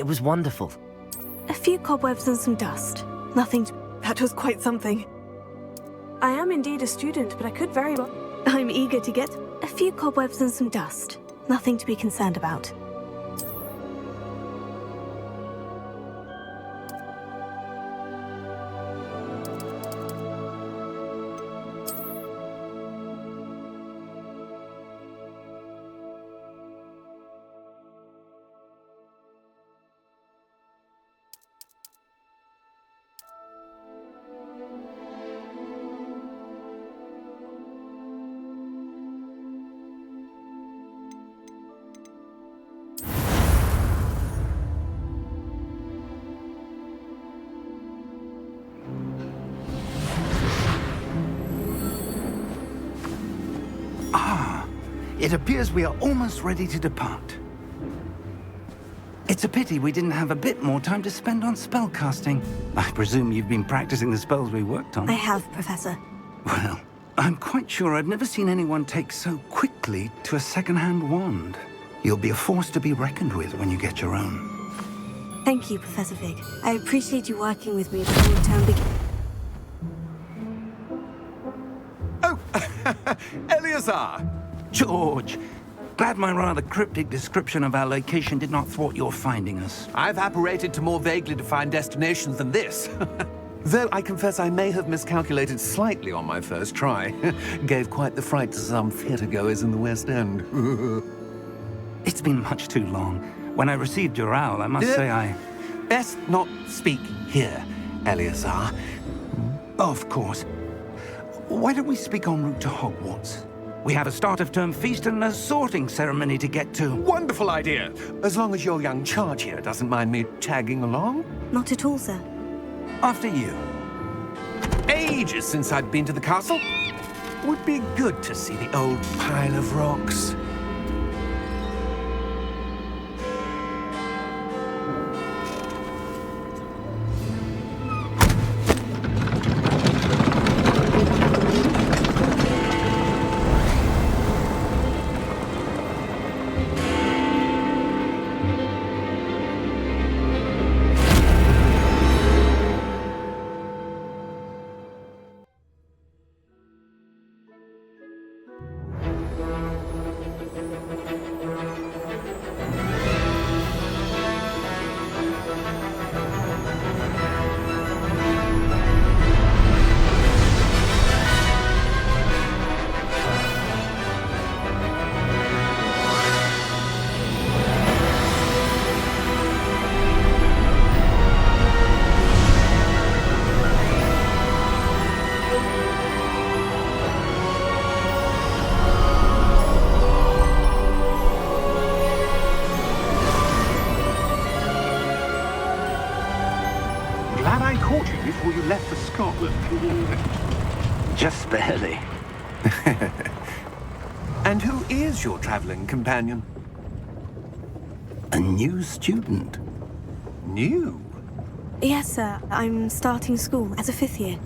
It was wonderful. A few cobwebs and some dust. Nothing to... That was quite something. I am indeed a student, but I could very well... I'm eager to get... A few cobwebs and some dust. Nothing to be concerned about. It appears we are almost ready to depart. It's a pity we didn't have a bit more time to spend on spellcasting. I presume you've been practicing the spells we worked on. I have, Professor. Well, I'm quite sure I've never seen anyone take so quickly to a second-hand wand. You'll be a force to be reckoned with when you get your own. Thank you, Professor Fig. I appreciate you working with me before the term begins. Oh, Eleazar! George, glad my rather cryptic description of our location did not thwart your finding us. I've apparated to more vaguely defined destinations than this. Though I confess I may have miscalculated slightly on my first try. Gave quite the fright to some theatre-goers in the West End. It's been much too long. When I received your owl, I must say I... Best not speak here, Eleazar. Of course. Why don't we speak en route to Hogwarts? We have a start-of-term feast and a sorting ceremony to get to. Wonderful idea! As long as your young charge here doesn't mind me tagging along. Not at all, sir. After you. Ages since I'd been to the castle. Would be good to see the old pile of rocks. Glad I caught you before you left for Scotland. Just barely. And who is your traveling companion? A new student. New? Yes, sir. I'm starting school as a 5th year.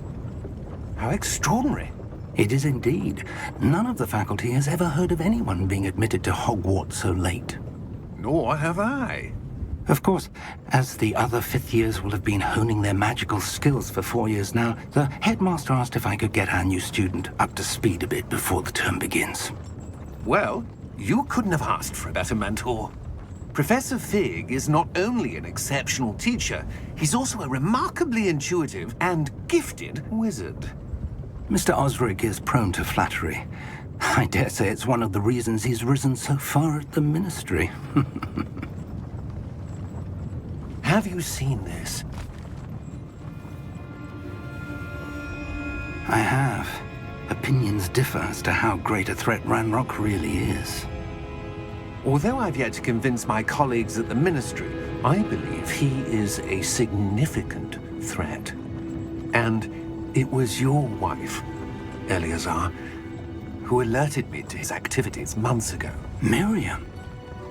How extraordinary. It is indeed. None of the faculty has ever heard of anyone being admitted to Hogwarts so late. Nor have I. Of course, as the other 5th years will have been honing their magical skills for 4 years now, the headmaster asked if I could get our new student up to speed a bit before the term begins. Well, you couldn't have asked for a better mentor. Professor Fig is not only an exceptional teacher, he's also a remarkably intuitive and gifted wizard. Mr. Osric is prone to flattery. I dare say it's one of the reasons he's risen so far at the ministry. Have you seen this? I have. Opinions differ as to how great a threat Ranrock really is. Although I've yet to convince my colleagues at the Ministry, I believe he is a significant threat. And it was your wife, Eleazar, who alerted me to his activities months ago. Miriam?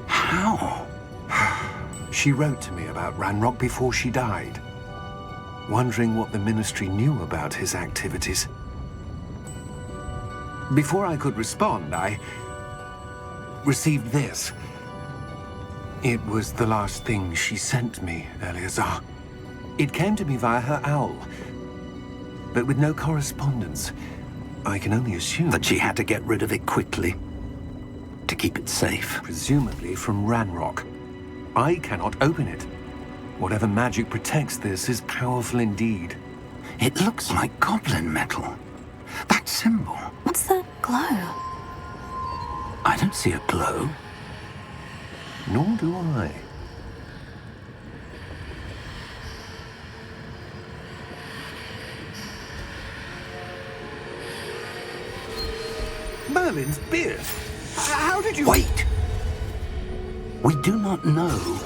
How? She wrote to me about Ranrock before she died, wondering what the Ministry knew about his activities. Before I could respond, I received this. It was the last thing she sent me, Eleazar. It came to me via her owl, but with no correspondence. I can only assume That she had to get rid of it quickly, to keep it safe. presumably from Ranrock. I cannot open it. Whatever magic protects this is powerful indeed. It looks like goblin metal. That symbol. What's the glow? I don't see a glow. Nor do I. Merlin's beard. How did you... Wait! We do not know.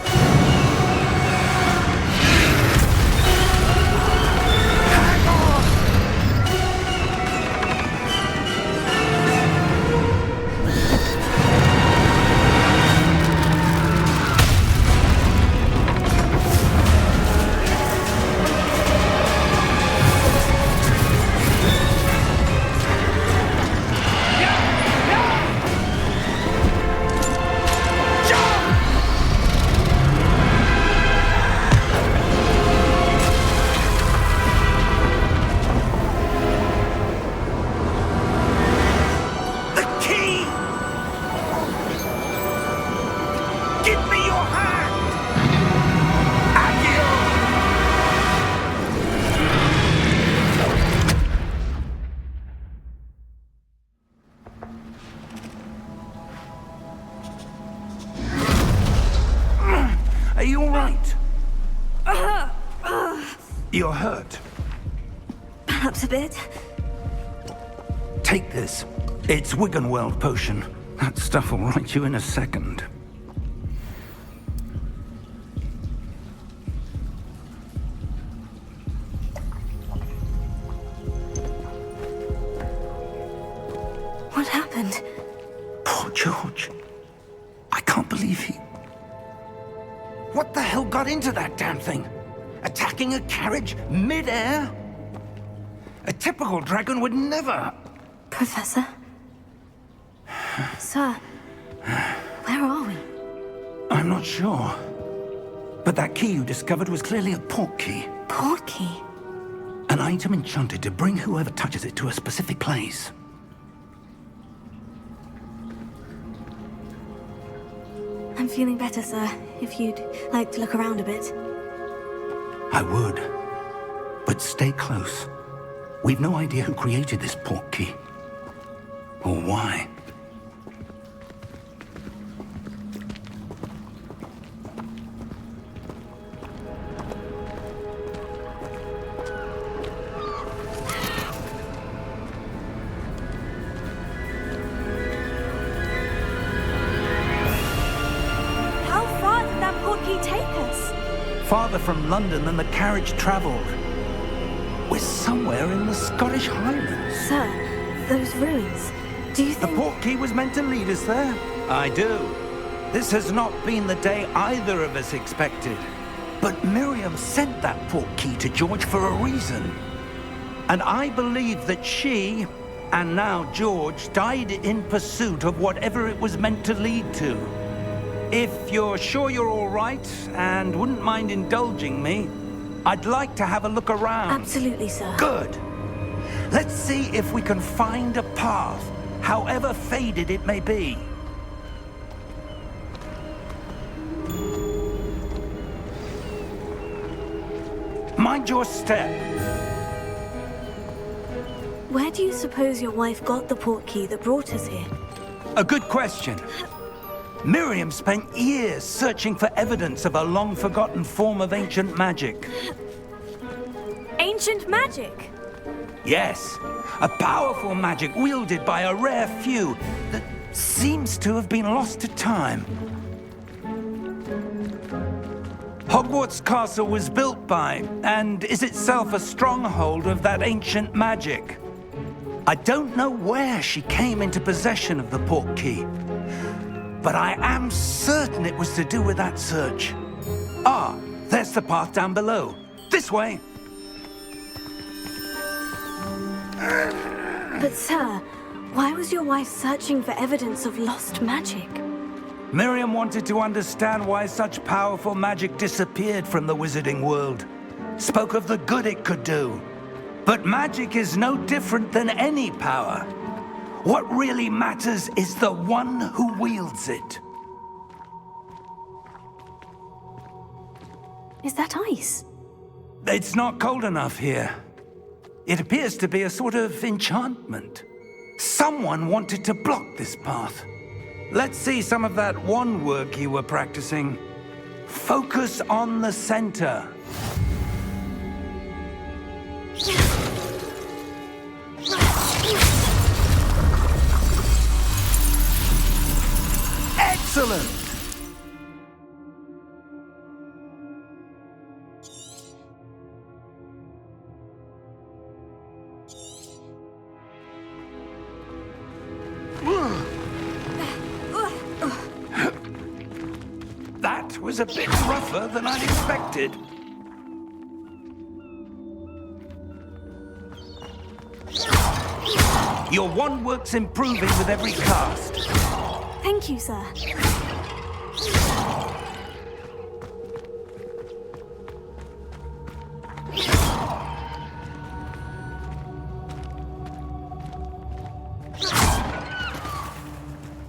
Are you all right? You're hurt. Perhaps a bit. Take this. It's Wiggenweld potion. That stuff will right you in a second. What happened? Poor George. I can't believe he... What the hell got into that damn thing? Attacking a carriage mid-air? A typical dragon would never... Professor? Sir, where are we? I'm not sure. But that key you discovered was clearly a port key. Port key? An item enchanted to bring whoever touches it to a specific place. I'm feeling better, sir. If you'd like to look around a bit. I would. But stay close. We've no idea who created this port key. Or why. How far did that port key take us? Farther from London than the carriage travelled. We're somewhere in the Scottish Highlands. Sir, those ruins. Do you The think... port key was meant to lead us there? I do. This has not been the day either of us expected. But Miriam sent that port key to George for a reason. And I believe that she, and now George, died in pursuit of whatever it was meant to lead to. If you're sure you're all right and wouldn't mind indulging me, I'd like to have a look around. Absolutely, sir. Good. Let's see if we can find a path, however faded it may be. Mind your step. Where do you suppose your wife got the port key that brought us here? A good question. Miriam spent years searching for evidence of a long-forgotten form of ancient magic. Ancient magic? Yes, a powerful magic wielded by a rare few that seems to have been lost to time. Hogwarts Castle was built by, and is itself a stronghold of that ancient magic. I don't know where she came into possession of the port key, but I am certain it was to do with that search. Ah, there's the path down below. This way. But sir, why was your wife searching for evidence of lost magic? Miriam wanted to understand why such powerful magic disappeared from the wizarding world. Spoke of the good it could do. But magic is no different than any power. What really matters is the one who wields it. Is that ice? It's not cold enough here. It appears to be a sort of enchantment. Someone wanted to block this path. Let's see some of that wand work you were practicing. Focus on the center. Excellent! That was a bit rougher than I'd expected. Your wand work's improving with every cast. Thank you, sir.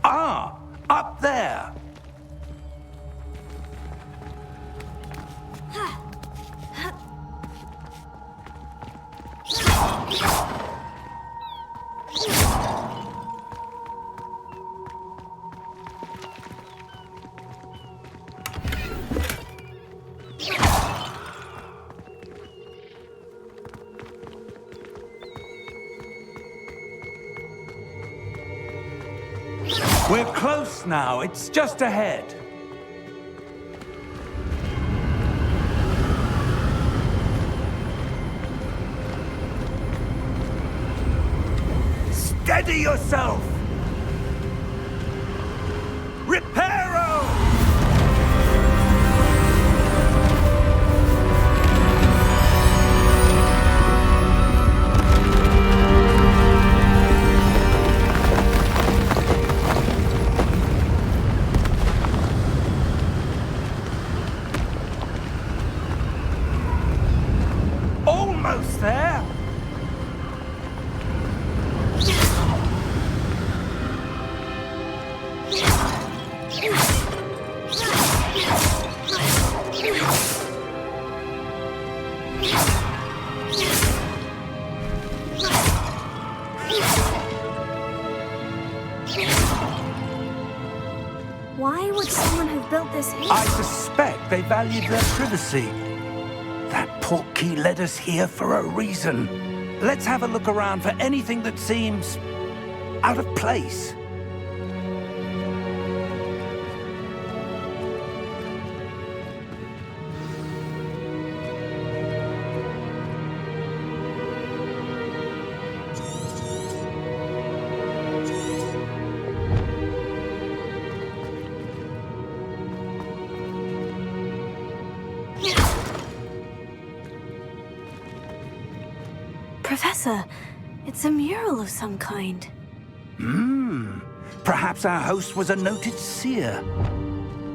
Ah, up there. We're close now. It's just ahead. Steady yourself! Reparo! Almost there! Why would someone have built this here? I suspect they valued their privacy. That portkey led us here for a reason. Let's have a look around for anything that seems out of place. Professor, it's a mural of some kind. Perhaps our host was a noted seer.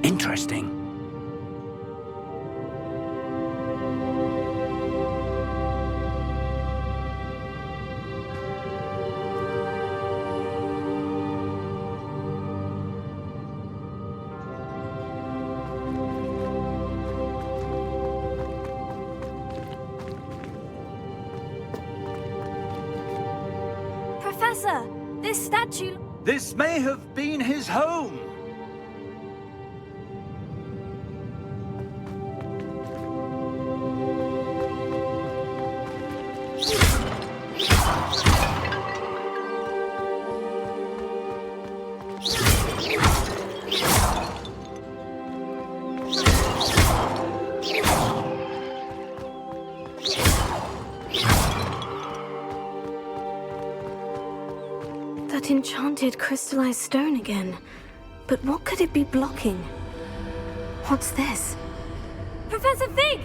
Interesting. Professor, this statue... This may have been his home. That enchanted crystallized stone again. But what could it be blocking? What's this? Professor Fig!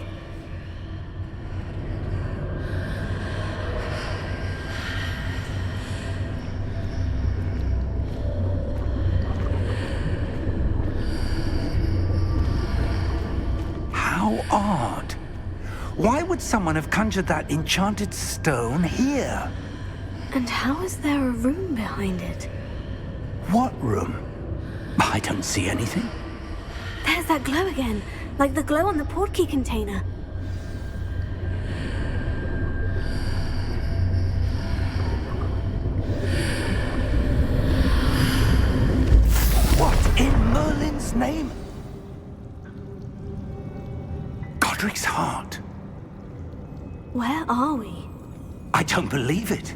How odd. Why would someone have conjured that enchanted stone here? And how is there a room behind it? What room? I don't see anything. There's that glow again, like the glow on the portkey container. What in Merlin's name? Godric's heart. Where are we? I don't believe it.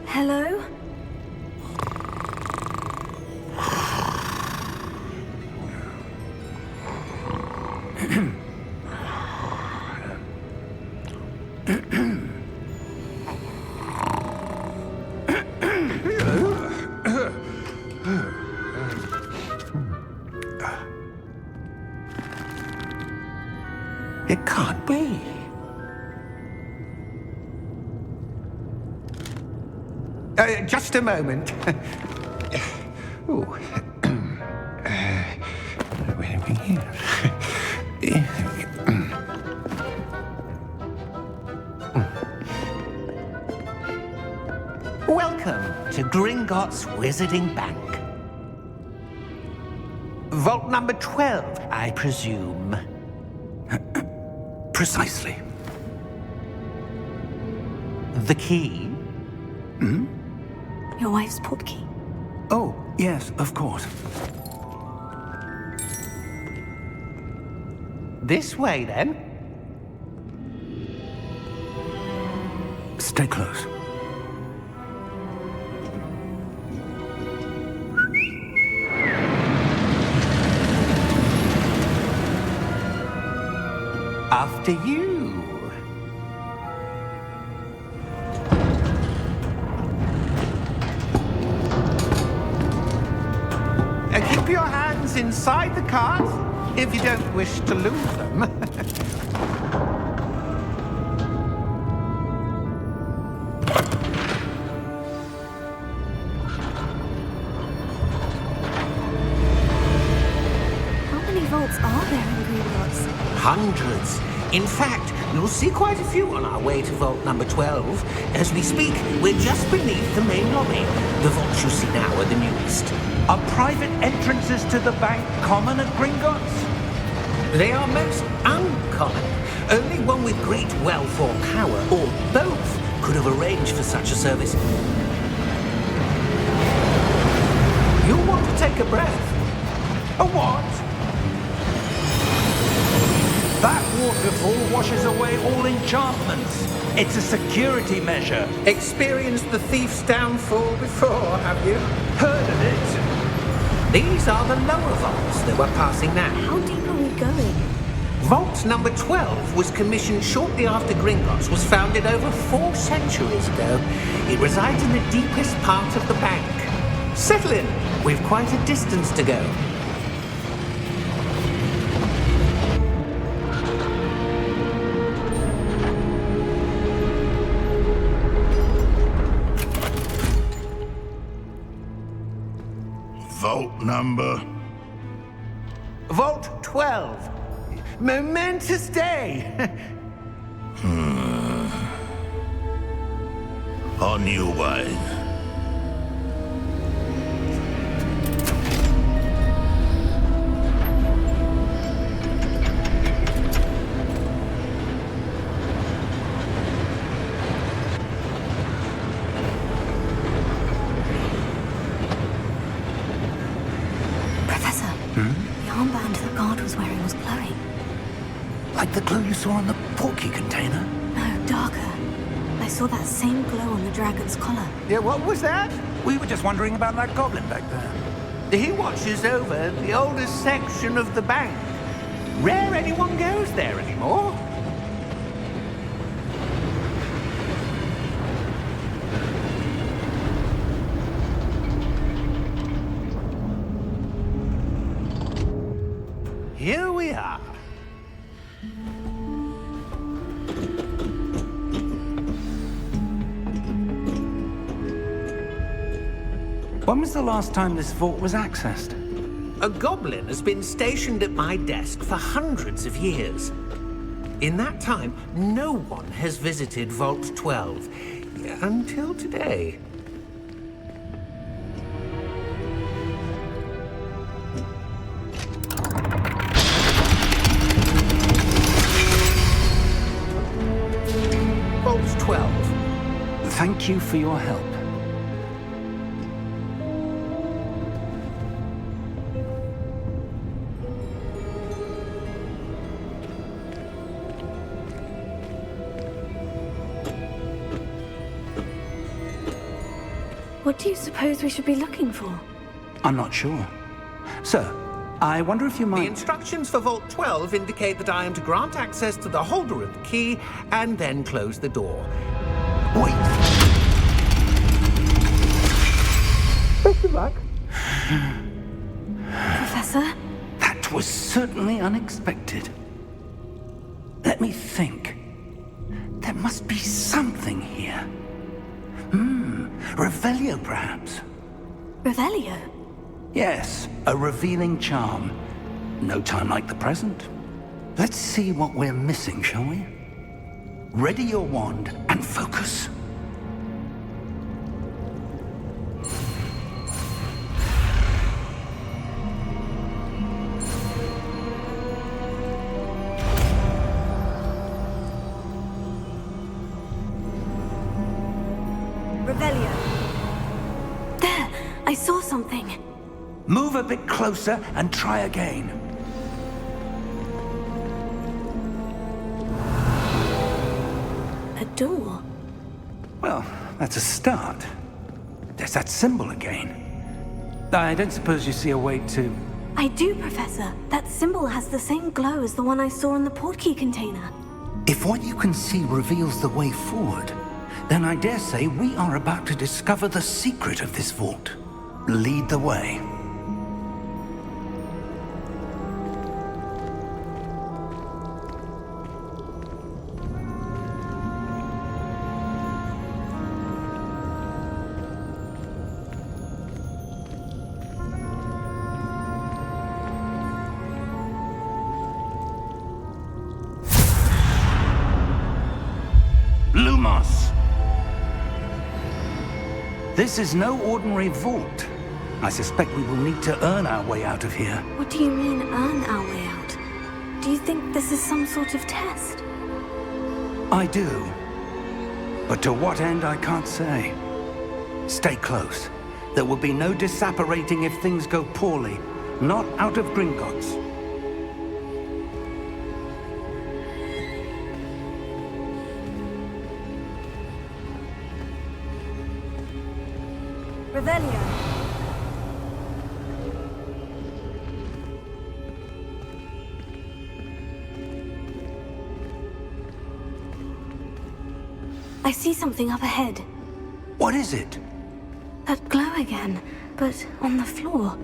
Hello? It can't be. Just a moment. Ooh. Where are we here? Welcome to Gringotts Wizarding Bank. Vault number 12, I presume. Precisely. The key? Your wife's portkey. Oh, yes, of course. This way, then. Stay close. After you. Keep your hands inside the cart if you don't wish to lose them. How many vaults are there in Gringotts? Hundreds. In fact, you'll see quite a few on our way to vault number 12. As we speak, we're just beneath the main lobby. The vaults you see now are the newest. Are private entrances to the bank common at Gringotts? They are most uncommon. Only one with great wealth or power, or both, could have arranged for such a service. You'll want to take a breath. A what? That waterfall washes away all enchantments. It's a security measure. Experienced the thief's downfall before, have you? Heard of it? These are the lower vaults that we're passing now. How deep are we going? Vault number 12 was commissioned shortly after Gringotts was founded over 4 centuries ago. It resides in the deepest part of the bank. Settle in. We've quite a distance to go. Vault number? Vault 12. Momentous day. On your way. Professor, the armband the guard was wearing was glowing. Like the glow you saw on the portkey container? No, darker. I saw that same glow on the dragon's collar. Yeah, what was that? We were just wondering about that goblin back there. He watches over the oldest section of the bank. Rare anyone goes there anymore. here we are. When was the last time this vault was accessed? A goblin has been stationed at my desk for hundreds of years. In that time, no one has visited Vault 12 until today. Vault 12. Thank you for your help. What do you suppose we should be looking for? I'm not sure. Sir, I wonder if you The might... instructions for Vault 12 indicate that I am to grant access to the holder of the key and then close the door. Wait! Best of luck. Professor? That was certainly unexpected. Let me think. There must be something here. Revelio, perhaps? Revelio? Yes, a revealing charm. No time like the present. Let's see what we're missing, shall we? Ready your wand and focus. Revelio. There! I saw something. Move a bit closer and try again. A door. Well, that's a start. There's that symbol again. I don't suppose you see a way to... I do, Professor. That symbol has the same glow as the one I saw in the portkey container. If what you can see reveals the way forward, then I dare say we are about to discover the secret of this vault. Lead the way. Lumos! This is no ordinary vault. I suspect we will need to earn our way out of here. What do you mean, earn our way out? Do you think this is some sort of test? I do. But to what end, I can't say. Stay close. There will be no disapparating if things go poorly. Not out of Gringotts. Revelio. I see something up ahead. What is it? That glow again, but on the floor.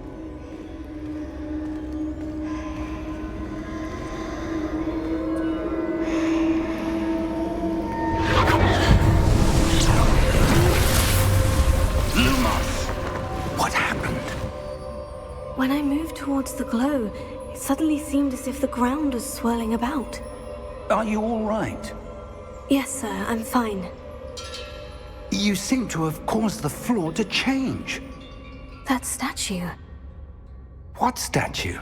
What happened? When I moved towards the glow, it suddenly seemed as if the ground was swirling about. Are you all right? Yes, sir, I'm fine. You seem to have caused the floor to change. That statue. What statue?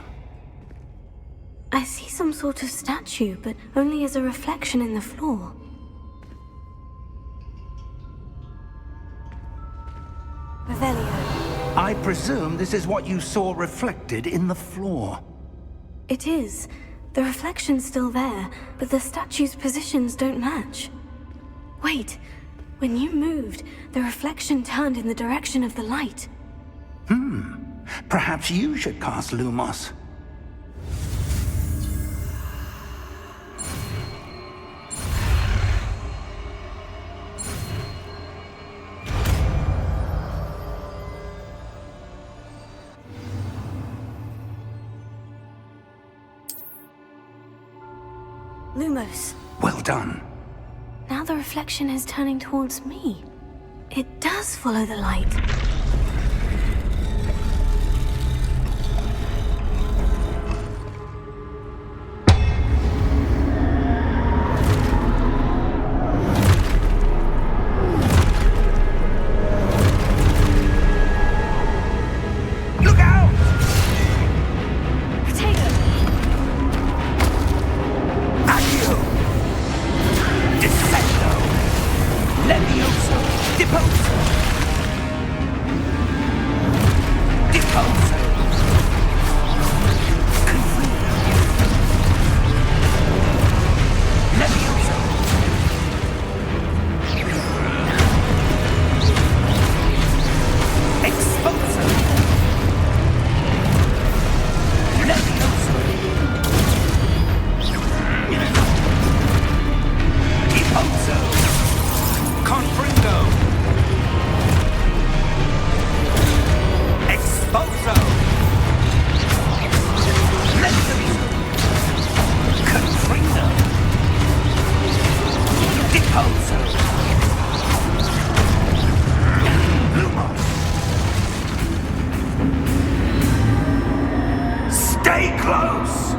I see some sort of statue, but only as a reflection in the floor. Revelio. I presume this is what you saw reflected in the floor. It is. The reflection's still there, but the statue's positions don't match. Wait, when you moved, the reflection turned in the direction of the light. Perhaps you should cast Lumos. Lumos. Well done. Now the reflection is turning towards me. It does follow the light. Look out! Potato! Accio! Descendo! Levioso! Deposo! Deposo! Confringo! Levioso! Exposo! Levioso! Deposo! Confringo! Exposo! Levioso! Confringo! Deposo! Lumos! Stay close!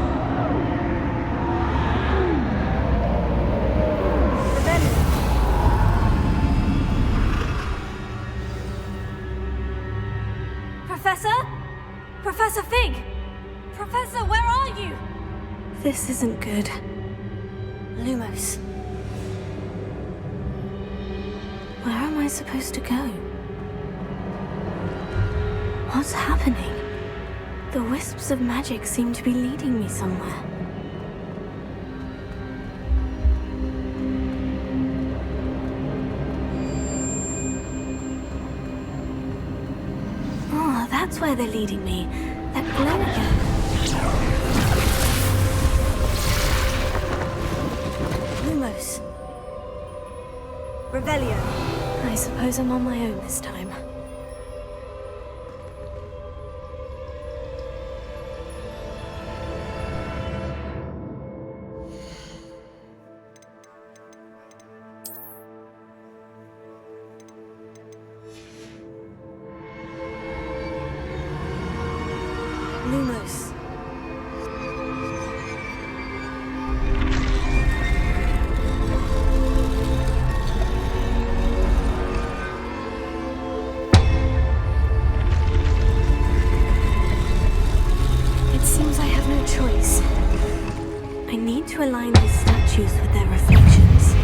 Professor? Professor Fig! Professor, where are you? This isn't good. Lumos. Where am I supposed to go? What's happening? The wisps of magic seem to be leading me somewhere. Oh, that's where they're leading me. That glow again. Lumos. Revelio. I suppose I'm on my own this time. Lumos. It seems I have no choice. I need to align these statues with their reflections.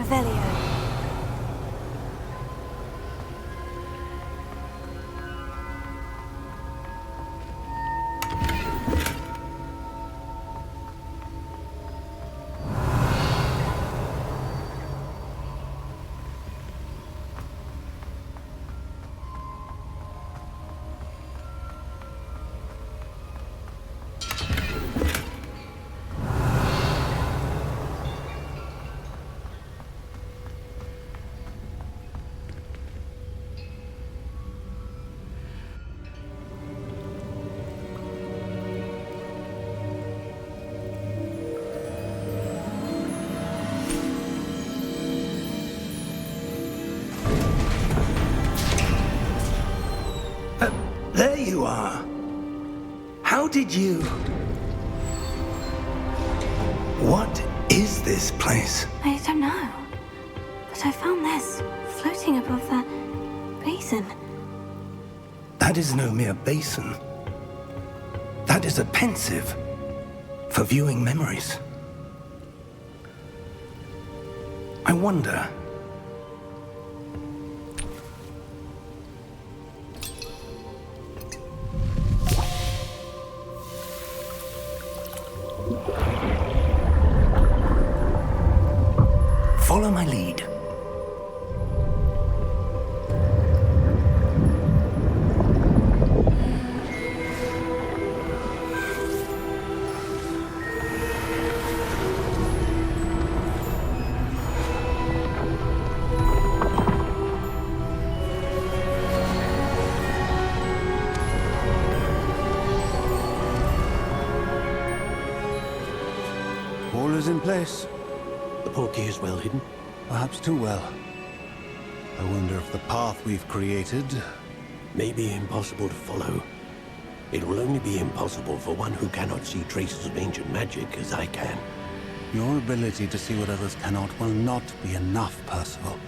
Revelio. There you are. How did you... What is this place? I don't know. But I found this floating above the basin. That is no mere basin. That is a pensive for viewing memories. I wonder... Follow my lead. All is in place. The portkey is well hidden. Perhaps too well. I wonder if the path we've created... May be impossible to follow. It will only be impossible for one who cannot see traces of ancient magic as I can. Your ability to see what others cannot will not be enough, Percival.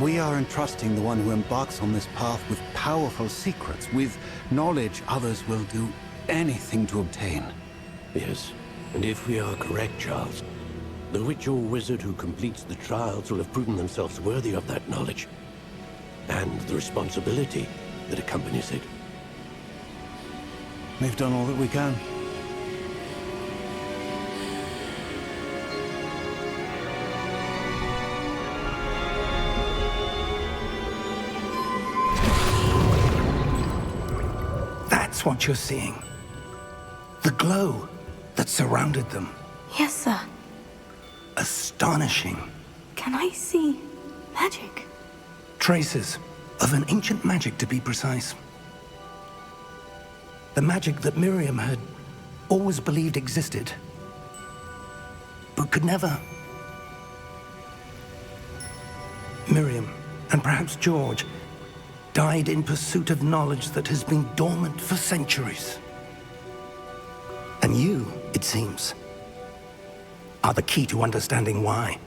We are entrusting the one who embarks on this path with powerful secrets, with knowledge others will do anything to obtain. Yes, and if we are correct, Charles, the witch or wizard who completes the trials will have proven themselves worthy of that knowledge, and the responsibility that accompanies it. We've done all that we can. That's what you're seeing. The glow that surrounded them. Yes, sir. Astonishing. Can I see magic? Traces of an ancient magic, to be precise. The magic that Miriam had always believed existed, but could never. Miriam, and perhaps George, died in pursuit of knowledge that has been dormant for centuries. And you, it seems, are the key to understanding why.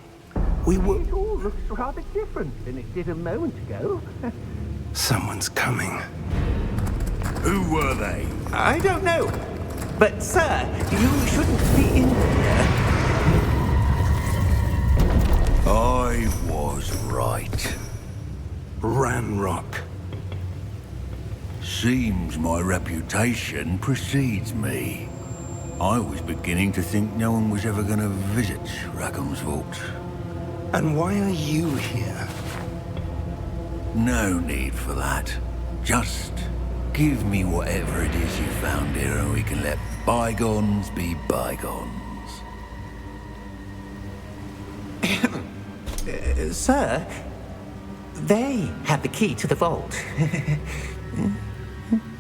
We were... It all looks rather different than it did a moment ago. Someone's coming. Who were they? I don't know. But, sir, you shouldn't be in here. I was right. Ranrock. Seems my reputation precedes me. I was beginning to think no one was ever going to visit Rackham's vault. And why are you here? No need for that. Just give me whatever it is you found here and we can let bygones be bygones. Sir, they had the key to the vault.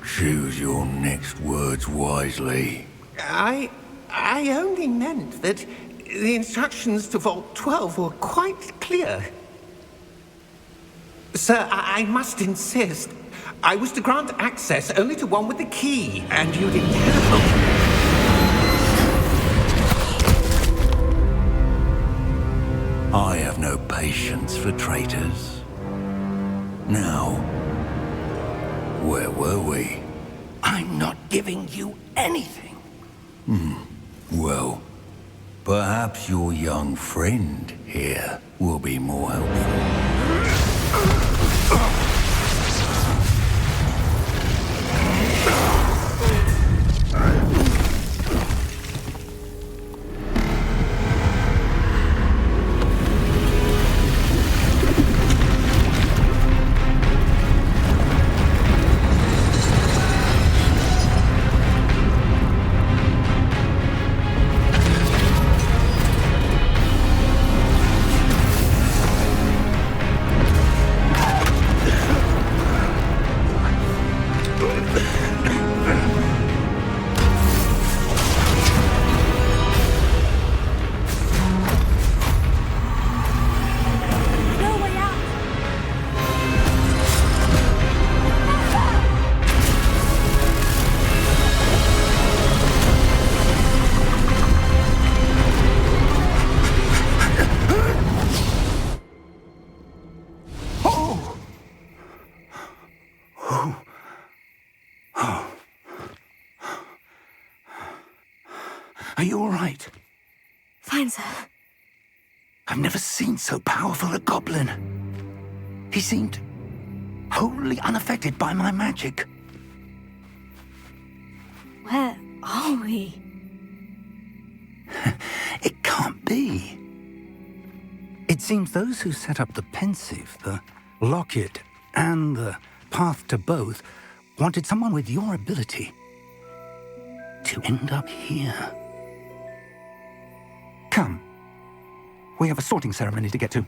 Choose your next words wisely. I only meant that the instructions to Vault 12 were quite clear. Sir, I must insist. I was to grant access only to one with the key, and you didn't have. I have no patience for traitors. Now, where were we? I'm not giving you anything. Well, Perhaps your young friend here will be more helpful. Are you all right? Fine, sir. I've never seen so powerful a goblin. He seemed wholly unaffected by my magic. Where are we? It can't be. It seems those who set up the pensive, the locket, and the path to both wanted someone with your ability to end up here. Come. We have a sorting ceremony to get to.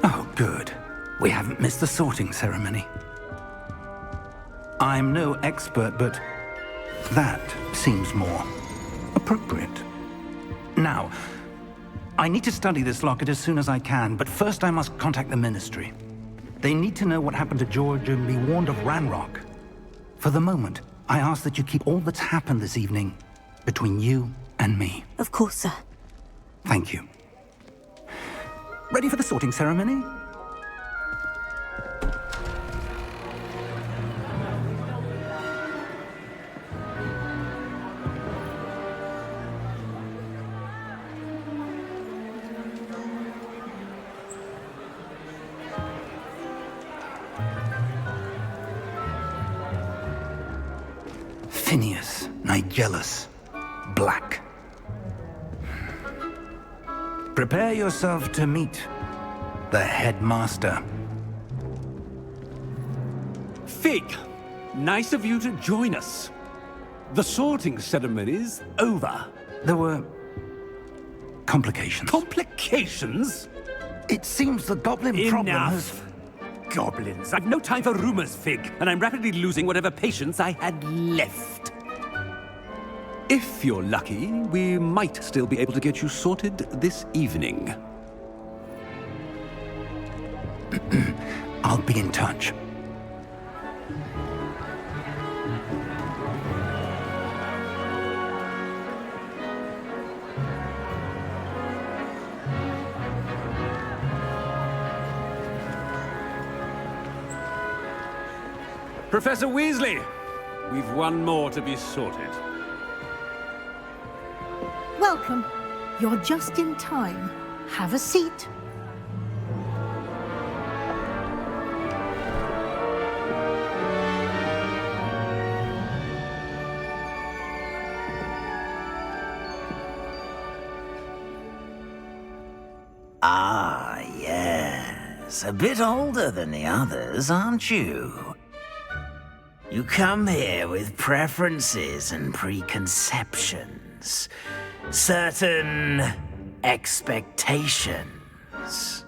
Oh, good. We haven't missed the sorting ceremony. I'm no expert, but that seems more appropriate. Now, I need to study this locket as soon as I can, but first I must contact the Ministry. They need to know what happened to George and be warned of Ranrock. For the moment, I ask that you keep all that's happened this evening between you and me. Of course, sir. Thank you. Ready for the sorting ceremony? Phineas, Nigellus, Black. Prepare yourself to meet the headmaster. Fig, nice of you to join us. The sorting ceremony's over. There were complications. Complications? It seems the goblin problem has... Enough. Goblins. I've no time for rumors, Fig, and I'm rapidly losing whatever patience I had left. If you're lucky, we might still be able to get you sorted this evening. I'll be in touch. Professor Weasley, we've one more to be sorted. Welcome. You're just in time. Have a seat. Ah, yes. A bit older than the others, aren't you? You come here with preferences and preconceptions. Certain expectations.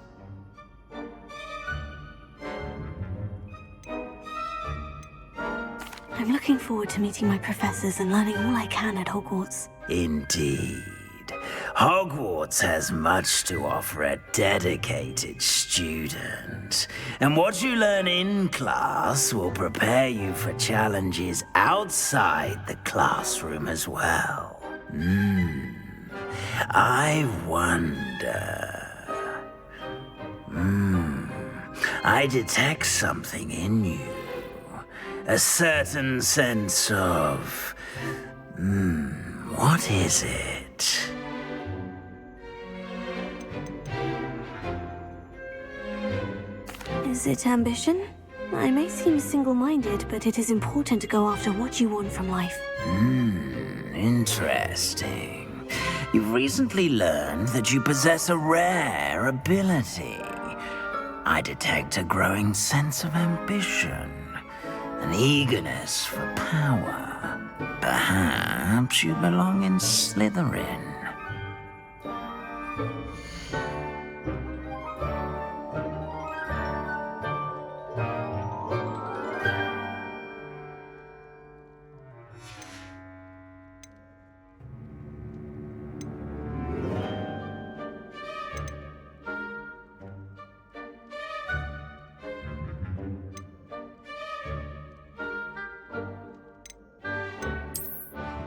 I'm looking forward to meeting my professors and learning all I can at Hogwarts. Indeed. Hogwarts has much to offer a dedicated student. And what you learn in class will prepare you for challenges outside the classroom as well. I wonder... I detect something in you. A certain sense of... what is it? Is it ambition? I may seem single-minded, but it is important to go after what you want from life. Interesting. You've recently learned that you possess a rare ability. I detect a growing sense of ambition, an eagerness for power. Perhaps you belong in Slytherin.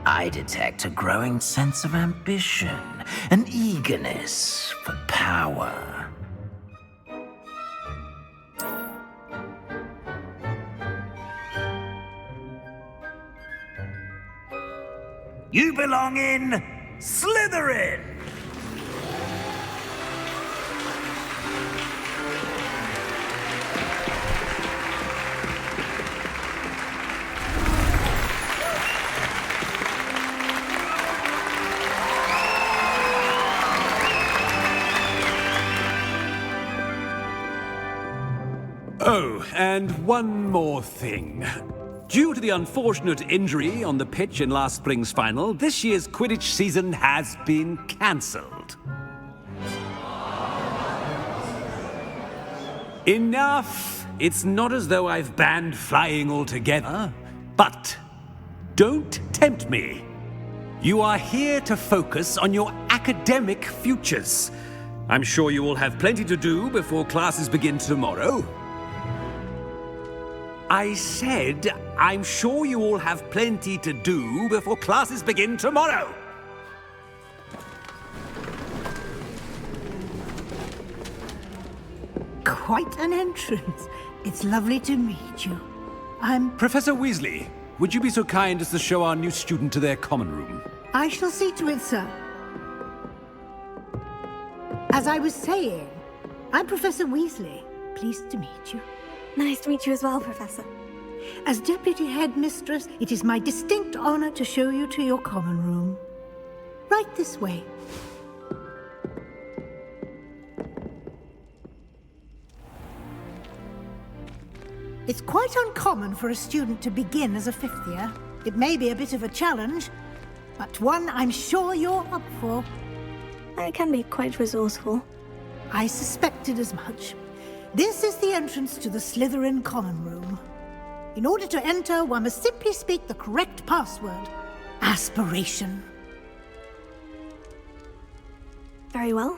I detect a growing sense of ambition, an eagerness for power. You belong in Slytherin! Oh, and one more thing. Due to the unfortunate injury on the pitch in last spring's final, this year's Quidditch season has been cancelled. Enough! It's not as though I've banned flying altogether, but don't tempt me. You are here to focus on your academic futures. I'm sure you will have plenty to do before classes begin tomorrow. I said, I'm sure you all have plenty to do before classes begin tomorrow. Quite an entrance. It's lovely to meet you. Professor Weasley, would you be so kind as to show our new student to their common room? I shall see to it, sir. As I was saying, I'm Professor Weasley. Pleased to meet you. Nice to meet you as well, Professor. As Deputy Headmistress, it is my distinct honor to show you to your common room. Right this way. It's quite uncommon for a student to begin as a fifth year. It may be a bit of a challenge, but one I'm sure you're up for. I can be quite resourceful. I suspected as much. This is the entrance to the Slytherin common room. In order to enter, one must simply speak the correct password. Aspiration. Very well.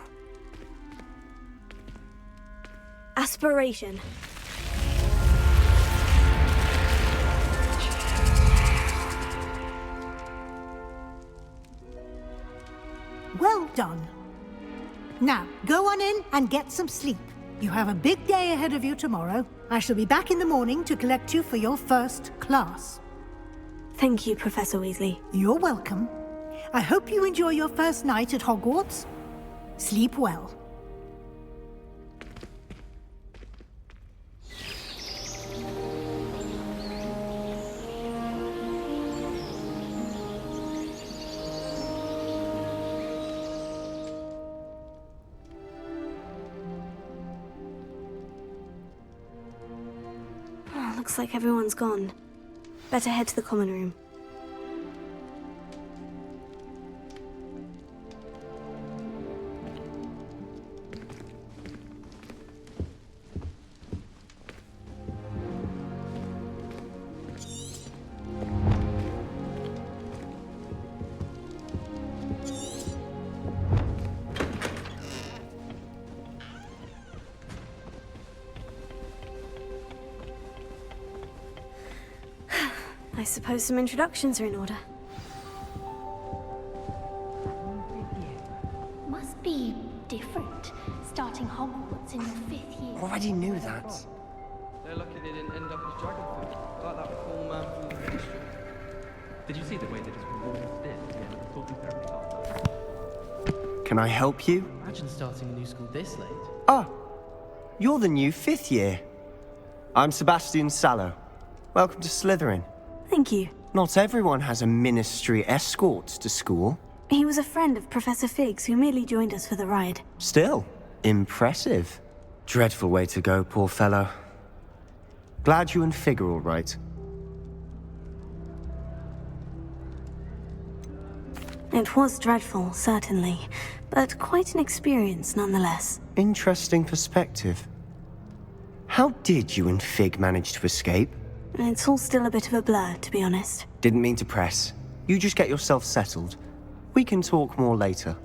Aspiration. Well done. Now, go on in and get some sleep. You have a big day ahead of you tomorrow. I shall be back in the morning to collect you for your first class. Thank you, Professor Weasley. You're welcome. I hope you enjoy your first night at Hogwarts. Sleep well. Looks like everyone's gone. Better head to the common room. I suppose some introductions are in order. Must be different, starting Hogwarts in your 5th year. Already knew that. They're lucky they didn't end up as dragon food, like that poor man from the ministry. Did you see the way they just waltzed in at the end of the talking therapy after? Can I help you? Imagine starting a new school this late. Oh, you're the new 5th year. I'm Sebastian Sallow. Welcome to Slytherin. Thank you. Not everyone has a ministry escort to school. He was a friend of Professor Fig's who merely joined us for the ride. Still, impressive. Dreadful way to go, poor fellow. Glad you and Fig are all right. It was dreadful, certainly, but quite an experience nonetheless. Interesting perspective. How did you and Fig manage to escape? It's all still a bit of a blur, to be honest. Didn't mean to press. You just get yourself settled. We can talk more later.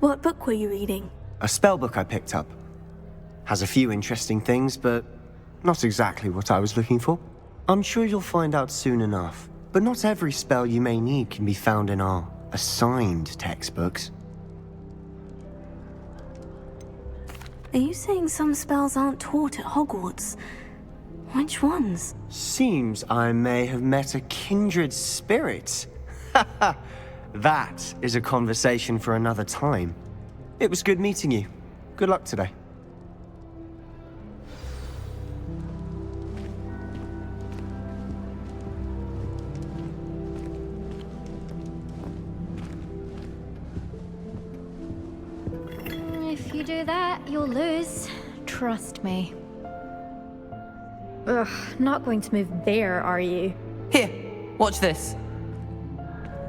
What book were you reading? A spell book I picked up. Has a few interesting things, but not exactly what I was looking for. I'm sure you'll find out soon enough. But not every spell you may need can be found in our assigned textbooks. Are you saying some spells aren't taught at Hogwarts? Which ones? Seems I may have met a kindred spirit. That is a conversation for another time. It was good meeting you. Good luck today. If you do that, you'll lose. Trust me. Ugh, not going to move there, are you? Here, watch this.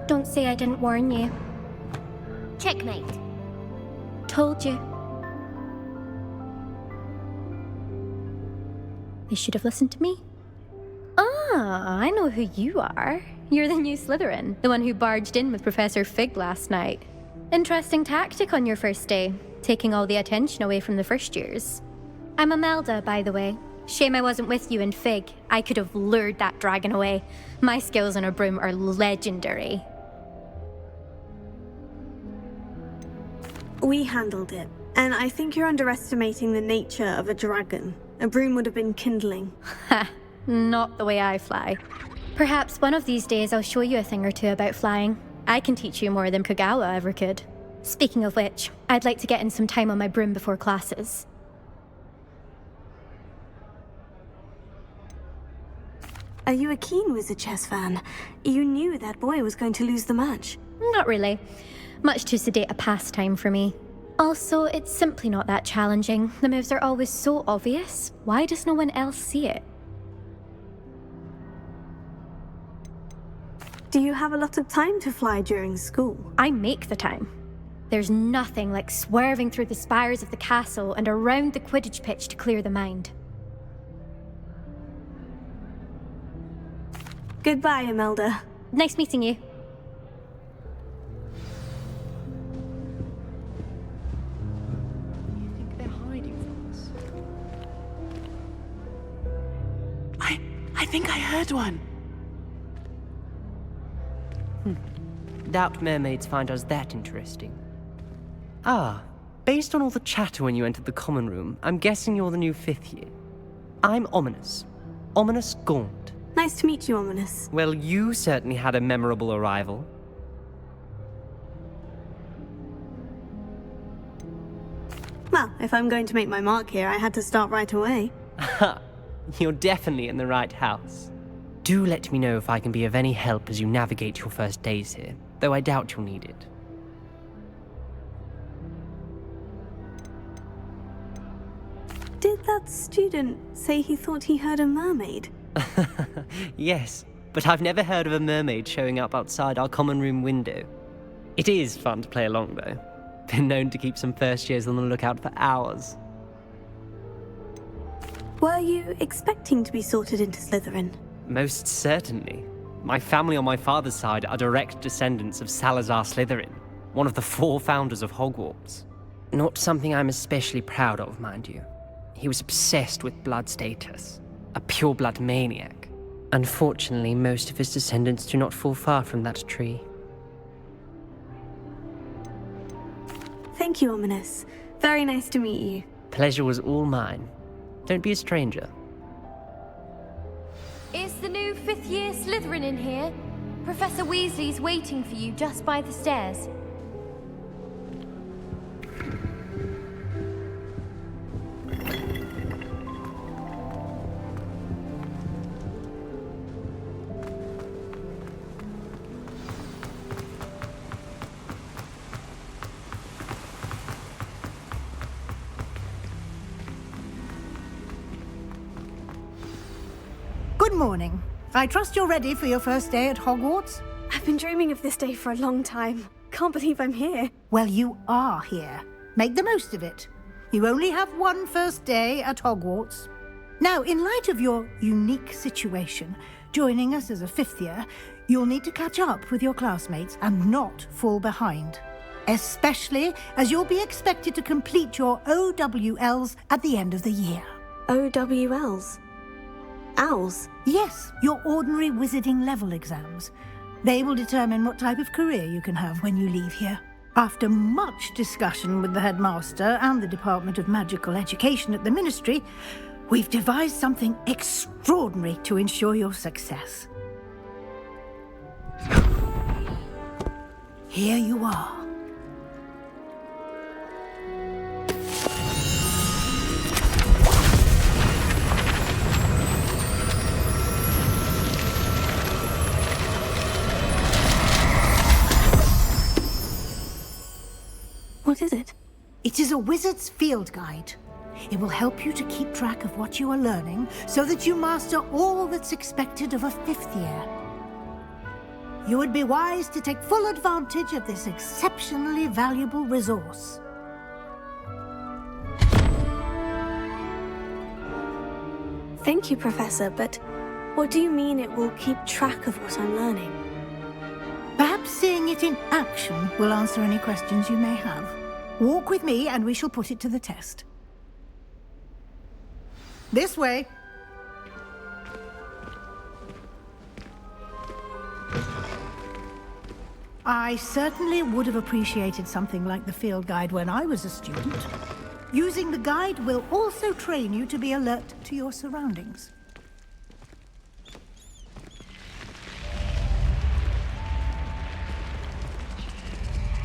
Don't say I didn't warn you. Checkmate. Told you. They should have listened to me. Ah, I know who you are. You're the new Slytherin, the one who barged in with Professor Fig last night. Interesting tactic on your first day, taking all the attention away from the first years. I'm Imelda, by the way. Shame I wasn't with you in Fig. I could have lured that dragon away. My skills on a broom are legendary. We handled it, and I think you're underestimating the nature of a dragon. A broom would have been kindling. Ha, not the way I fly. Perhaps one of these days I'll show you a thing or two about flying. I can teach you more than Kagawa ever could. Speaking of which, I'd like to get in some time on my broom before classes. Are you a keen Wizard Chess fan? You knew that boy was going to lose the match. Not really. Much too sedate a pastime for me. Also, it's simply not that challenging. The moves are always so obvious. Why does no one else see it? Do you have a lot of time to fly during school? I make the time. There's nothing like swerving through the spires of the castle and around the Quidditch pitch to clear the mind. Goodbye, Imelda. Nice meeting you. I think I heard one. Doubt mermaids find us that interesting. Ah, based on all the chatter when you entered the common room, I'm guessing you're the new 5th year. I'm Ominous. Ominous Gaunt. Nice to meet you, Ominous. Well, you certainly had a memorable arrival. Well, if I'm going to make my mark here, I had to start right away. Ha! You're definitely in the right house. Do let me know if I can be of any help as you navigate your first days here, though I doubt you'll need it. Did that student say he thought he heard a mermaid? Yes, but I've never heard of a mermaid showing up outside our common room window. It is fun to play along, though. Been known to keep some first years on the lookout for hours. Were you expecting to be sorted into Slytherin? Most certainly. My family on my father's side are direct descendants of Salazar Slytherin, one of the 4 founders of Hogwarts. Not something I'm especially proud of, mind you. He was obsessed with blood status, a pure-blood maniac. Unfortunately, most of his descendants do not fall far from that tree. Thank you, Ominous. Very nice to meet you. Pleasure was all mine. Don't be a stranger. Is the new 5th year Slytherin in here? Professor Weasley's waiting for you just by the stairs. Good morning. I trust you're ready for your first day at Hogwarts? I've been dreaming of this day for a long time. Can't believe I'm here. Well, you are here. Make the most of it. You only have one first day at Hogwarts. Now, in light of your unique situation, joining us as a 5th year, you'll need to catch up with your classmates and not fall behind. Especially as you'll be expected to complete your OWLs at the end of the year. OWLs? Owls? Yes, your ordinary wizarding level exams. They will determine what type of career you can have when you leave here. After much discussion with the headmaster and the Department of Magical Education at the Ministry, we've devised something extraordinary to ensure your success. Here you are. What is it? It is a wizard's field guide. It will help you to keep track of what you are learning so that you master all that's expected of a 5th year. You would be wise to take full advantage of this exceptionally valuable resource. Thank you, Professor, but what do you mean it will keep track of what I'm learning? Perhaps seeing it in action will answer any questions you may have. Walk with me and we shall put it to the test. This way. I certainly would have appreciated something like the field guide when I was a student. Using the guide will also train you to be alert to your surroundings.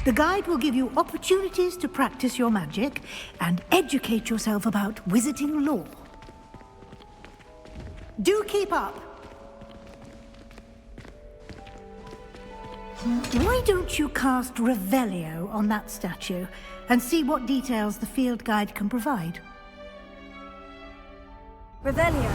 The guide will give you opportunities to practice your magic and educate yourself about wizarding lore. Do keep up! Why don't you cast Revelio on that statue and see what details the field guide can provide? Revelio.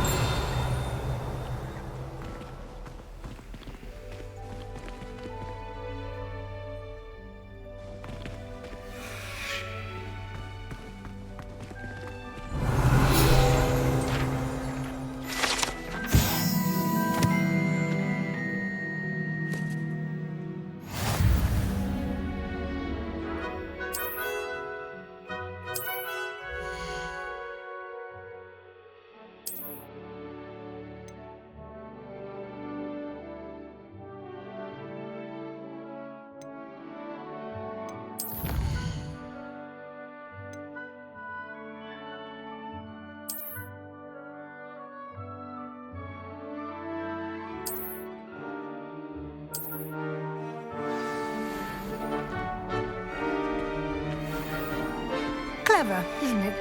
clever, isn't it?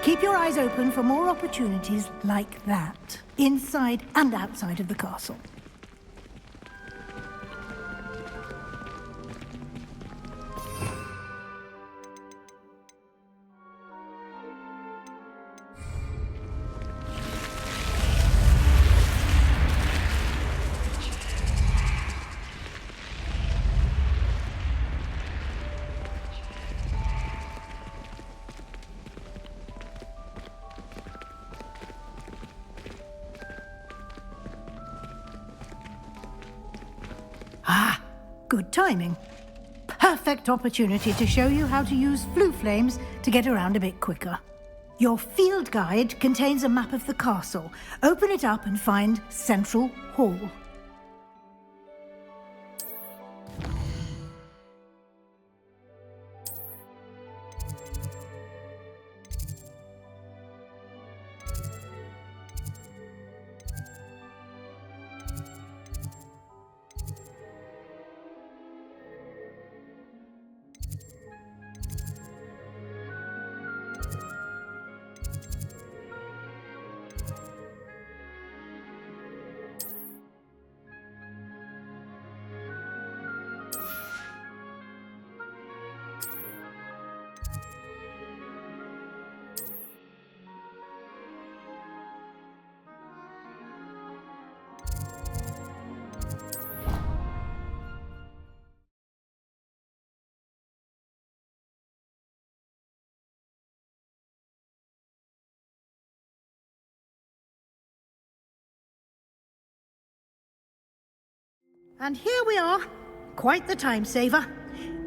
Keep your eyes open for more opportunities like that, inside and outside of the castle. Good timing. Perfect opportunity to show you how to use flue flames to get around a bit quicker. Your field guide contains a map of the castle. Open it up and find Central Hall. And here we are. Quite the time saver.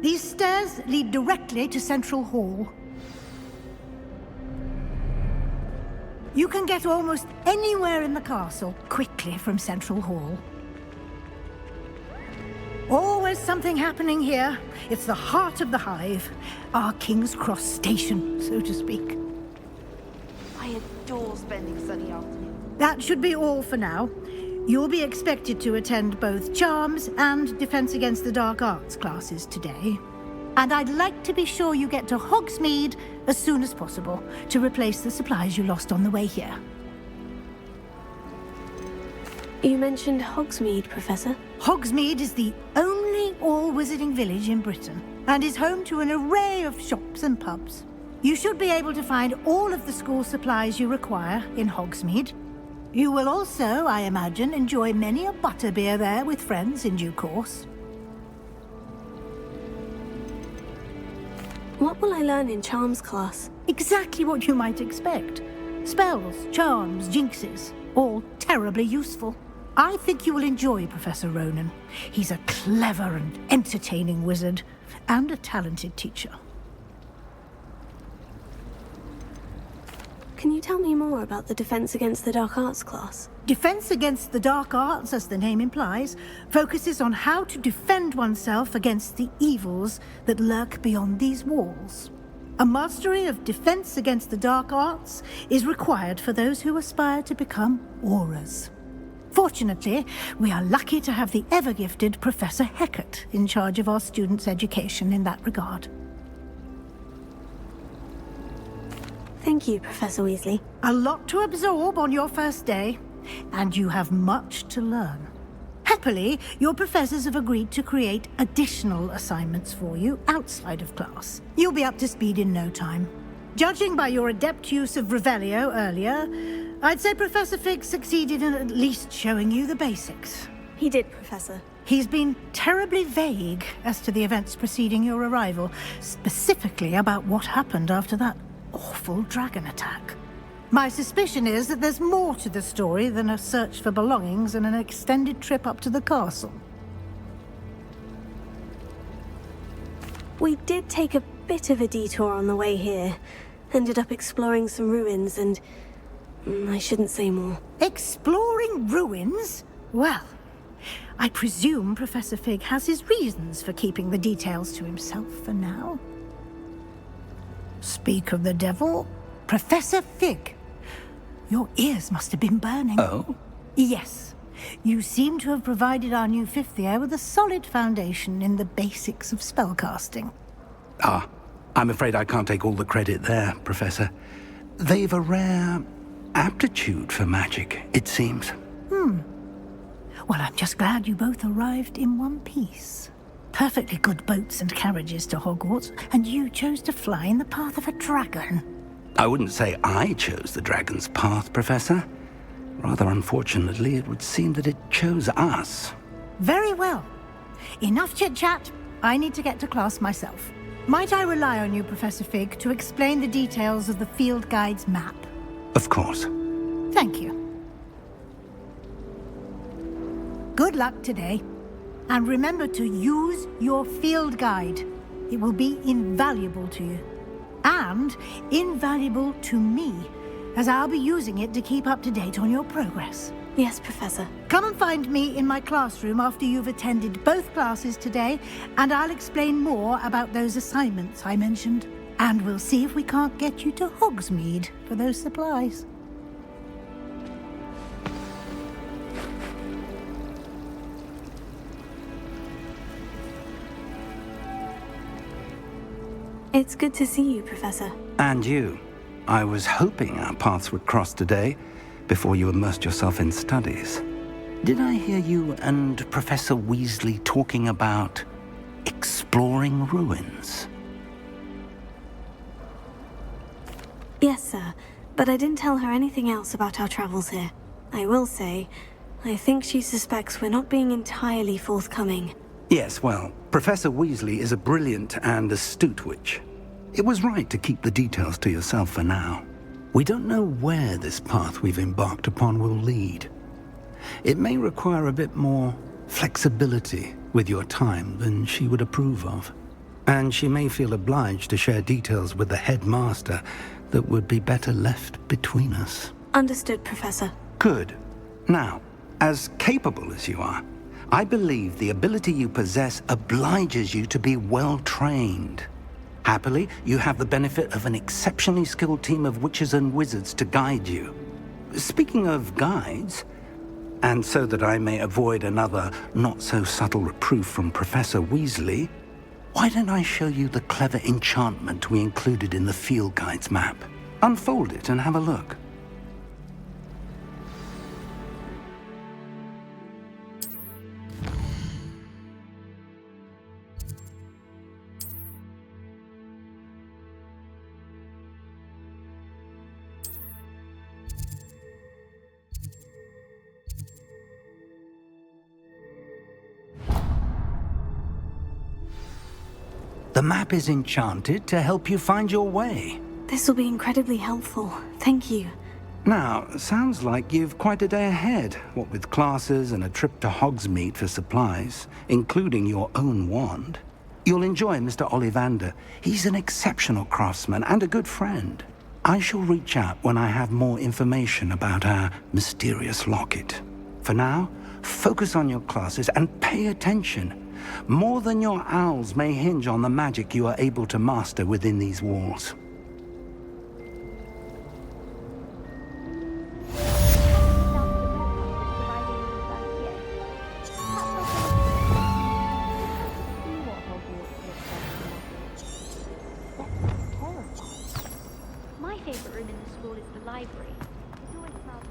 These stairs lead directly to Central Hall. You can get almost anywhere in the castle quickly from Central Hall. Always something happening here. It's the heart of the hive. Our King's Cross station, so to speak. I adore spending sunny afternoons. That should be all for now. You'll be expected to attend both Charms and Defense Against the Dark Arts classes today. And I'd like to be sure you get to Hogsmeade as soon as possible to replace the supplies you lost on the way here. You mentioned Hogsmeade, Professor. Hogsmeade is the only all-wizarding village in Britain and is home to an array of shops and pubs. You should be able to find all of the school supplies you require in Hogsmeade. You will also, I imagine, enjoy many a butterbeer there with friends in due course. What will I learn in Charms class? Exactly what you might expect. Spells, charms, jinxes, all terribly useful. I think you will enjoy Professor Ronan. He's a clever and entertaining wizard, and a talented teacher. Can you tell me more about the Defense Against the Dark Arts class? Defense Against the Dark Arts, as the name implies, focuses on how to defend oneself against the evils that lurk beyond these walls. A mastery of Defense Against the Dark Arts is required for those who aspire to become Aurors. Fortunately, we are lucky to have the ever-gifted Professor Hecat in charge of our students' education in that regard. Thank you, Professor Weasley. A lot to absorb on your first day, and you have much to learn. Happily, your professors have agreed to create additional assignments for you outside of class. You'll be up to speed in no time. Judging by your adept use of Revelio earlier, I'd say Professor Fig succeeded in at least showing you the basics. He did, Professor. He's been terribly vague as to the events preceding your arrival, specifically about what happened after that awful dragon attack. My suspicion is that there's more to the story than a search for belongings and an extended trip up to the castle. We did take a bit of a detour on the way here. Ended up exploring some ruins and... I shouldn't say more. Exploring ruins? Well, I presume Professor Fig has his reasons for keeping the details to himself for now. Speak of the devil, Professor Fig. Your ears must have been burning. Oh? Yes. You seem to have provided our new 5th year with a solid foundation in the basics of spellcasting. Ah, I'm afraid I can't take all the credit there, Professor. They've a rare aptitude for magic, it seems. Well, I'm just glad you both arrived in one piece. Perfectly good boats and carriages to Hogwarts, and you chose to fly in the path of a dragon. I wouldn't say I chose the dragon's path, Professor. Rather unfortunately, it would seem that it chose us. Very well. Enough chit-chat. I need to get to class myself. Might I rely on you, Professor Fig, to explain the details of the field guide's map? Of course. Thank you. Good luck today. And remember to use your field guide. It will be invaluable to you. And invaluable to me, as I'll be using it to keep up to date on your progress. Yes, Professor. Come and find me in my classroom after you've attended both classes today, and I'll explain more about those assignments I mentioned. And we'll see if we can't get you to Hogsmeade for those supplies. It's good to see you, Professor. And you. I was hoping our paths would cross today, before you immersed yourself in studies. Did I hear you and Professor Weasley talking about exploring ruins? Yes, sir. But I didn't tell her anything else about our travels here. I will say, I think she suspects we're not being entirely forthcoming. Yes, well, Professor Weasley is a brilliant and astute witch. It was right to keep the details to yourself for now. We don't know where this path we've embarked upon will lead. It may require a bit more flexibility with your time than she would approve of. And she may feel obliged to share details with the headmaster that would be better left between us. Understood, Professor. Good. Now, as capable as you are, I believe the ability you possess obliges you to be well-trained. Happily, you have the benefit of an exceptionally skilled team of witches and wizards to guide you. Speaking of guides, and so that I may avoid another not-so-subtle reproof from Professor Weasley, why don't I show you the clever enchantment we included in the field guide's map? Unfold it and have a look. The map is enchanted to help you find your way. This will be incredibly helpful. Thank you. Now, sounds like you've quite a day ahead, what with classes and a trip to Hogsmeade for supplies, including your own wand. You'll enjoy Mr. Ollivander. He's an exceptional craftsman and a good friend. I shall reach out when I have more information about our mysterious locket. For now, focus on your classes and pay attention. More than your owls may hinge on the magic you are able to master within these walls. My favorite room in the school is the library. It always smells.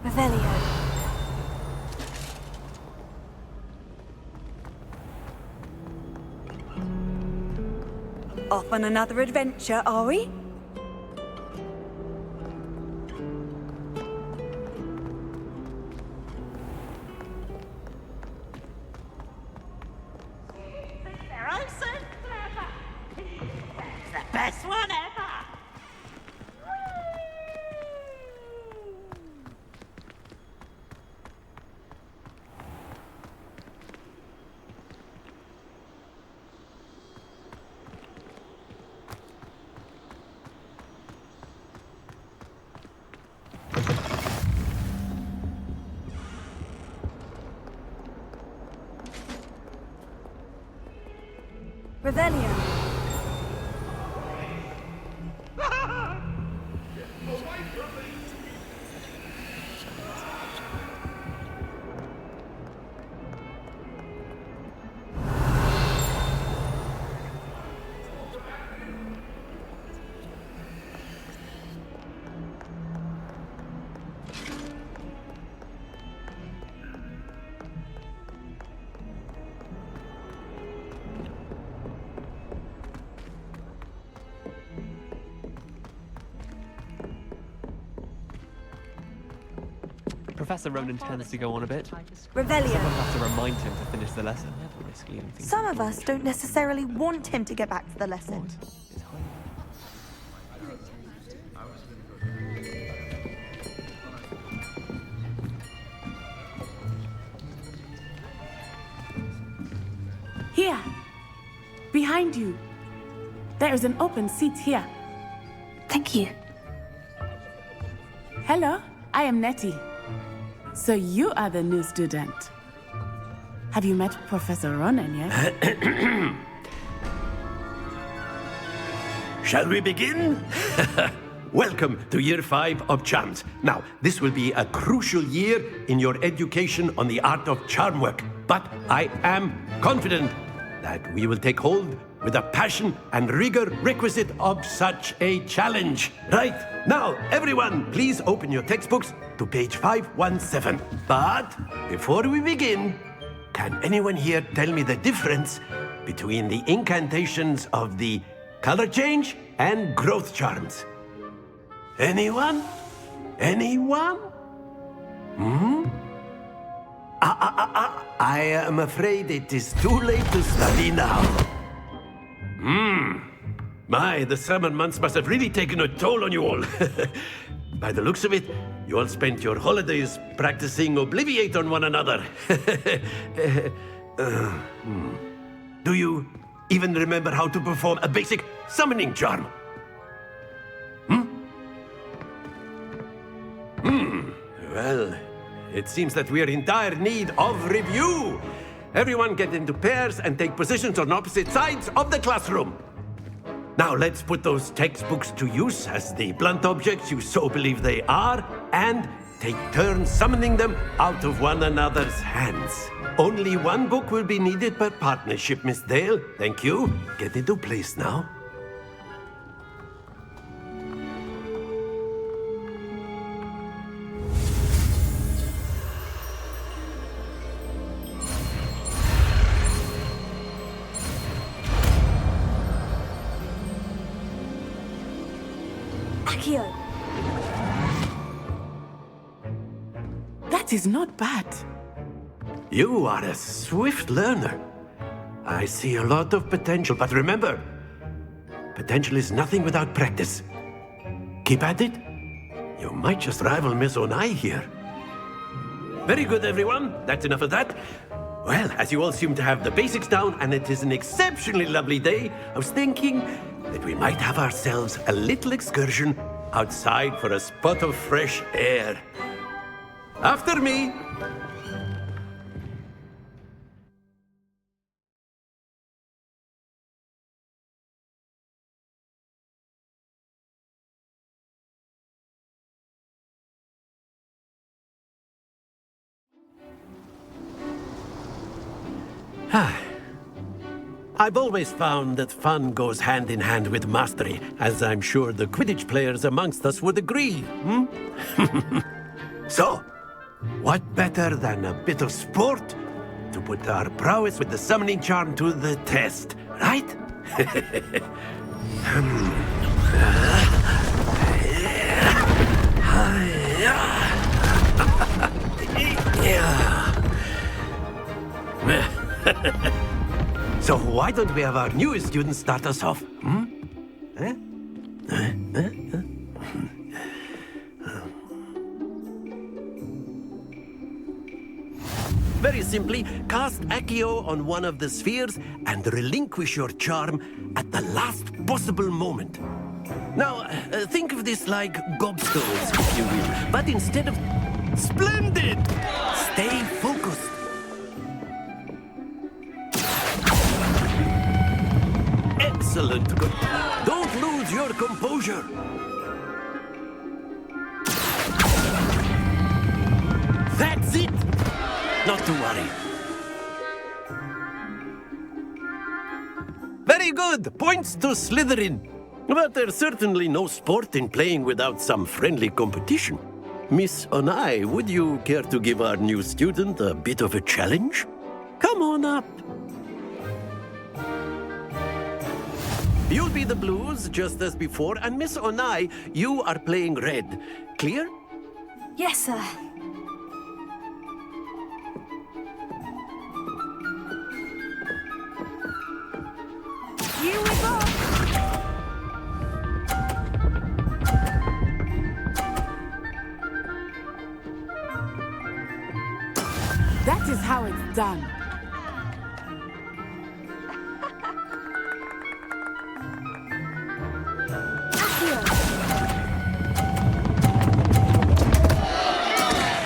Revelio. Off on another adventure, are we? They're oh so clever. It's the best one ever. Revelio. Professor Ronan tends to go on a bit. Revelio. Someone has to remind him to finish the lesson. Some of us don't necessarily want him to get back to the lesson. Here. Behind you. There is an open seat here. Thank you. Hello, I am Nettie. So you are the new student. Have you met Professor Ronan yet? Shall we begin? Welcome to Year 5 of Charms. Now, this will be a crucial year in your education on the art of charm work. But I am confident that we will take hold with the passion and rigor requisite of such a challenge. Right, now, everyone, please open your textbooks to page 517. But before we begin, can anyone here tell me the difference between the incantations of the color change and growth charms? Anyone? Anyone? I am afraid it is too late to study now. My, the summer months must have really taken a toll on you all. By the looks of it, you all spent your holidays practicing Obliviate on one another. Do you even remember how to perform a basic summoning charm? Well, it seems that we are in dire need of review. Everyone get into pairs and take positions on opposite sides of the classroom. Now let's put those textbooks to use as the blunt objects you so believe they are, and take turns summoning them out of one another's hands. Only one book will be needed per partnership, Miss Dale. Thank you. Get into place now. Accio. That is not bad. You are a swift learner. I see a lot of potential, but remember, potential is nothing without practice. Keep at it. You might just rival Miss Onai here. Very good, everyone. That's enough of that. Well, as you all seem to have the basics down, and it is an exceptionally lovely day, I was thinking that we might have ourselves a little excursion outside for a spot of fresh air. After me. I've always found that fun goes hand in hand with mastery, as I'm sure the Quidditch players amongst us would agree, So, what better than a bit of sport to put our prowess with the summoning charm to the test, right? So why don't we have our newest student start us off? Very simply, cast Accio on one of the spheres and relinquish your charm at the last possible moment. Now, think of this like gobstones, if you will, but instead of... Splendid! Stay focused. Excellent. Good. Don't lose your composure. That's it. Not to worry. Very good. Points to Slytherin. But there's certainly no sport in playing without some friendly competition. Miss Onai, would you care to give our new student a bit of a challenge? Come on up. You'll be the blues, just as before, and Miss Onai, you are playing red. Clear? Yes, sir. done.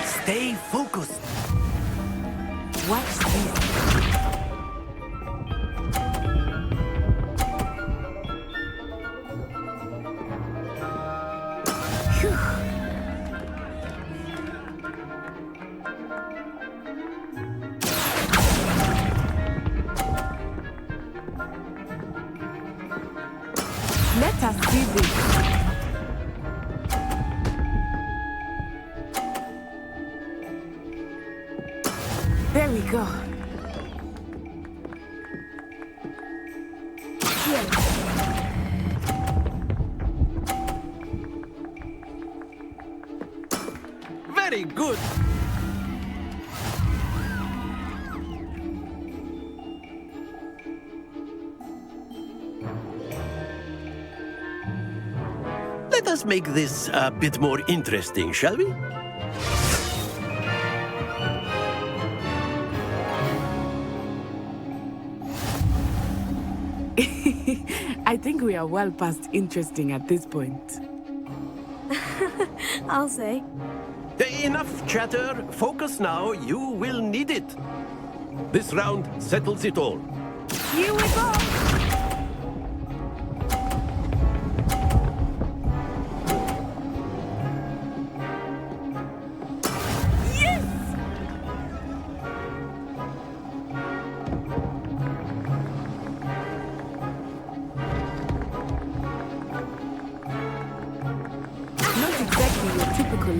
Stay focused. Watch this. Let us see this. There we go. Very good. Let us make this a bit more interesting, shall we? I think we are well past interesting at this point. I'll say. Enough chatter. Focus now. You will need it. This round settles it all. Here we go!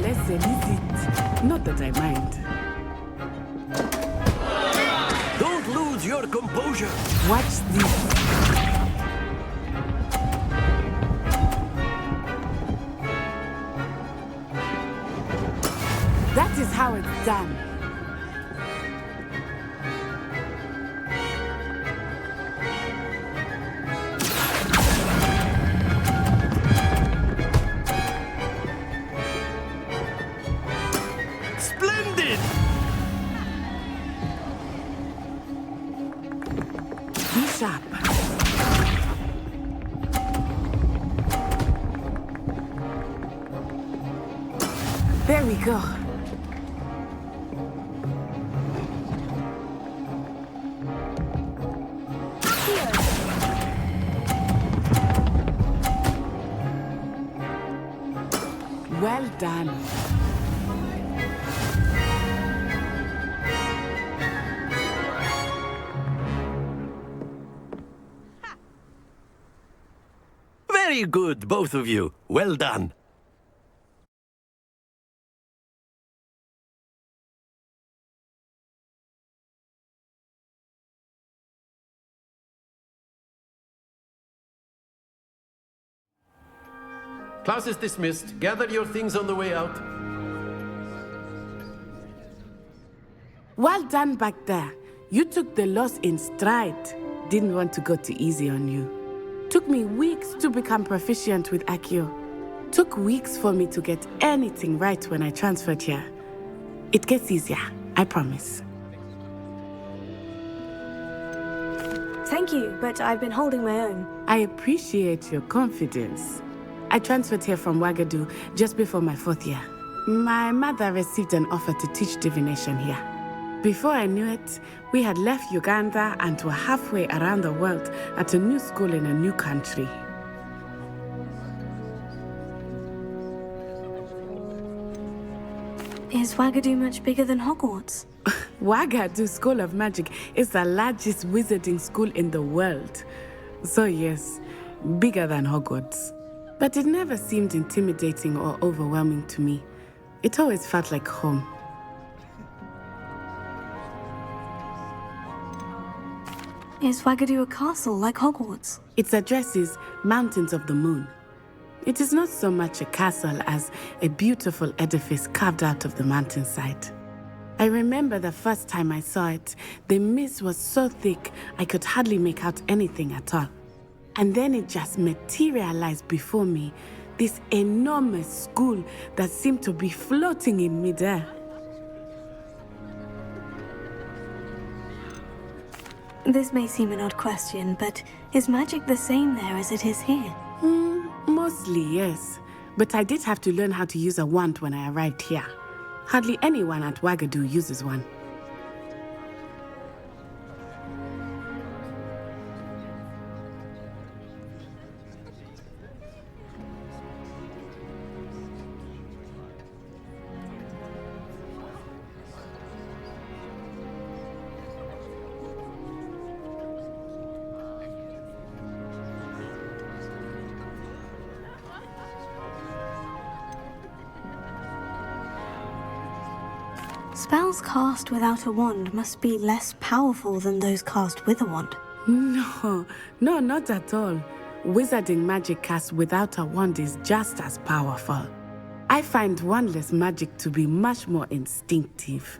Lesson, is it? Not that I mind. Don't lose your composure. Watch this. That is how it's done. Sharp. There we go. Well done. Very good, both of you. Well done. Class is dismissed. Gather your things on the way out. Well done back there. You took the loss in stride. Didn't want to go too easy on you. Took me weeks to become proficient with Accio. Took weeks for me to get anything right when I transferred here. It gets easier, I promise. Thank you, but I've been holding my own. I appreciate your confidence. I transferred here from Wagadu just before my 4th year. My mother received an offer to teach divination here. Before I knew it, we had left Uganda and were halfway around the world at a new school in a new country. Is Wagadu much bigger than Hogwarts? Wagadu School of Magic is the largest wizarding school in the world. So yes, bigger than Hogwarts. But it never seemed intimidating or overwhelming to me. It always felt like home. Is Wagadu a castle like Hogwarts? Its address is Mountains of the Moon. It is not so much a castle as a beautiful edifice carved out of the mountainside. I remember the first time I saw it, the mist was so thick I could hardly make out anything at all. And then it just materialized before me, this enormous school that seemed to be floating in midair. This may seem an odd question, but is magic the same there as it is here? Mostly, yes. But I did have to learn how to use a wand when I arrived here. Hardly anyone at Wagadu uses one. Spells cast without a wand must be less powerful than those cast with a wand. No, not at all. Wizarding magic cast without a wand is just as powerful. I find wandless magic to be much more instinctive.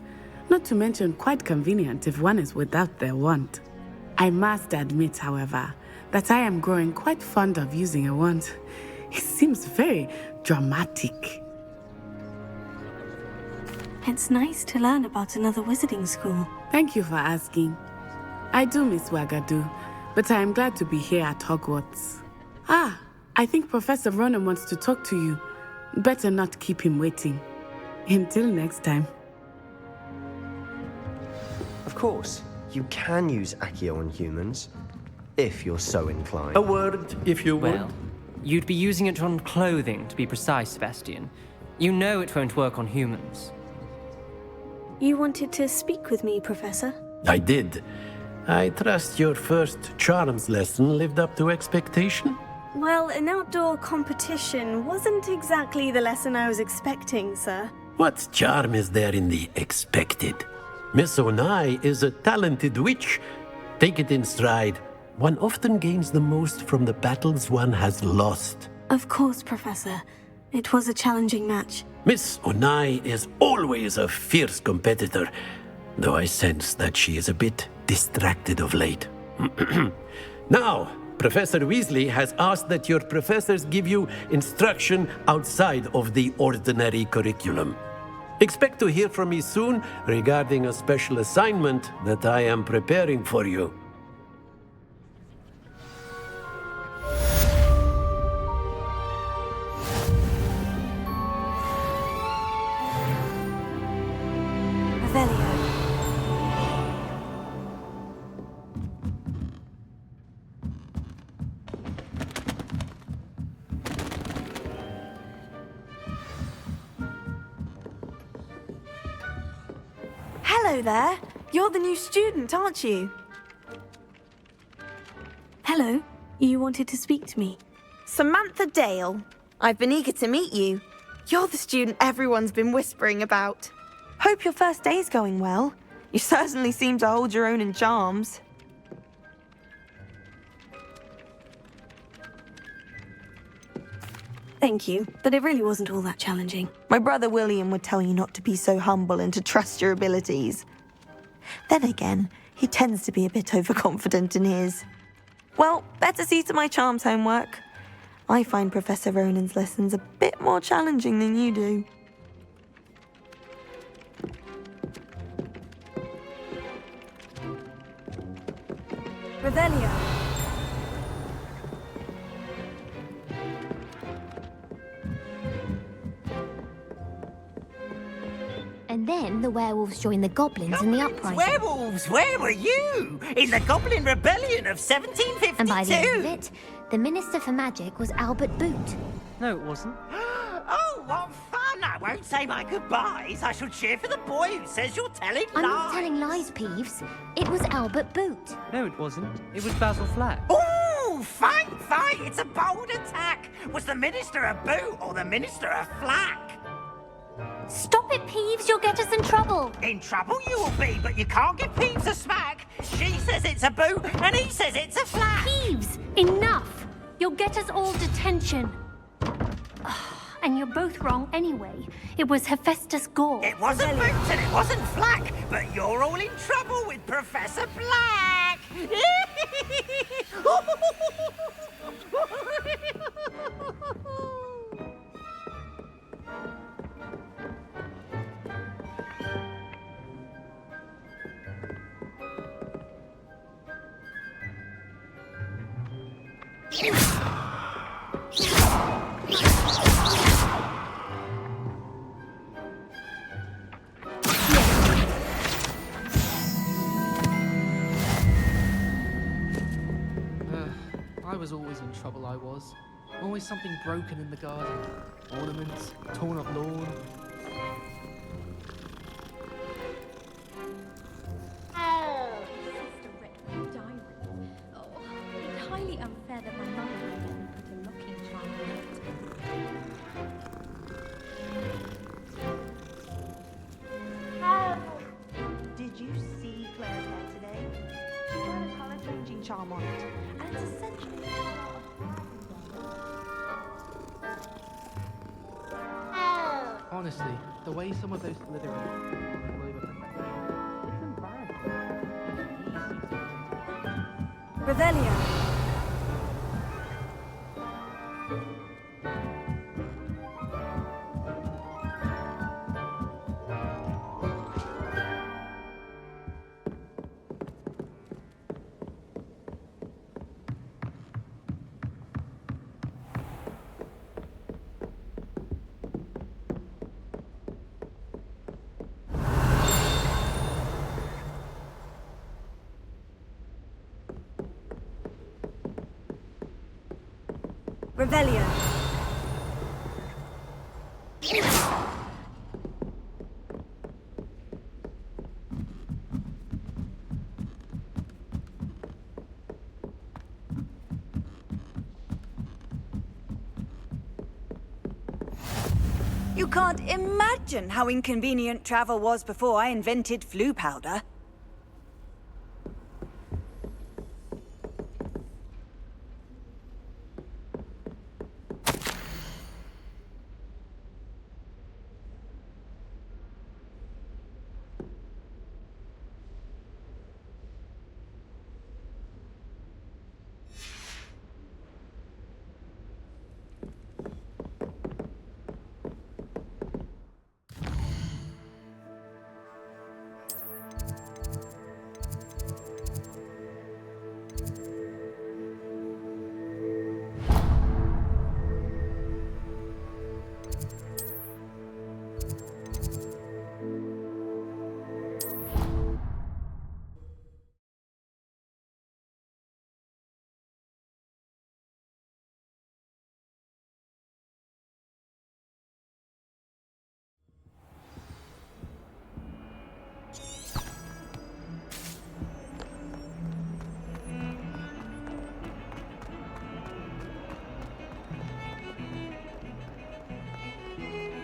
Not to mention quite convenient if one is without their wand. I must admit, however, that I am growing quite fond of using a wand. It seems very dramatic. It's nice to learn about another wizarding school. Thank you for asking. I do miss Wagadu, but I am glad to be here at Hogwarts. I think Professor Ronan wants to talk to you. Better not keep him waiting. Until next time. Of course, you can use Accio on humans, if you're so inclined. A word, if you would. Well, you'd be using it on clothing, to be precise, Sebastian. You know it won't work on humans. You wanted to speak with me, Professor? I did. I trust your first charms lesson lived up to expectation? Well, an outdoor competition wasn't exactly the lesson I was expecting, sir. What charm is there in the expected? Miss Onai is a talented witch. Take it in stride. One often gains the most from the battles one has lost. Of course, Professor. It was a challenging match. Miss Onai is always a fierce competitor, though I sense that she is a bit distracted of late. Now, Professor Weasley has asked that your professors give you instruction outside of the ordinary curriculum. Expect to hear from me soon regarding a special assignment that I am preparing for you. Hello there. You're the new student, aren't you? Hello. You wanted to speak to me? Samantha Dale. I've been eager to meet you. You're the student everyone's been whispering about. Hope your first day's going well. You certainly seem to hold your own in charms. Thank you, but it really wasn't all that challenging. My brother William would tell you not to be so humble and to trust your abilities. Then again, he tends to be a bit overconfident in his. Well, better see to my charms homework. I find Professor Ronan's lessons a bit more challenging than you do. Revelio. And then the werewolves joined the goblins in the uprising. Werewolves, where were you? In the Goblin Rebellion of 1752? And by the end of it, the Minister for Magic was Albert Boot. No, it wasn't. Oh, what fun! I won't say my goodbyes. I shall cheer for the boy who says you're telling I'm lies. not telling lies, Peeves. It was Albert Boot. No, it wasn't. It was Basil Flack. Ooh, fight! It's a bold attack. Was the Minister a boot or the Minister a flack? Stop it, Peeves. You'll get us in trouble. In trouble you will be, but you can't give Peeves a smack. She says it's a boot, and he says it's a flack. Peeves, enough. You'll get us all detention. And you're both wrong anyway. It was Hephaestus Gore. It wasn't boot and it wasn't flack, but you're all in trouble with Professor Black. I was always in trouble, I was. Always something broken in the garden. Ornaments, torn up lawn. Sister ripped my diary. Oh, it's highly unfair that my mum didn't put a locking charm on it. Did you see Claire's hair today? She got a colour changing charm on it, and it's essentially the colour of Honestly, the way some of those Slytherin all over perfection is embarrassing. Revelio. Revelio. You can't imagine how inconvenient travel was before I invented flu powder.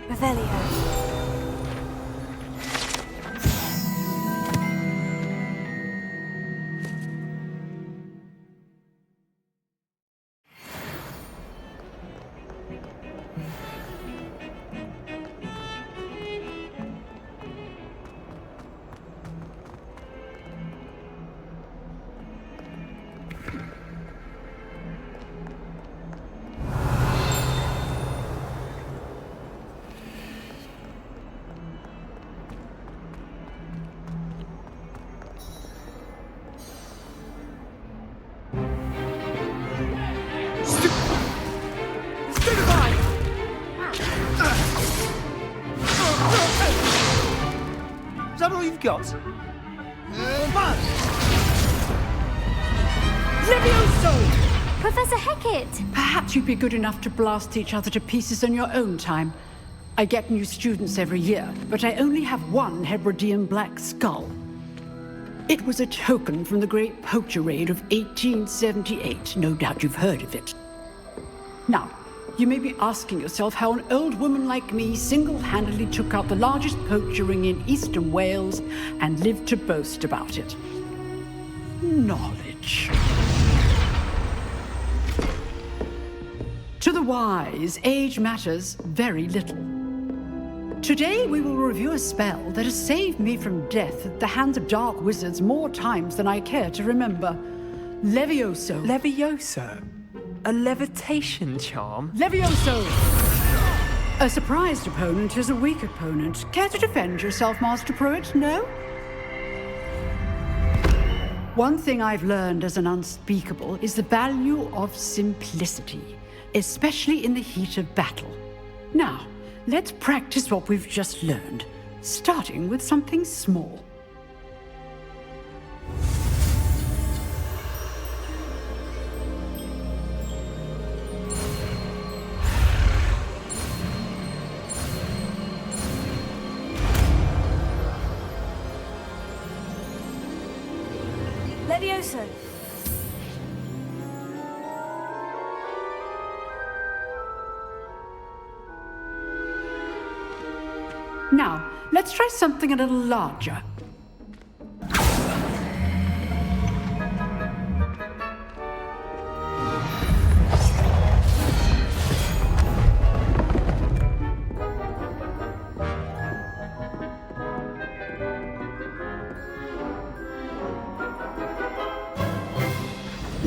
Revelio. Is that all you've got? Levioso! Professor Hecat! Perhaps you'd be good enough to blast each other to pieces in your own time. I get new students every year, but I only have one Hebridean black skull. It was a token from the Great Poacher Raid of 1878. No doubt you've heard of it. Now, you may be asking yourself how an old woman like me single-handedly took out the largest poacher ring in eastern Wales and lived to boast about it. Knowledge. To the wise, age matters very little. Today we will review a spell that has saved me from death at the hands of dark wizards more times than I care to remember. Levioso. Levioso? A levitation charm? Levioso! A surprised opponent is a weak opponent. Care to defend yourself, Master Pruitt? No? One thing I've learned as an unspeakable is the value of simplicity, especially in the heat of battle. Now, let's practice what we've just learned, starting with something small. Levioso. Now, let's try something a little larger.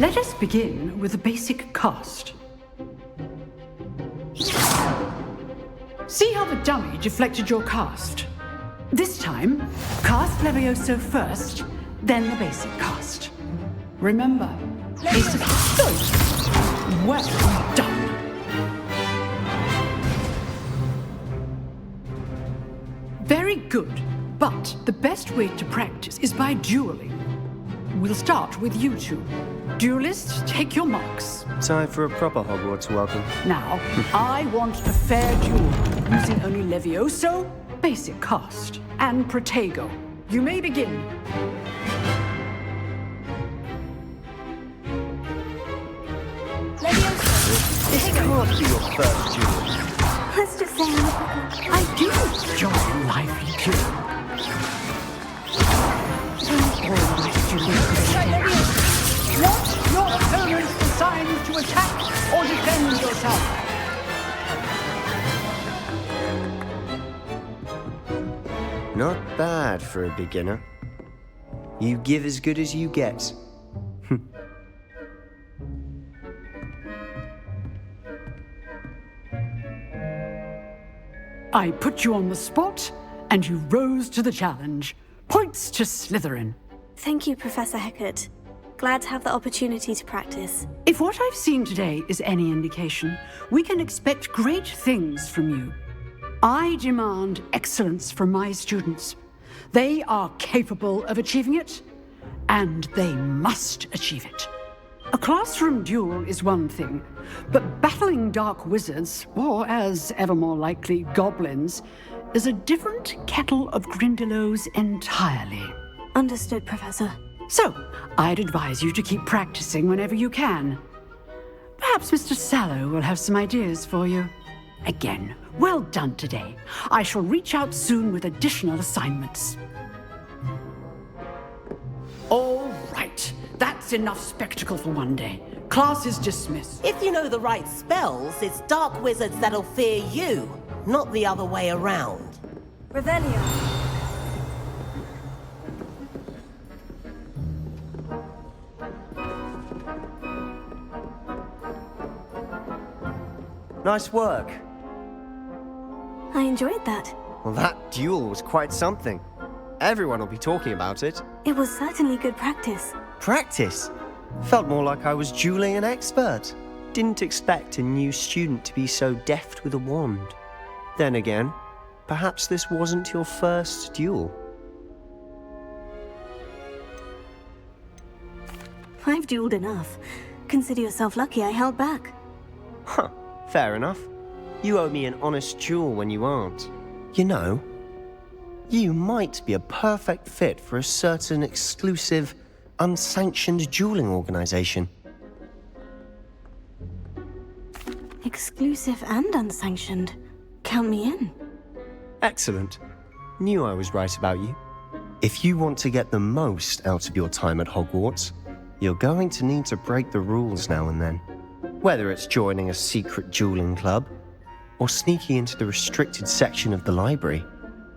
Let us begin with the basic cast. See how the dummy deflected your cast? This time, cast Levioso first, then the basic cast. Remember, basic... Good! Well done! Very good, but the best way to practice is by dueling. We'll start with you two. Duelists, take your marks. Time for a proper Hogwarts welcome. Now, I want a fair duel, using only Levioso, basic cast, and Protego. You may begin. Levioso, This can't be your first duel. let's just say I do enjoy lively duel. Want your opponent's assigned to attack or defend yourself. Not bad for a beginner. You give as good as you get. I put you on the spot, and you rose to the challenge. Points to Slytherin. Thank you, Professor Hecat. Glad to have the opportunity to practice. If what I've seen today is any indication, we can expect great things from you. I demand excellence from my students. They are capable of achieving it, and they must achieve it. A classroom duel is one thing, but battling dark wizards, or as ever more likely, goblins, is a different kettle of Grindylows entirely. Understood, Professor. So, I'd advise you to keep practicing whenever you can. Perhaps Mr. Sallow will have some ideas for you. Again, well done today. I shall reach out soon with additional assignments. All right, that's enough spectacle for one day. Class is dismissed. If you know the right spells, it's dark wizards that'll fear you, not the other way around. Revelio. Nice work. I enjoyed that. Well, that duel was quite something. Everyone will be talking about it. It was certainly good practice. Practice? Felt more like I was dueling an expert. Didn't expect a new student to be so deft with a wand. Then again, perhaps this wasn't your first duel. I've dueled enough. Consider yourself lucky I held back. Huh, fair enough. You owe me an honest duel when you aren't. You know, you might be a perfect fit for a certain exclusive, unsanctioned dueling organization. Exclusive and unsanctioned. Count me in. Excellent. Knew I was right about you. If you want to get the most out of your time at Hogwarts, you're going to need to break the rules now and then. Whether it's joining a secret dueling club, or sneaking into the restricted section of the library,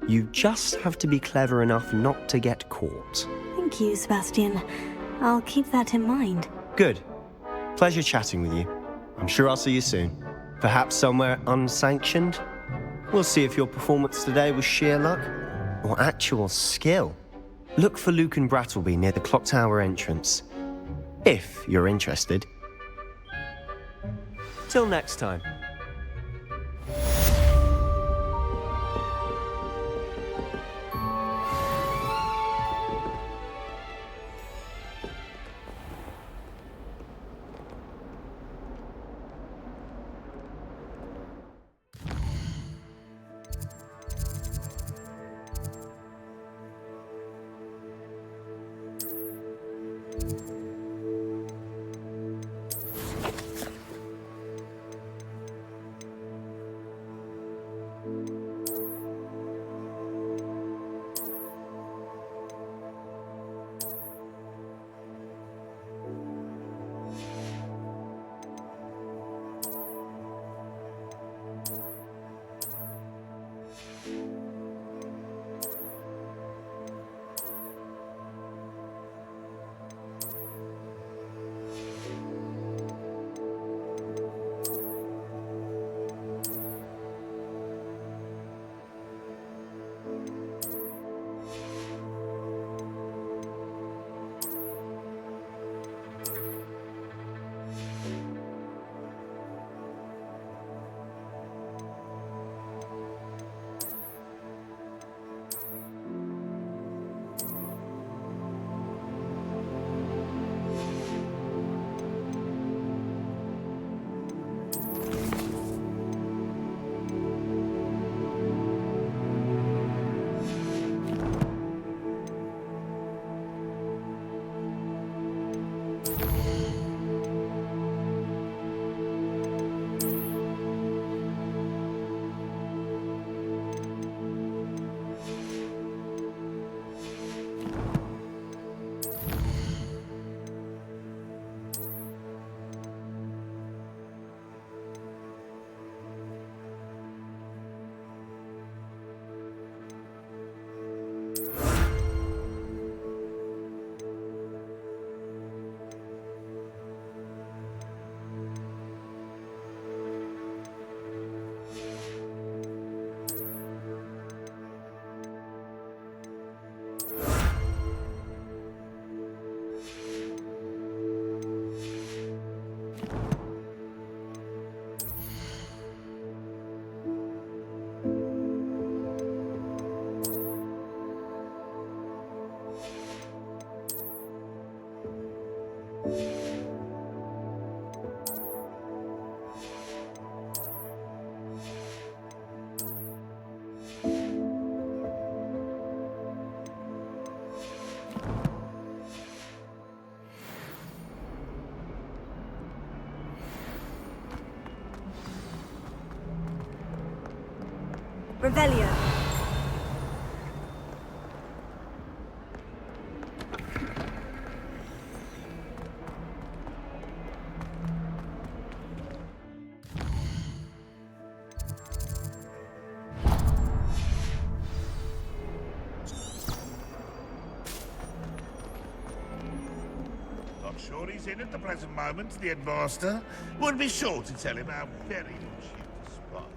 you just have to be clever enough not to get caught. Thank you, Sebastian. I'll keep that in mind. Good. Pleasure chatting with you. I'm sure I'll see you soon. Perhaps somewhere unsanctioned? We'll see if your performance today was sheer luck or actual skill. Look for Luke and Brattleby near the clock tower entrance. If you're interested. Till next time. Revelio. Not sure he's in at the present moment, the headmaster. Would be sure to tell him how very much you despise.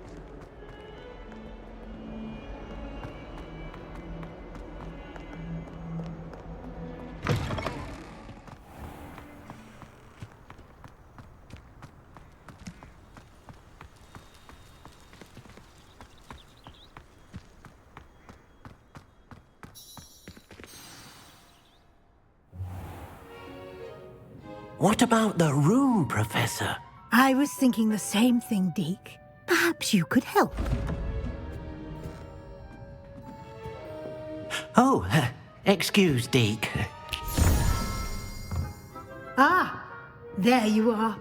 What about the room, Professor? I was thinking the same thing, Deke. Perhaps you could help. Oh, excuse, Deke. Ah, there you are.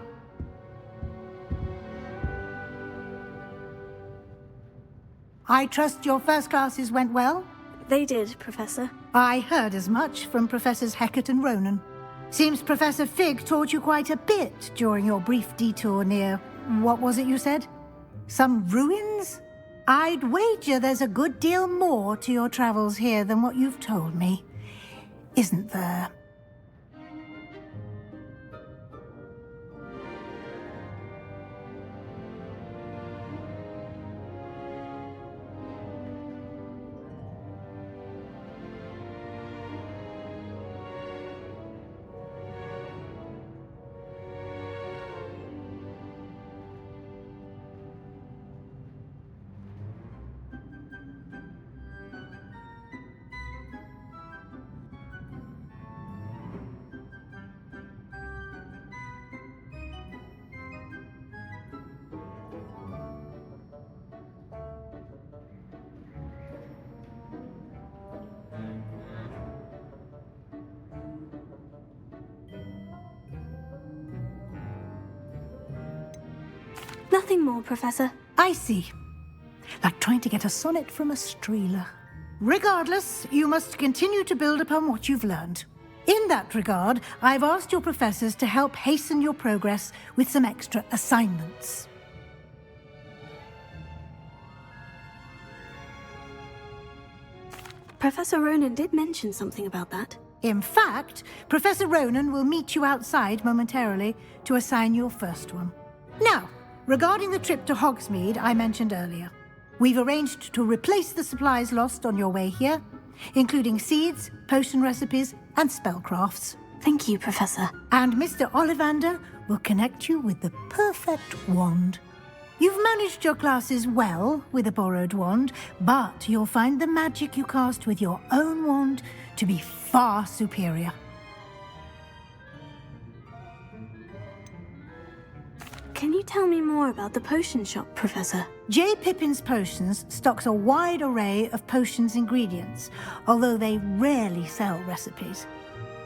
I trust your first classes went well? They did, Professor. I heard as much from Professors Hecat and Ronan. Seems Professor Fig taught you quite a bit during your brief detour near... what was it you said? Some ruins? I'd wager there's a good deal more to your travels here than what you've told me. Isn't there? Nothing more, Professor. I see. Like trying to get a sonnet from a streeler. Regardless, you must continue to build upon what you've learned. In that regard, I've asked your professors to help hasten your progress with some extra assignments. Professor Ronan did mention something about that. In fact, Professor Ronan will meet you outside momentarily to assign your first one. Now, regarding the trip to Hogsmeade I mentioned earlier, we've arranged to replace the supplies lost on your way here, including seeds, potion recipes, and spellcrafts. Thank you, Professor. And Mr. Ollivander will connect you with the perfect wand. You've managed your classes well with a borrowed wand, but you'll find the magic you cast with your own wand to be far superior. Can you tell me more about the potion shop, Professor? J. Pippin's Potions stocks a wide array of potions ingredients, although they rarely sell recipes.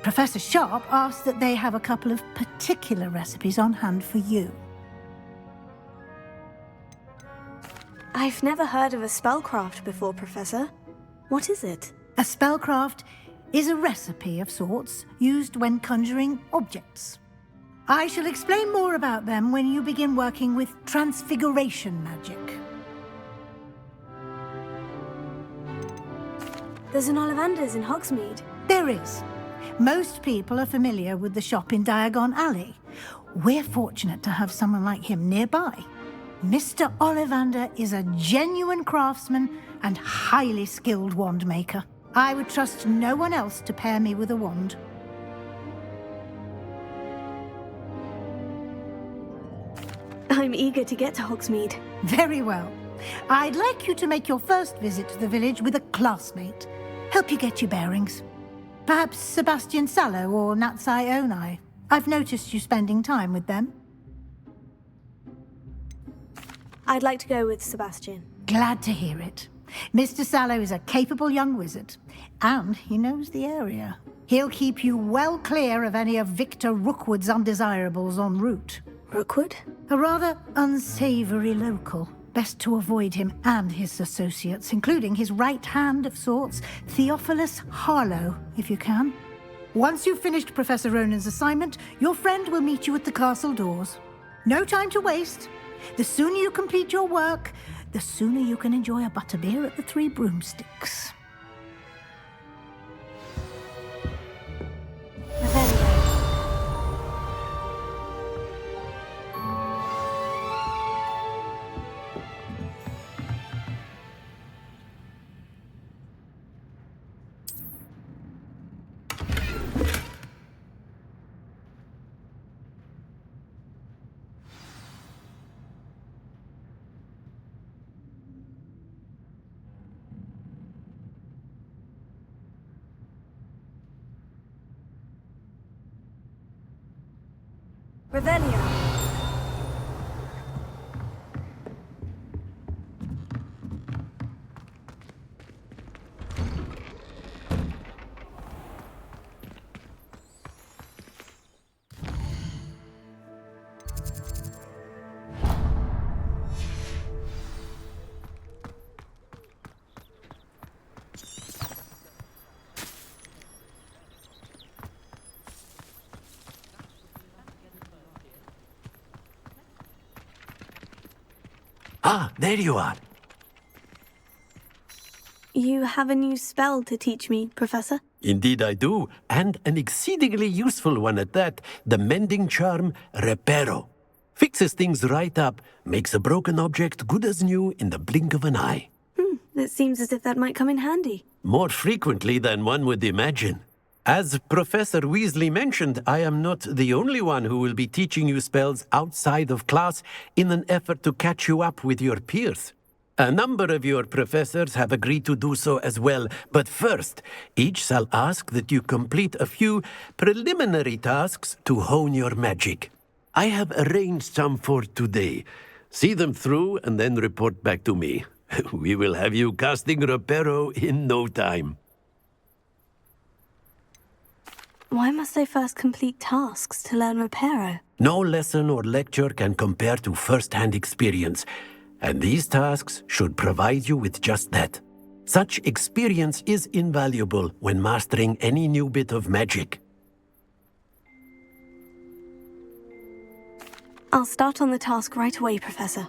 Professor Sharp asked that they have a couple of particular recipes on hand for you. I've never heard of a spellcraft before, Professor. What is it? A spellcraft is a recipe of sorts used when conjuring objects. I shall explain more about them when you begin working with transfiguration magic. There's an Ollivander's in Hogsmeade. There is. Most people are familiar with the shop in Diagon Alley. We're fortunate to have someone like him nearby. Mr. Ollivander is a genuine craftsman and highly skilled wand maker. I would trust no one else to pair me with a wand. I'm eager to get to Hogsmeade. Very well. I'd like you to make your first visit to the village with a classmate. Help you get your bearings. Perhaps Sebastian Sallow or Natsai Onai. I've noticed you spending time with them. I'd like to go with Sebastian. Glad to hear it. Mr. Sallow is a capable young wizard, and he knows the area. He'll keep you well clear of any of Victor Rookwood's undesirables en route. Rookwood? A rather unsavory local. Best to avoid him and his associates, including his right hand of sorts, Theophilus Harlow, if you can. Once you've finished Professor Ronan's assignment, your friend will meet you at the castle doors. No time to waste. The sooner you complete your work, the sooner you can enjoy a butterbeer at the Three Broomsticks. Revelio. Ah, there you are. You have a new spell to teach me, Professor? Indeed I do, and an exceedingly useful one at that. The mending charm, Reparo. Fixes things right up, makes a broken object good as new in the blink of an eye. It seems as if that might come in handy. More frequently than one would imagine. As Professor Weasley mentioned, I am not the only one who will be teaching you spells outside of class in an effort to catch you up with your peers. A number of your professors have agreed to do so as well, but first, each shall ask that you complete a few preliminary tasks to hone your magic. I have arranged some for today. See them through and then report back to me. We will have you casting Reparo in no time. Why must I first complete tasks to learn Reparo? No lesson or lecture can compare to first-hand experience, and these tasks should provide you with just that. Such experience is invaluable when mastering any new bit of magic. I'll start on the task right away, Professor.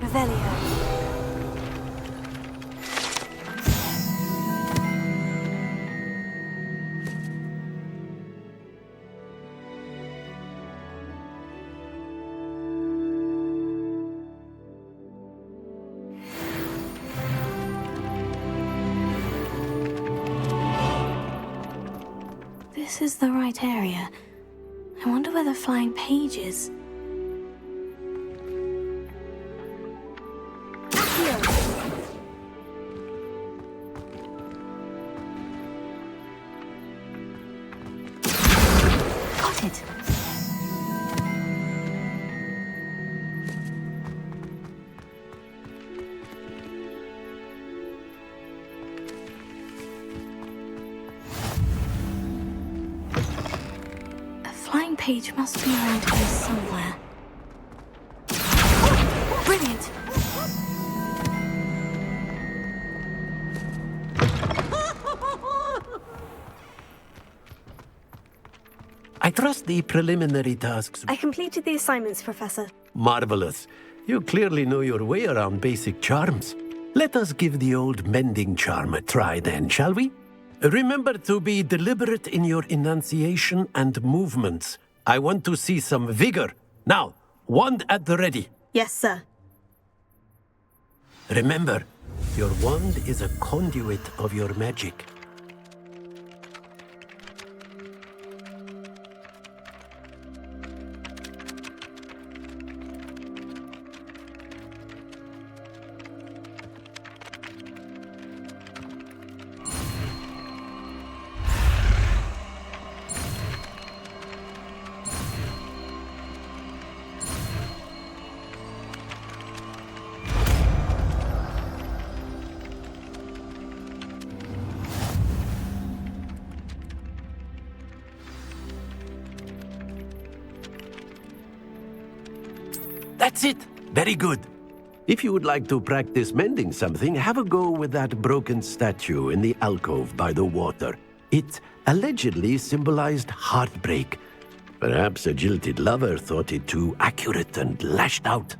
Revelio. This is the right area. I wonder where the flying page is. Got it. A flying page must be around here somewhere. Brilliant! I trust the preliminary tasks. I completed the assignments, Professor. Marvelous. You clearly know your way around basic charms. Let us give the old mending charm a try then, shall we? Remember to be deliberate in your enunciation and movements. I want to see some vigor. Now, wand at the ready. Yes, sir. Remember, your wand is a conduit of your magic. That's it. Very good. If you would like to practice mending something, have a go with that broken statue in the alcove by the water. It allegedly symbolized heartbreak. Perhaps a jilted lover thought it too accurate and lashed out.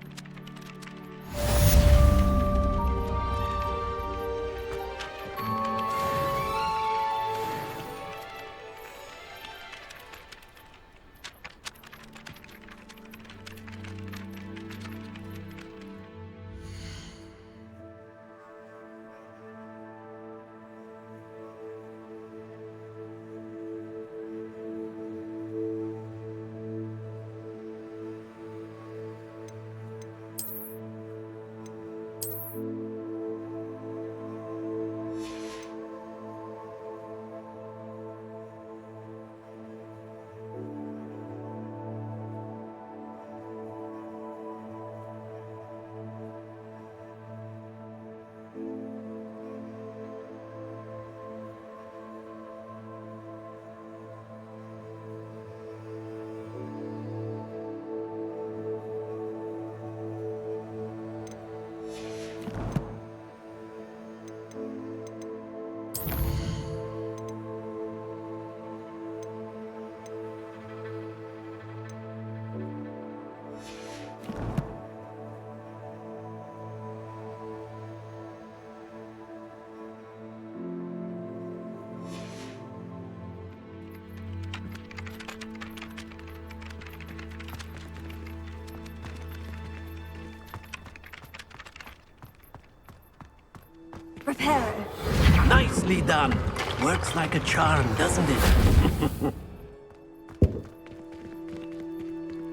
Reparo. Nicely done. Works like a charm, doesn't it?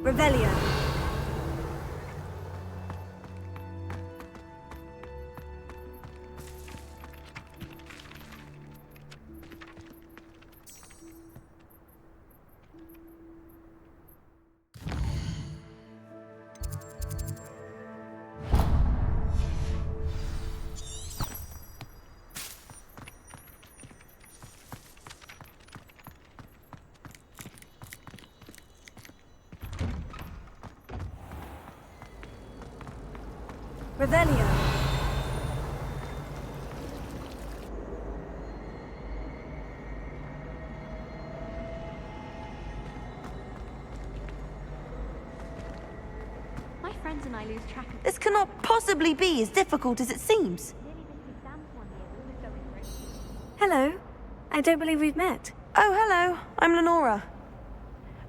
Revelio. Revelio. My friends and I lose track of This cannot possibly be as difficult as it seems. Hello. I don't believe we've met. Oh, hello. I'm Lenora.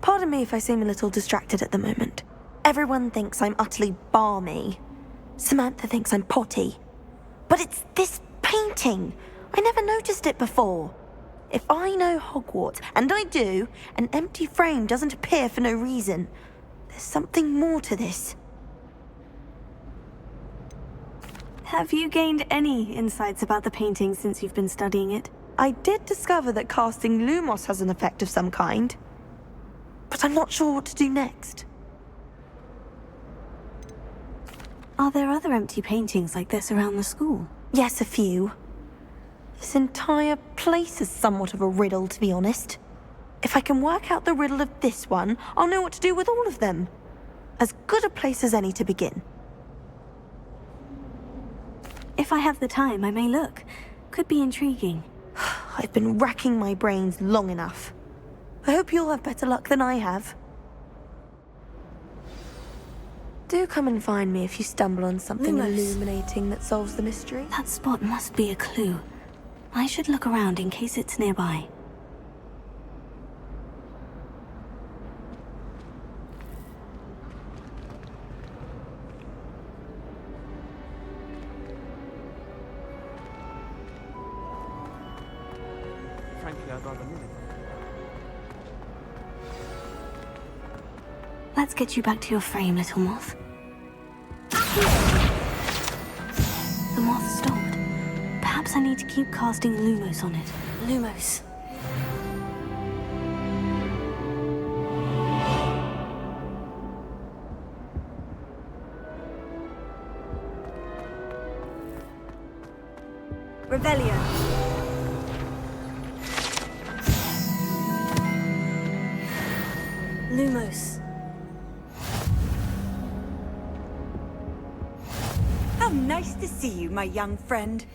Pardon me if I seem a little distracted at the moment. Everyone thinks I'm utterly balmy. Samantha thinks I'm potty. But it's this painting. I never noticed it before. If I know Hogwarts, and I do, an empty frame doesn't appear for no reason. There's something more to this. Have you gained any insights about the painting since you've been studying it? I did discover that casting Lumos has an effect of some kind. But I'm not sure what to do next. Are there other empty paintings like this around the school? Yes, a few. This entire place is somewhat of a riddle, to be honest. If I can work out the riddle of this one, I'll know what to do with all of them. As good a place as any to begin. If I have the time, I may look. Could be intriguing. I've been racking my brains long enough. I hope you'll have better luck than I have. Do come and find me if you stumble on something Lumos. illuminating that solves the mystery. That spot must be a clue. I should look around in case it's nearby. Frankly, I'd rather move. Let's get you back to your frame, little moth. The moth stopped. Perhaps I need to keep casting Lumos on it. Lumos. Revelio. Lumos. How nice to see you, my young friend.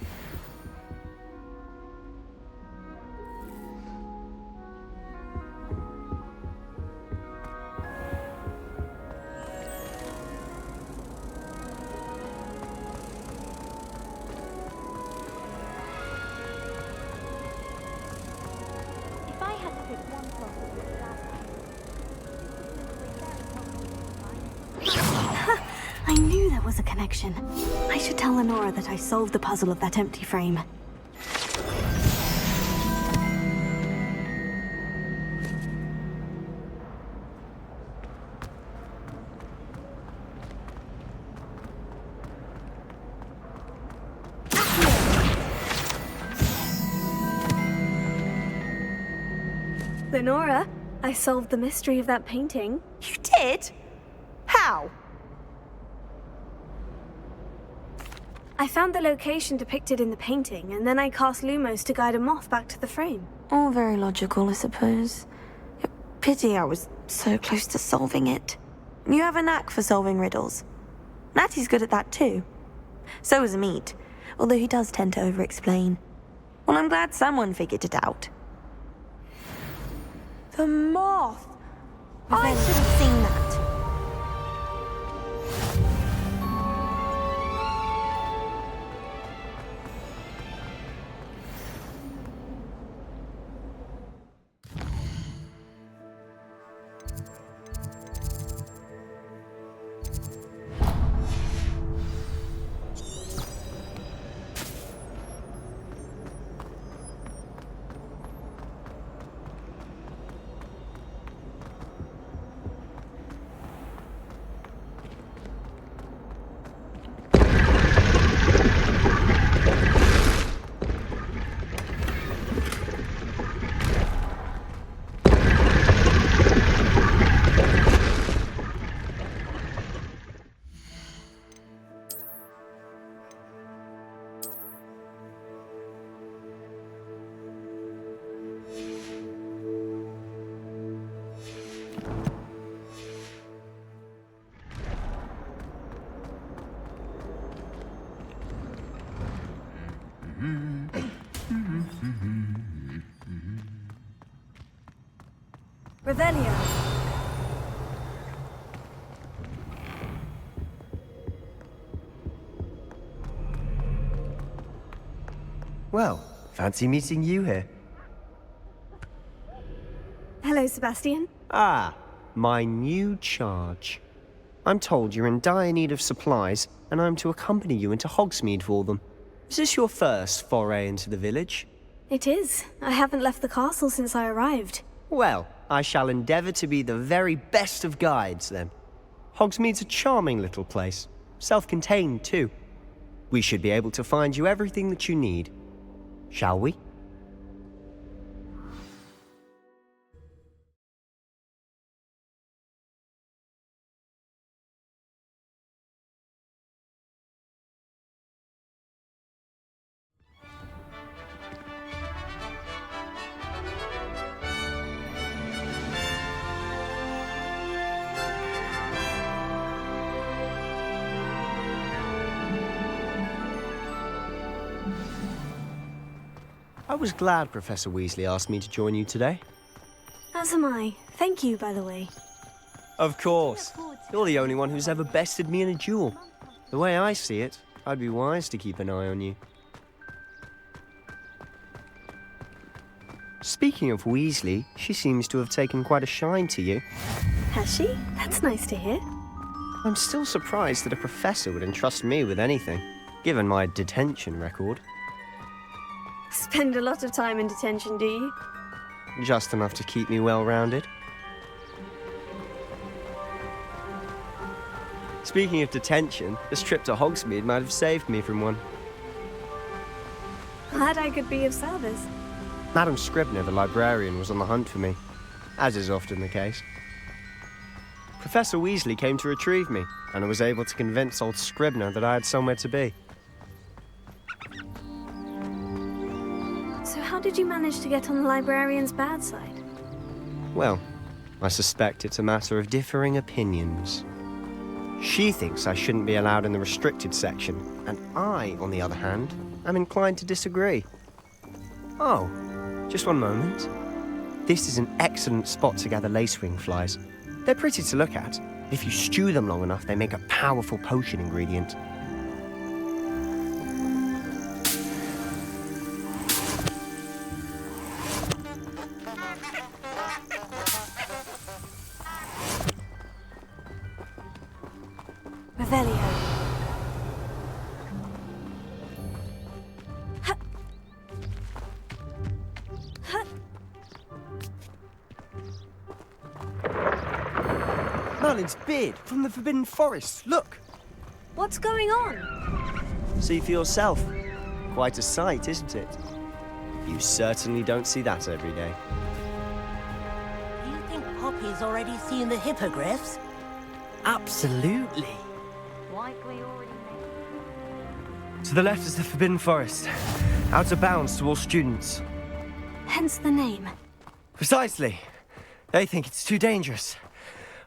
If I had to pick one plot of your I knew there was a connection. I should tell Lenora that I solved the puzzle of that empty frame. Lenora, I solved the mystery of that painting. You did? How? I found the location depicted in the painting, and then I cast Lumos to guide a moth back to the frame. All very logical, I suppose. Pity I was so close to solving it. You have a knack for solving riddles. Natty's good at that too. So is Amit, although he does tend to over-explain. Well, I'm glad someone figured it out. The moth! I should have seen that. Revelio. Well, fancy meeting you here. Hello, Sebastian. Ah, my new charge. I'm told you're in dire need of supplies, and I'm to accompany you into Hogsmeade for them. Is this your first foray into the village? It is. I haven't left the castle since I arrived. Well, I shall endeavour to be the very best of guides, then. Hogsmeade's a charming little place. Self-contained, too. We should be able to find you everything that you need. Shall we? I was glad Professor Weasley asked me to join you today. As am I. Thank you, by the way. Of course. You're the only one who's ever bested me in a duel. The way I see it, I'd be wise to keep an eye on you. Speaking of Weasley, she seems to have taken quite a shine to you. Has she? That's nice to hear. I'm still surprised that a professor would entrust me with anything, given my detention record. Spend a lot of time in detention, do you? Just enough to keep me well-rounded. Speaking of detention, this trip to Hogsmeade might have saved me from one. Glad I could be of service. Madam Scribner, the librarian, was on the hunt for me, as is often the case. Professor Weasley came to retrieve me, and I was able to convince old Scribner that I had somewhere to be. So how did you manage to get on the librarian's bad side? Well, I suspect it's a matter of differing opinions. She thinks I shouldn't be allowed in the restricted section, and I, on the other hand, am inclined to disagree. Oh, just one moment. This is an excellent spot to gather lacewing flies. They're pretty to look at. If you stew them long enough, they make a powerful potion ingredient. Revelio. Merlin's beard from the Forbidden Forest. Look! What's going on? See for yourself. Quite a sight, isn't it? You certainly don't see that every day. Do you think Poppy's already seen the hippogriffs? Absolutely. To the left is the Forbidden Forest. Out of bounds to all students. Hence the name. Precisely. They think it's too dangerous.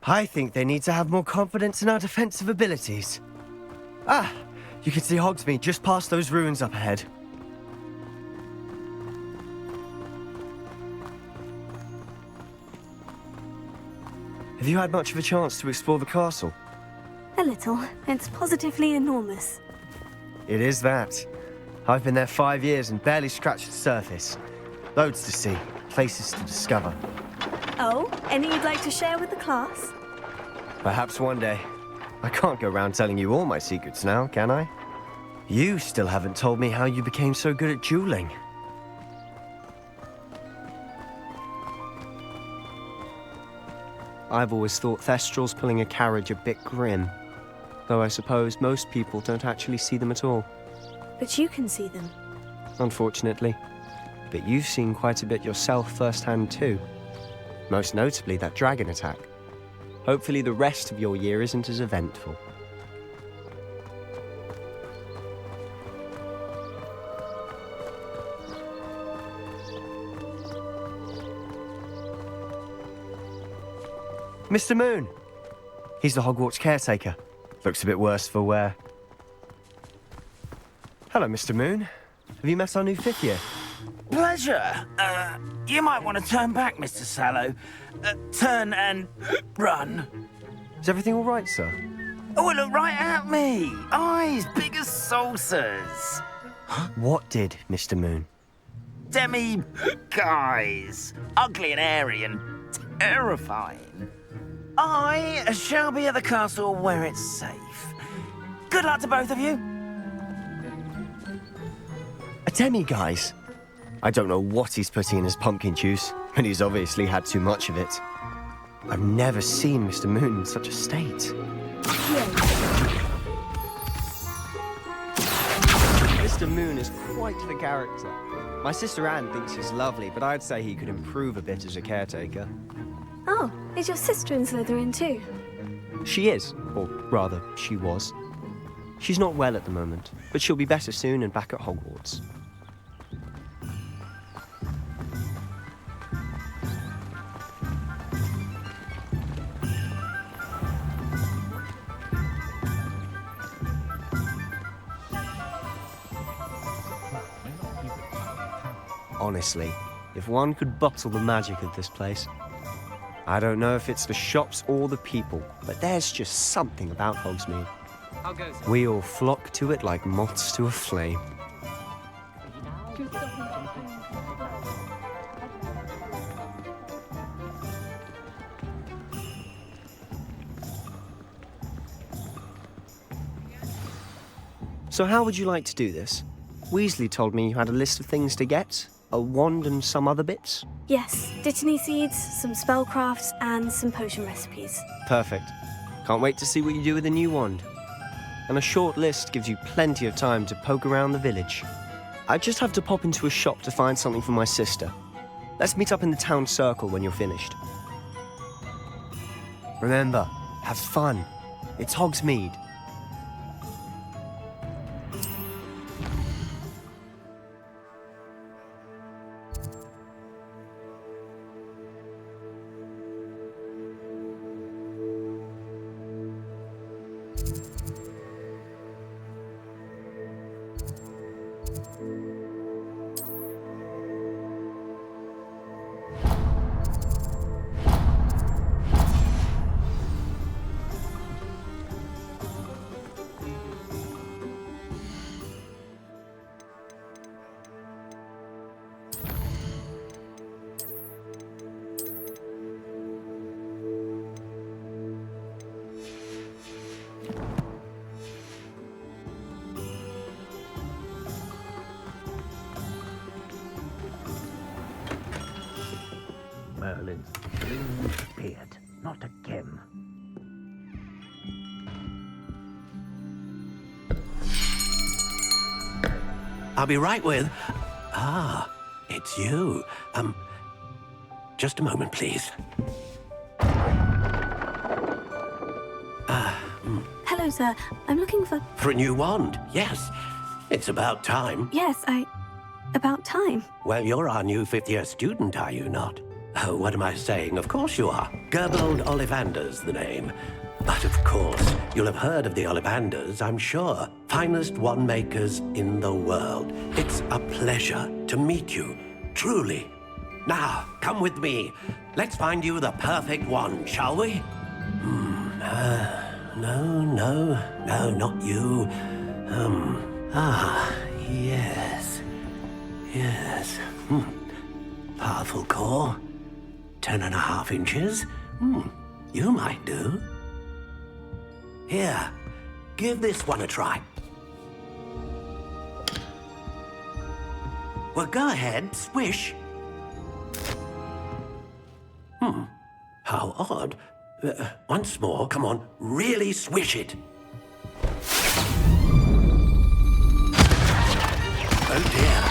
I think they need to have more confidence in our defensive abilities. Ah, you can see Hogsmeade just past those ruins up ahead. Have you had much of a chance to explore the castle? A little. It's positively enormous. It is that. I've been there 5 years and barely scratched the surface. Loads to see, places to discover. Oh, any you'd like to share with the class? Perhaps one day. I can't go around telling you all my secrets now, can I? You still haven't told me how you became so good at dueling. I've always thought Thestrals pulling a carriage a bit grim. Though I suppose most people don't actually see them at all. But you can see them. Unfortunately. But you've seen quite a bit yourself firsthand too. Most notably that dragon attack. Hopefully the rest of your year isn't as eventful. Mr. Moon! He's the Hogwarts caretaker. Looks a bit worse for wear. Hello, Mr. Moon. Have you met our new fifth year? Pleasure. You might want to turn back, Mr. Sallow. Turn and run. Is everything all right, sir? Oh, look right at me. Eyes big as saucers. What did, Mr. Moon? Guys. Ugly and airy and terrifying. I shall be at the castle where it's safe. Good luck to both of you. A demi-guise? I don't know what he's putting in his pumpkin juice, but he's obviously had too much of it. I've never seen Mr. Moon in such a state. Mr. Moon is quite the character. My sister Anne thinks he's lovely, but I'd say he could improve a bit as a caretaker. Oh, is your sister in Slytherin too? She is, or rather, she was. She's not well at the moment, but she'll be better soon and back at Hogwarts. Honestly, if one could bottle the magic of this place. I don't know if it's the shops or the people, but there's just something about Hogsmeade. We all flock to it like moths to a flame. So how would you like to do this? Weasley told me you had a list of things to get, a wand and some other bits. Yes, Dittany seeds, some spellcrafts, and some potion recipes. Perfect. Can't wait to see what you do with the new wand. And a short list gives you plenty of time to poke around the village. I just have to pop into a shop to find something for my sister. Let's meet up in the town circle when you're finished. Remember, have fun. It's Hogsmeade. Merlin's blue beard, not again. I'll be right with... Ah, it's you. Just a moment, please. Hello, sir. I'm looking for... For a new wand, yes. It's about time. Yes, about time. Well, you're our new fifth-year student, are you not? Oh, what am I saying? Of course you are. Gerbold Ollivander's the name. But of course, you'll have heard of the Ollivanders, I'm sure. Finest wand makers in the world. It's a pleasure to meet you, truly. Now, come with me. Let's find you the perfect wand, shall we? No, not you. Yes. Powerful core. 10.5 inches. You might do. Here, give this one a try. Well, go ahead, swish. How odd. Once more, come on, really swish it. Oh dear.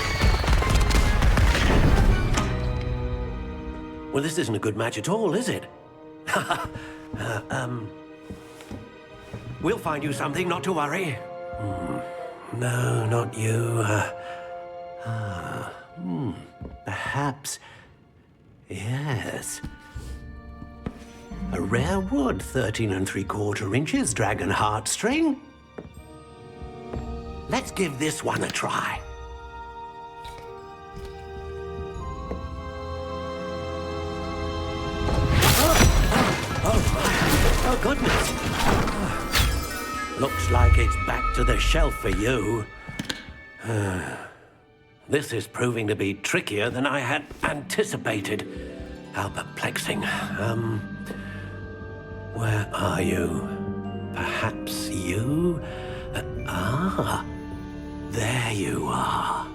Well, this isn't a good match at all, is it? We'll find you something, not to worry. No, not you. Perhaps. Yes. A rare wood, 13 3/4 inches, dragon heartstring. Let's give this one a try. Oh, goodness. Looks like it's back to the shelf for you. This is proving to be trickier than I had anticipated. How perplexing. Where are you? Perhaps you? There you are.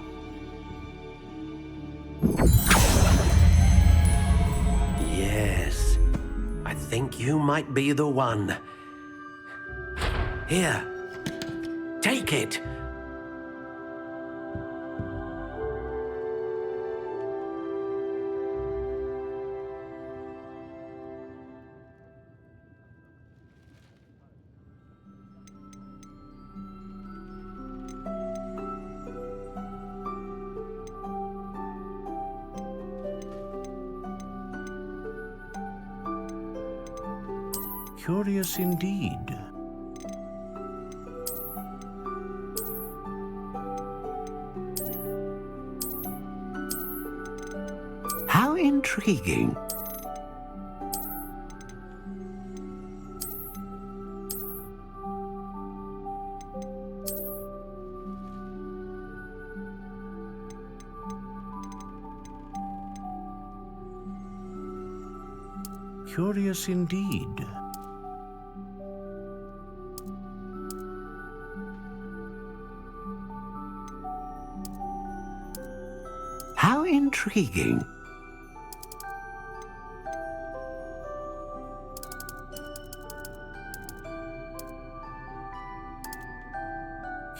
Yes, I think you might be the one. Here, take it. Curious indeed. How intriguing. Curious indeed. How intriguing.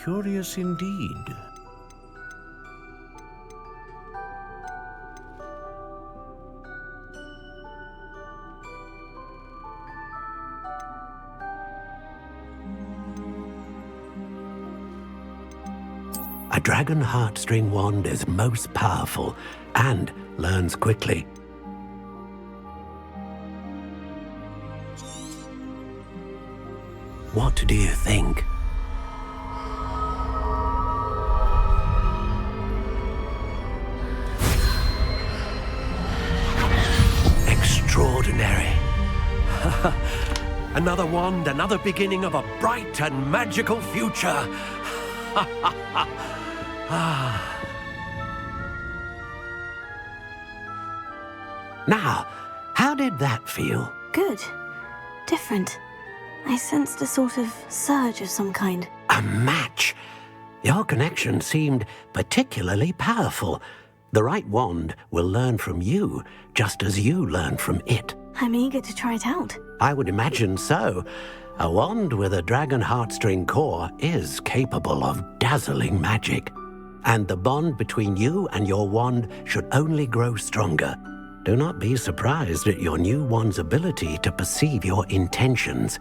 Curious indeed. A dragon heartstring wand is most powerful and learns quickly. What do you think? Extraordinary. Another wand, another beginning of a bright and magical future. Now, how did that feel? Good. Different. I sensed a sort of surge of some kind. A match. Your connection seemed particularly powerful. The right wand will learn from you, just as you learn from it. I'm eager to try it out. I would imagine so. A wand with a dragon heartstring core is capable of dazzling magic. And the bond between you and your wand should only grow stronger. Do not be surprised at your new wand's ability to perceive your intentions,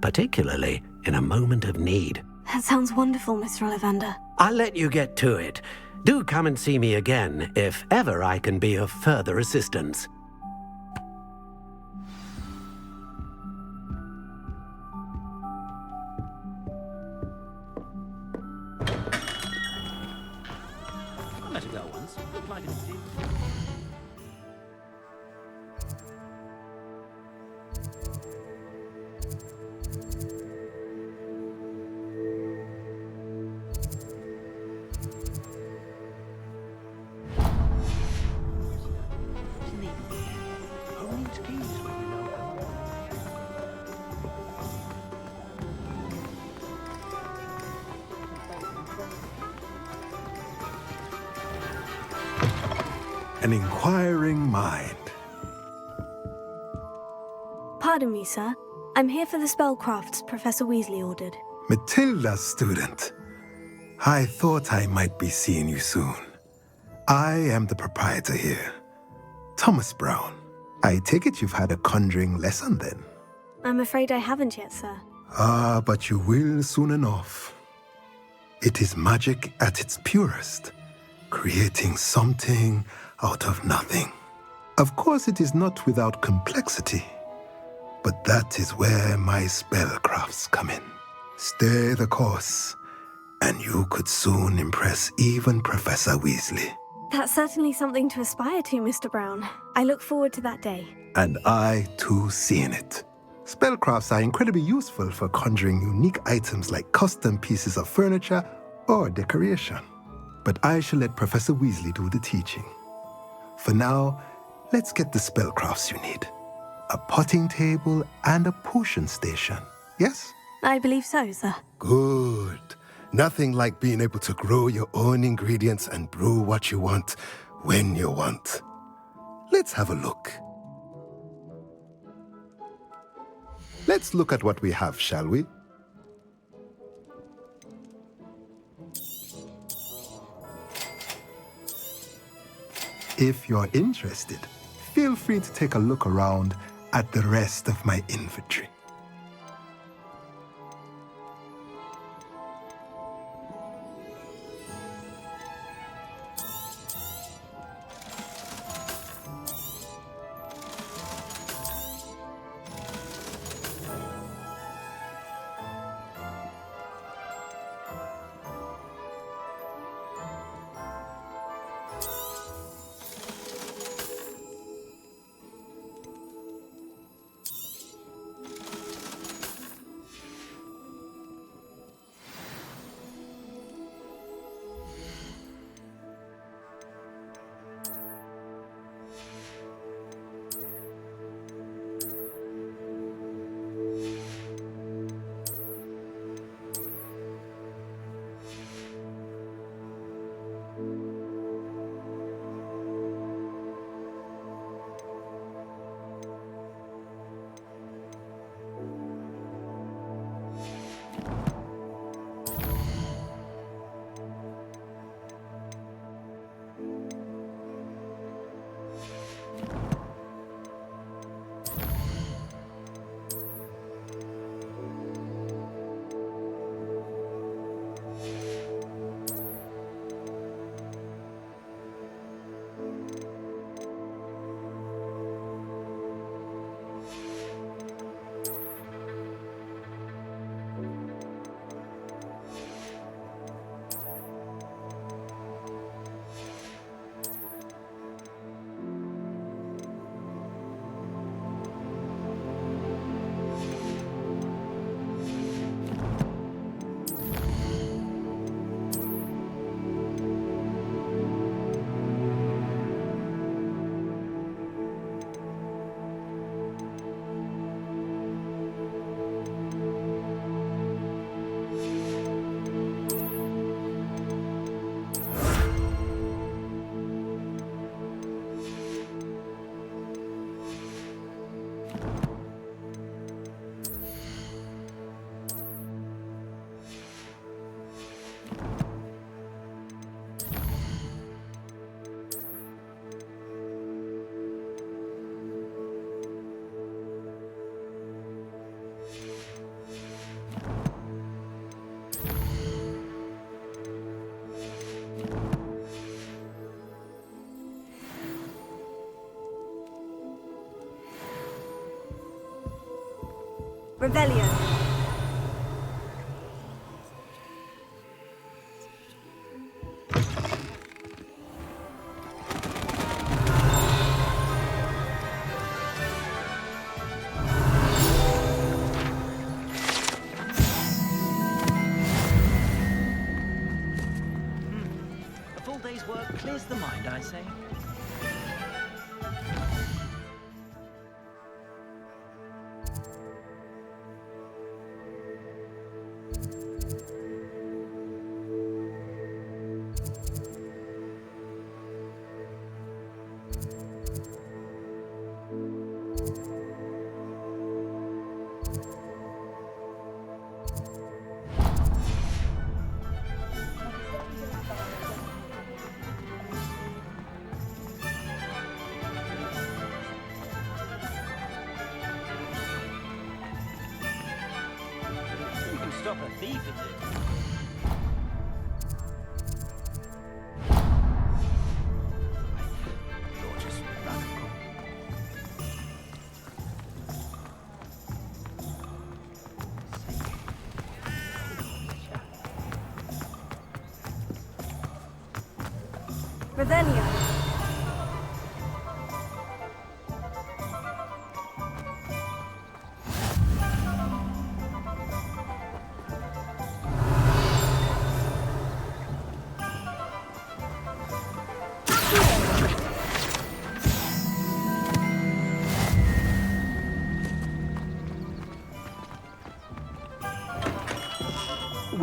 particularly in a moment of need. That sounds wonderful, Mr. Ollivander. I'll let you get to it. Do come and see me again if ever I can be of further assistance. I'll let it go once. Like it did. An inquiring mind. Pardon me, sir. I'm here for the spellcrafts Professor Weasley ordered. Matilda's student. I thought I might be seeing you soon. I am the proprietor here, Thomas Brown. I take it you've had a conjuring lesson then? I'm afraid I haven't yet, sir. Ah, but you will soon enough. It is magic at its purest, creating something out of nothing. Of course, it is not without complexity, but that is where my spellcrafts come in. Stay the course, and you could soon impress even Professor Weasley. That's certainly something to aspire to, Mr. Brown. I look forward to that day. And I, too, seeing it. Spellcrafts are incredibly useful for conjuring unique items like custom pieces of furniture or decoration. But I shall let Professor Weasley do the teaching. For now, let's get the spellcrafts you need. A potting table and a potion station, yes? I believe so, sir. Good. Nothing like being able to grow your own ingredients and brew what you want when you want. Let's have a look. Let's look at what we have, shall we? If you're interested, feel free to take a look around at the rest of my inventory. Rebellion. A full day's work clears the mind, I say. Stop a thief, is it? You're just radical. Rebellion.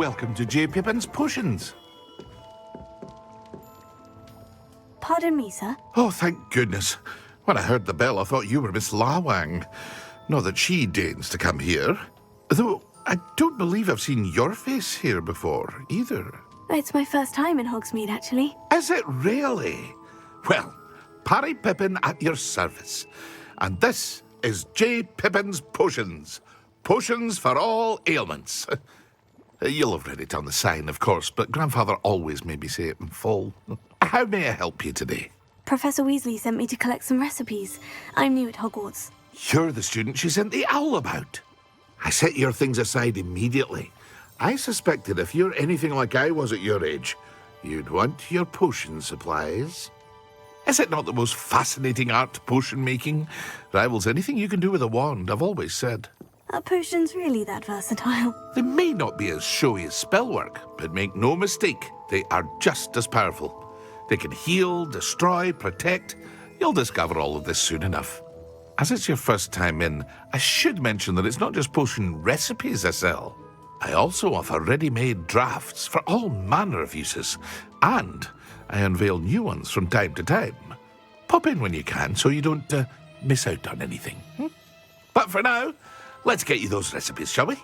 welcome to J. Pippin's Potions. Pardon me, sir. Oh, thank goodness. When I heard the bell, I thought you were Miss Lawang. Not that she deigns to come here. Though, I don't believe I've seen your face here before, either. It's my first time in Hogsmeade, actually. Is it really? Well, Parry Pippin at your service. And this is J. Pippin's Potions. Potions for all ailments. You'll have read it on the sign, of course, but Grandfather always made me say it in full. How may I help you today? Professor Weasley sent me to collect some recipes. I'm new at Hogwarts. You're the student she sent the owl about. I set your things aside immediately. I suspected if you're anything like I was at your age, you'd want your potion supplies. Is it not the most fascinating art, potion making? Rivals anything you can do with a wand, I've always said. Are potions really that versatile? They may not be as showy as spellwork, but make no mistake, they are just as powerful. They can heal, destroy, protect. You'll discover all of this soon enough. As it's your first time in, I should mention that it's not just potion recipes I sell. I also offer ready-made drafts for all manner of uses, and I unveil new ones from time to time. Pop in when you can so you don't miss out on anything. But for now, let's get you those recipes, shall we?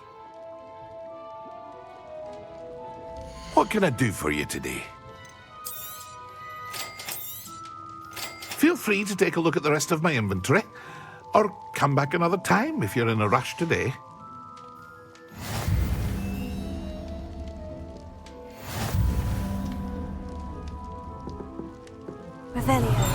What can I do for you today? Feel free to take a look at the rest of my inventory, or come back another time if you're in a rush today. Revelio.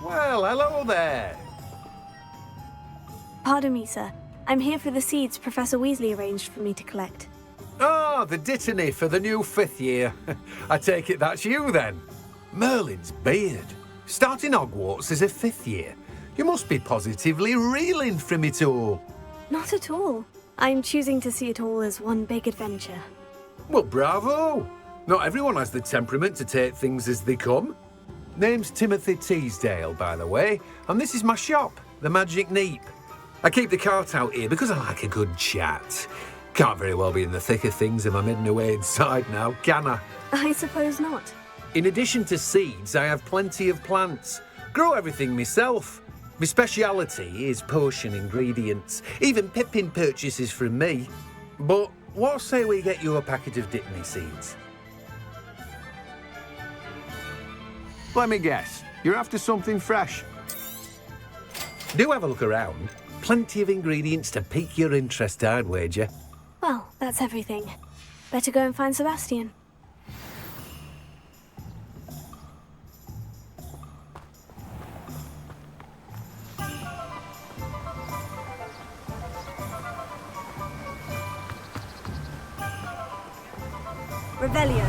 Well, hello there. Pardon me, sir. I'm here for the seeds Professor Weasley arranged for me to collect. Oh, the dittany for the new 5th year. I take it that's you, then. Merlin's beard. Starting Hogwarts as a 5th year. You must be positively reeling from it all. Not at all. I'm choosing to see it all as one big adventure. Well, bravo. Not everyone has the temperament to take things as they come. Name's Timothy Teasdale, by the way, and this is my shop, the Magic Neep. I keep the cart out here because I like a good chat. Can't very well be in the thick of things if I'm hidden away inside now, can I? I suppose not. In addition to seeds, I have plenty of plants. Grow everything myself. My speciality is potion ingredients. Even Pippin purchases from me. But what say we get you a packet of Dittany seeds? Let me guess. You're after something fresh. Do have a look around. Plenty of ingredients to pique your interest, I'd wager. Well, that's everything. Better go and find Sebastian. Revelio.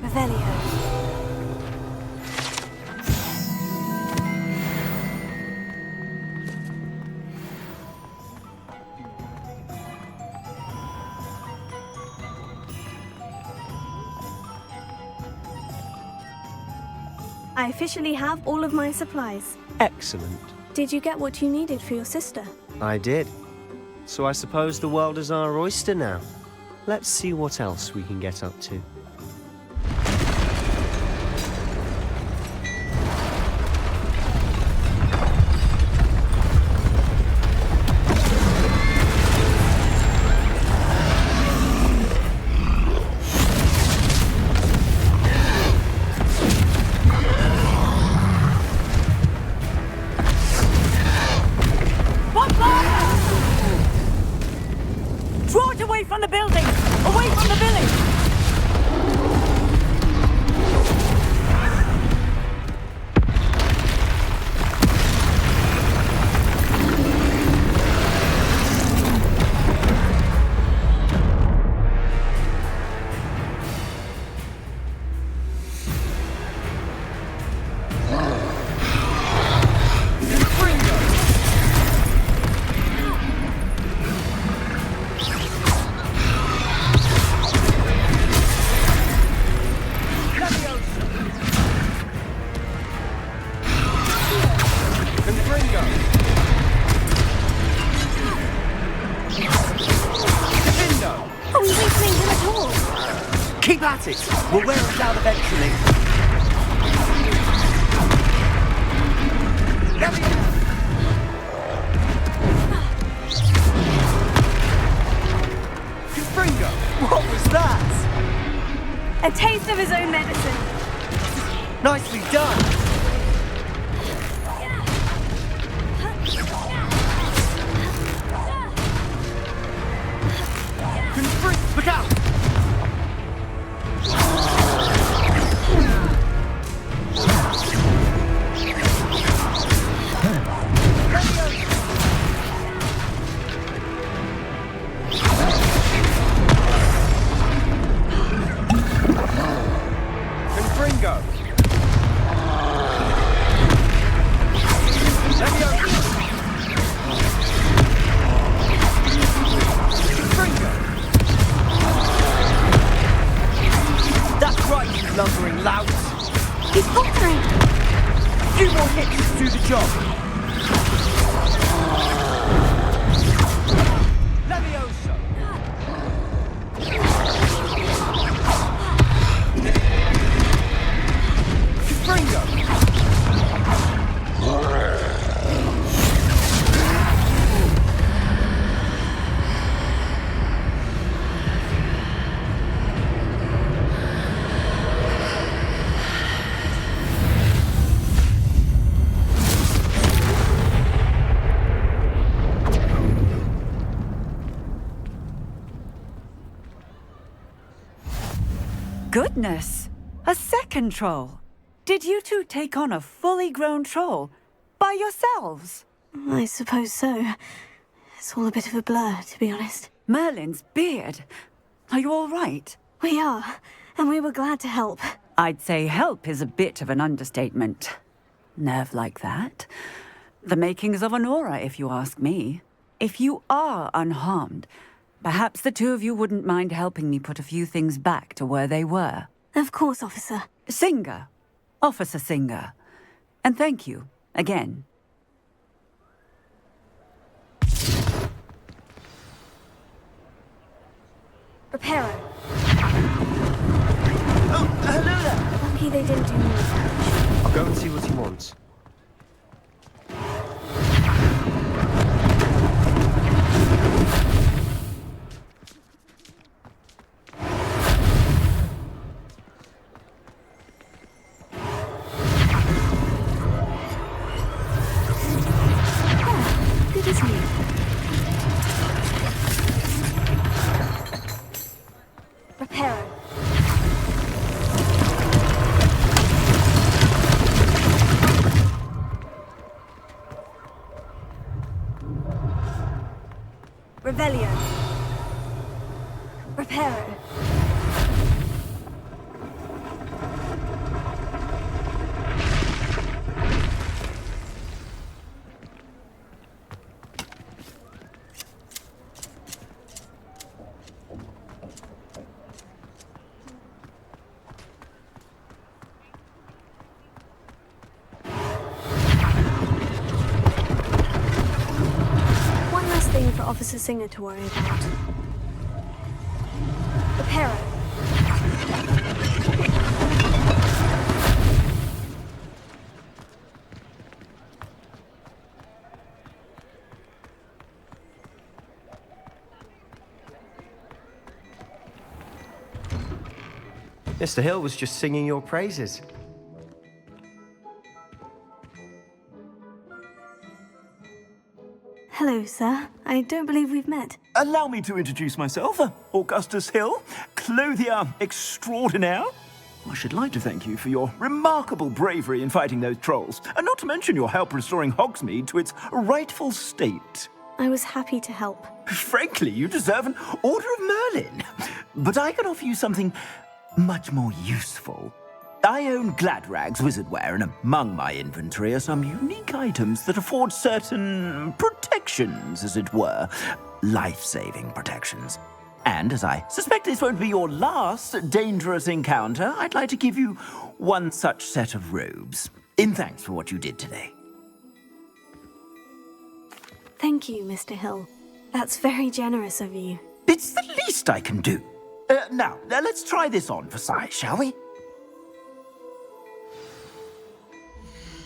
Revelio. I officially have all of my supplies. Excellent. Did you get what you needed for your sister? I did. So I suppose the world is our oyster now. Let's see what else we can get up to. Draw it away from the building! Away from the village! Are we weakening him at all? Keep at it! We'll wear him down eventually. Confringo! What was that? A taste of his own medicine. Nicely done! Look out! Confringo! Lumbering lout. He's faltering. A few more hits to do the job. Levioso. Confringo. Goodness! A second troll! Did you two take on a fully grown troll? By yourselves? I suppose so. It's all a bit of a blur, to be honest. Merlin's beard. Are you all right? We are, and we were glad to help. I'd say help is a bit of an understatement. Nerve like that. The makings of an aura, if you ask me. If you are unharmed, Perhaps the two of you wouldn't mind helping me put a few things back to where they were. Of course, officer. Singer. Officer Singer. And thank you, again. Reparo. Oh, hello there! Lucky they didn't do more. I'll go and see what he wants. Good as new. Reparo. Revelio. Reparo. One last thing for Officer Singer to worry about. Reparo. Mr. Hill was just singing your praises. Hello, sir. I don't believe we've met. Allow me to introduce myself, Augustus Hill, clothier extraordinaire. I should like to thank you for your remarkable bravery in fighting those trolls, and not to mention your help restoring Hogsmeade to its rightful state. I was happy to help. Frankly, you deserve an Order of Merlin. But I can offer you something much more useful. I own Gladrag's wizardware, and among my inventory are some unique items that afford certain protections, as it were. Life-saving protections. And as I suspect this won't be your last dangerous encounter, I'd like to give you one such set of robes, in thanks for what you did today. Thank you, Mr. Hill. That's very generous of you. It's the least I can do. Now, let's try this on for size, shall we?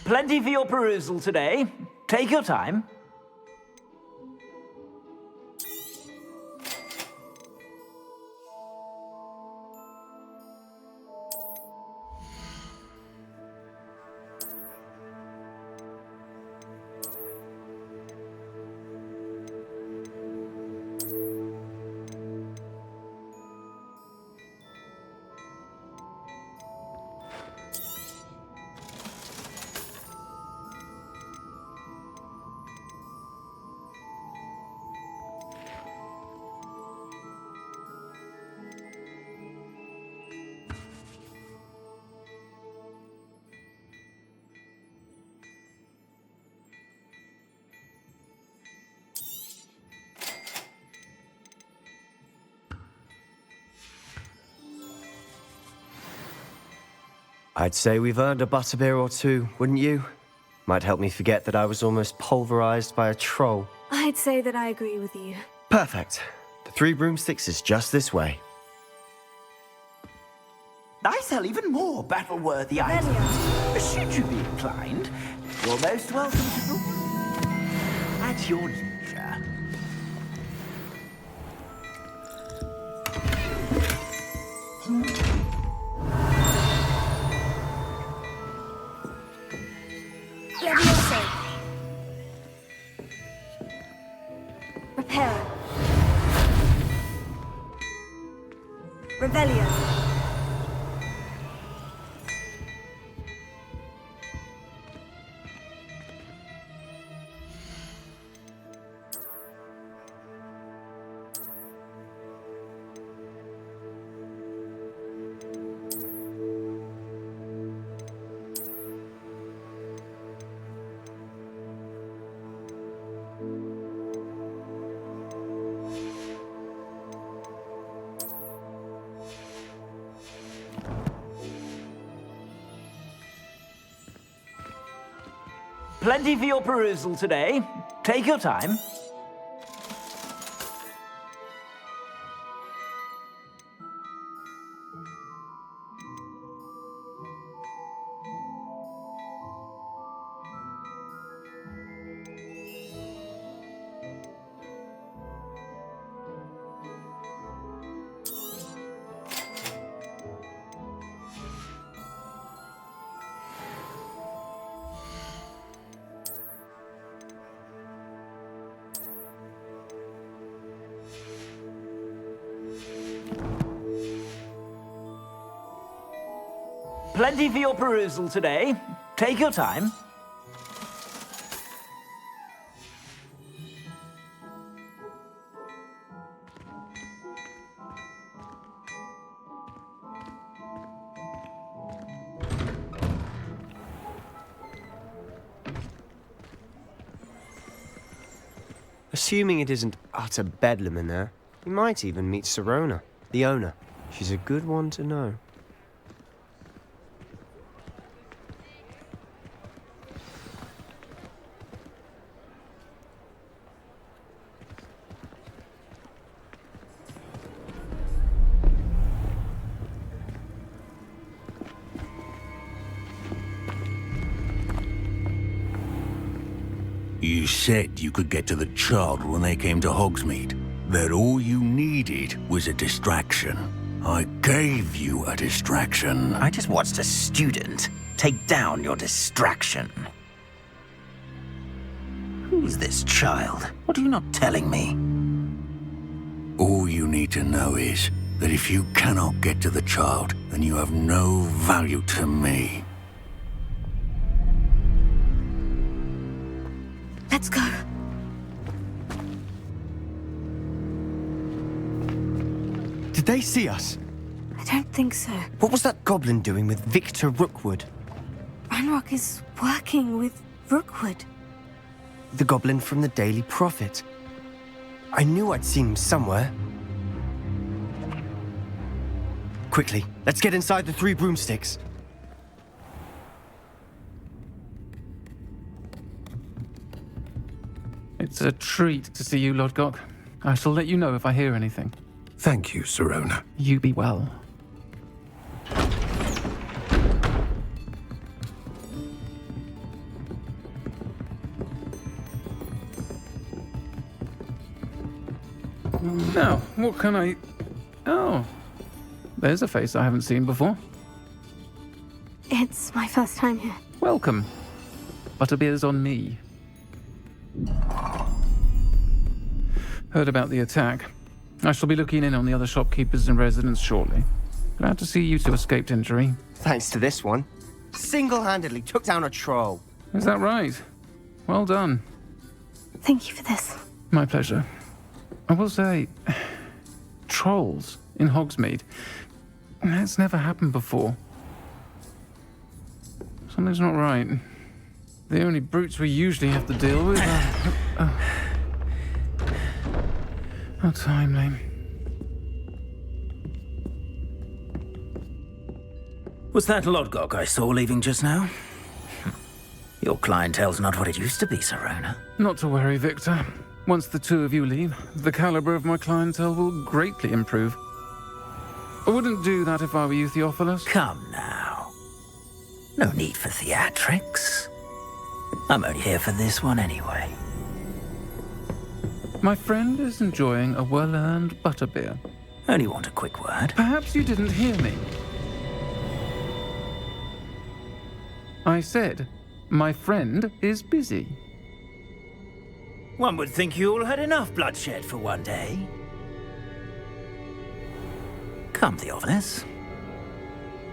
Plenty for your perusal today. Take your time. I'd say we've earned a butterbeer or two, wouldn't you? Might help me forget that I was almost pulverized by a troll. I'd say that I agree with you. Perfect. The Three Broomsticks is just this way. I sell even more battle-worthy items. Should you be inclined, you're most welcome to look at your leisure. Levioso. Reparo. Revelio. Plenty for your perusal today. Take your time. Plenty for your perusal today. Take your time. Assuming it isn't utter bedlam in there, you might even meet Sirona, the owner. She's a good one to know. You said you could get to the child when they came to Hogsmeade. That all you needed was a distraction. I gave you a distraction. I just watched a student take down your distraction. Who's this child? What are you not telling me? All you need to know is that if you cannot get to the child, then you have no value to me. Let's go. Did they see us? I don't think so. What was that goblin doing with Victor Rookwood? Ranrock is working with Rookwood. The goblin from the Daily Prophet. I knew I'd seen him somewhere. Quickly, let's get inside the 3 broomsticks. It's a treat to see you, Lodgok. I shall let you know if I hear anything. Thank you, Sirona. You be well. Now, what can I... Oh, there's a face I haven't seen before. It's my first time here. Welcome. Butterbeer's on me. Heard about the attack. I shall be looking in on the other shopkeepers and residents shortly. Glad to see you two escaped injury. Thanks to this one. Single-handedly took down a troll. Is that right? Well done. Thank you for this. My pleasure. I will say, trolls in Hogsmeade. That's never happened before. Something's not right. The only brutes we usually have to deal with are... How timely. Was that Lodgok I saw leaving just now? Your clientele's not what it used to be, Sirona. Not to worry, Victor. Once the two of you leave, the caliber of my clientele will greatly improve. I wouldn't do that if I were you, Theophilus. Come now. No need for theatrics. I'm only here for this one anyway. My friend is enjoying a well-earned butterbeer. Only want a quick word. Perhaps you didn't hear me. I said, my friend is busy. One would think you all had enough bloodshed for one day. Come, Theophilus.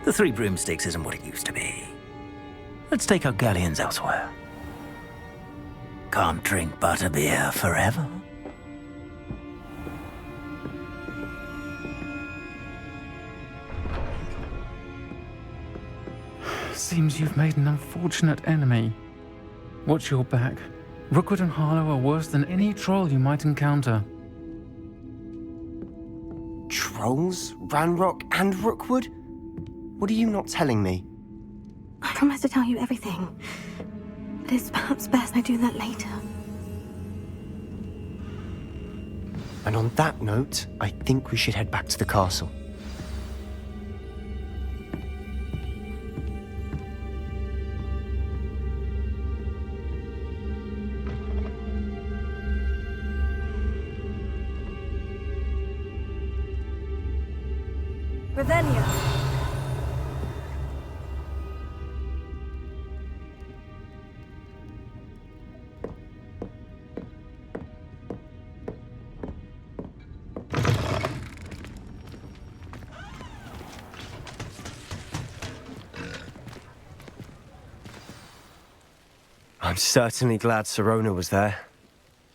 The 3 broomsticks isn't what it used to be. Let's take our galleons elsewhere. Can't drink butterbeer forever. Seems you've made an unfortunate enemy. Watch your back. Rookwood and Harlow are worse than any troll you might encounter. Trolls? Ranrock and Rookwood? What are you not telling me? I promise to tell you everything. but it's perhaps best I do that later. And on that note, I think we should head back to the castle. Revelio. I'm certainly glad Sirona was there.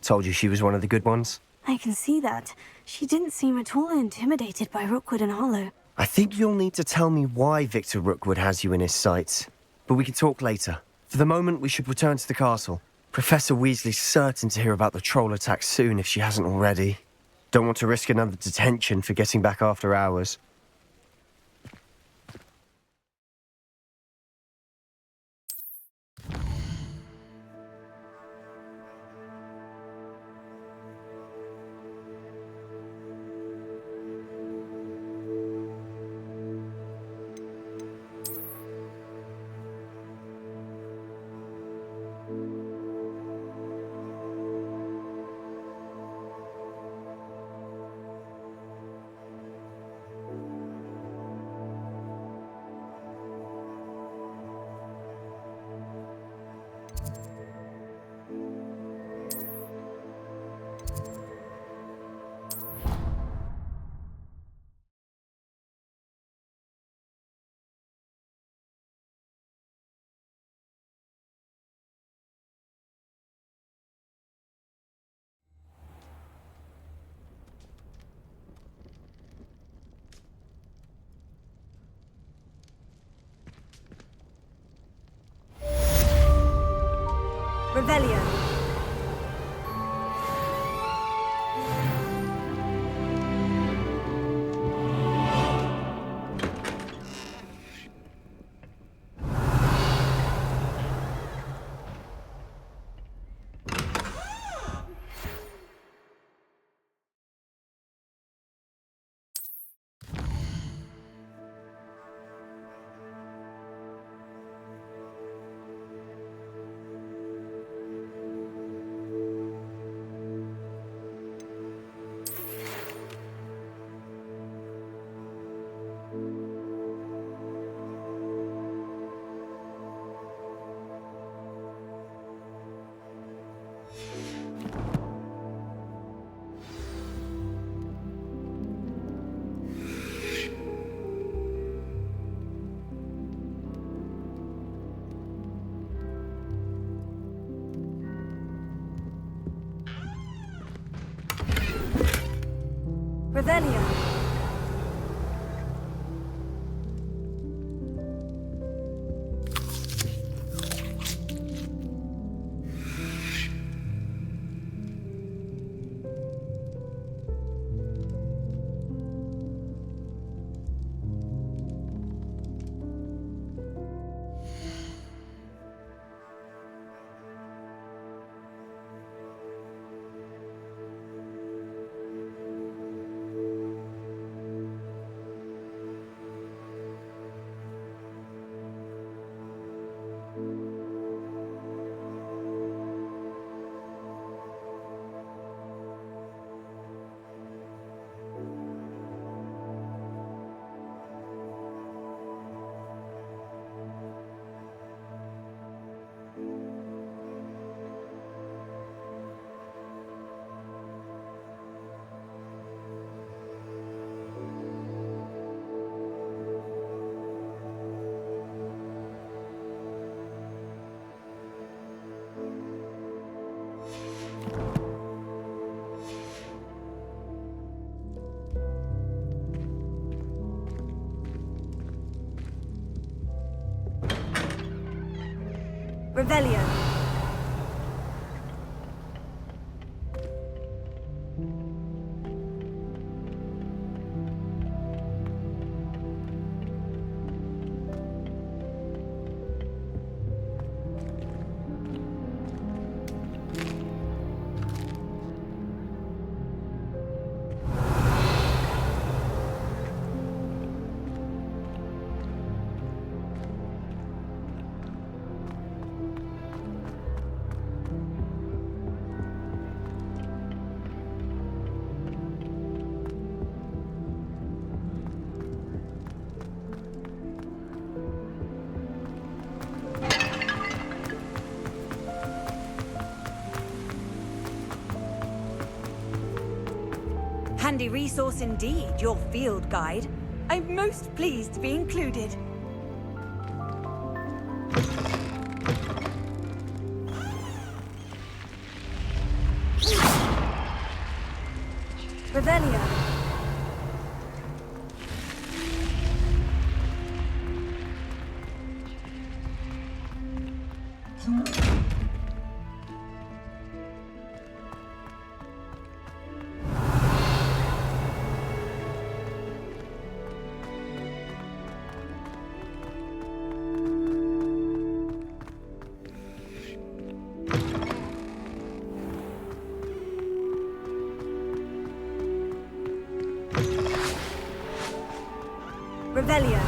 Told you she was one of the good ones. I can see that. She didn't seem at all intimidated by Rookwood and Harlow. I think you'll need to tell me why Victor Rookwood has you in his sights. But we can talk later. For the moment, we should return to the castle. Professor Weasley's certain to hear about the troll attack soon if she hasn't already. Don't want to risk another detention for getting back after hours. Revelio. Revelio. Revelio. Handy resource indeed, your field guide. I'm most pleased to be included. Revelio. Revelio.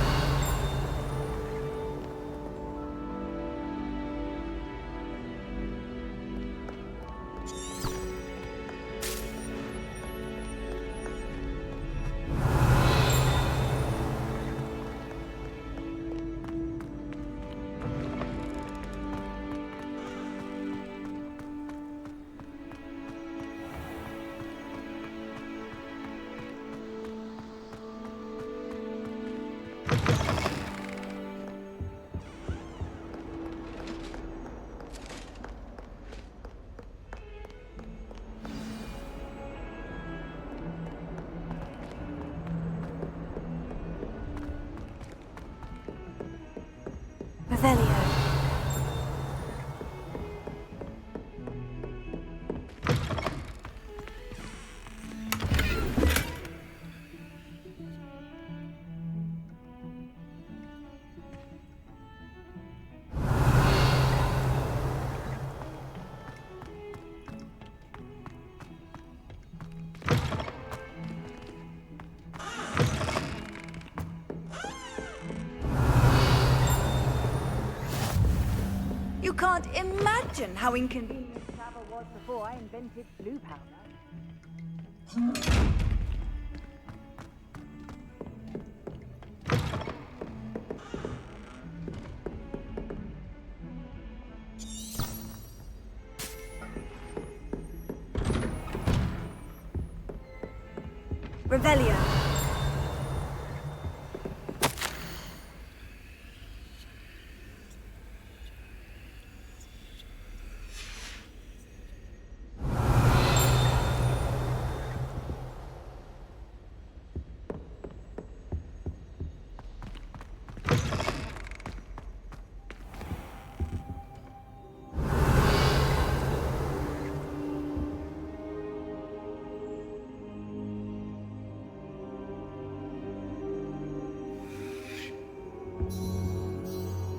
Revelio. You can't imagine how inconvenient travel was before I invented blue powder. Revelio.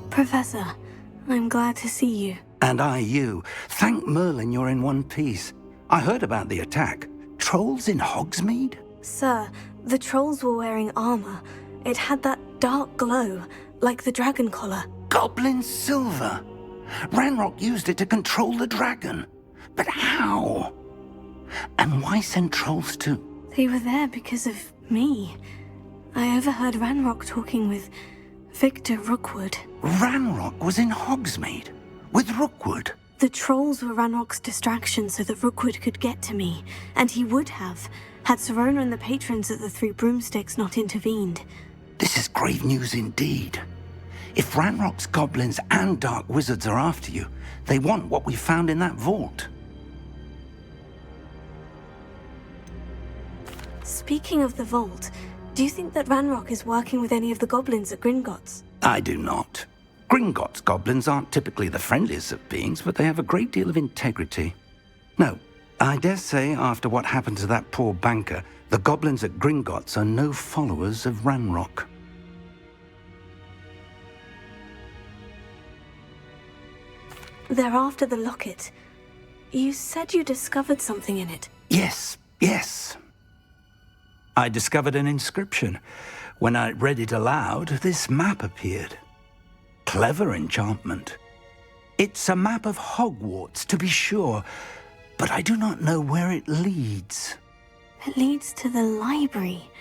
Professor, I'm glad to see you. And I you. Thank Merlin you're in one piece. I heard about the attack. Trolls in Hogsmeade? Sir, the trolls were wearing armor. It had that dark glow, like the dragon collar. Goblin silver! Ranrock used it to control the dragon. But how? And why send trolls too? They were there because of me. I overheard Ranrock talking with Victor Rookwood. Ranrock was in Hogsmeade? With Rookwood? The trolls were Ranrock's distraction so that Rookwood could get to me. And he would have, had Serona and the patrons at the Three Broomsticks not intervened. This is grave news indeed. If Ranrock's goblins and dark wizards are after you, they want what we found in that vault. Speaking of the vault, do you think that Ranrock is working with any of the goblins at Gringotts? I do not. Gringotts goblins aren't typically the friendliest of beings, but they have a great deal of integrity. No, I dare say after what happened to that poor banker, the goblins at Gringotts are no followers of Ranrock. They're after the locket. You said you discovered something in it. Yes. I discovered an inscription. When I read it aloud, this map appeared. Clever enchantment. It's a map of Hogwarts, to be sure, but I do not know where it leads. It leads to the library.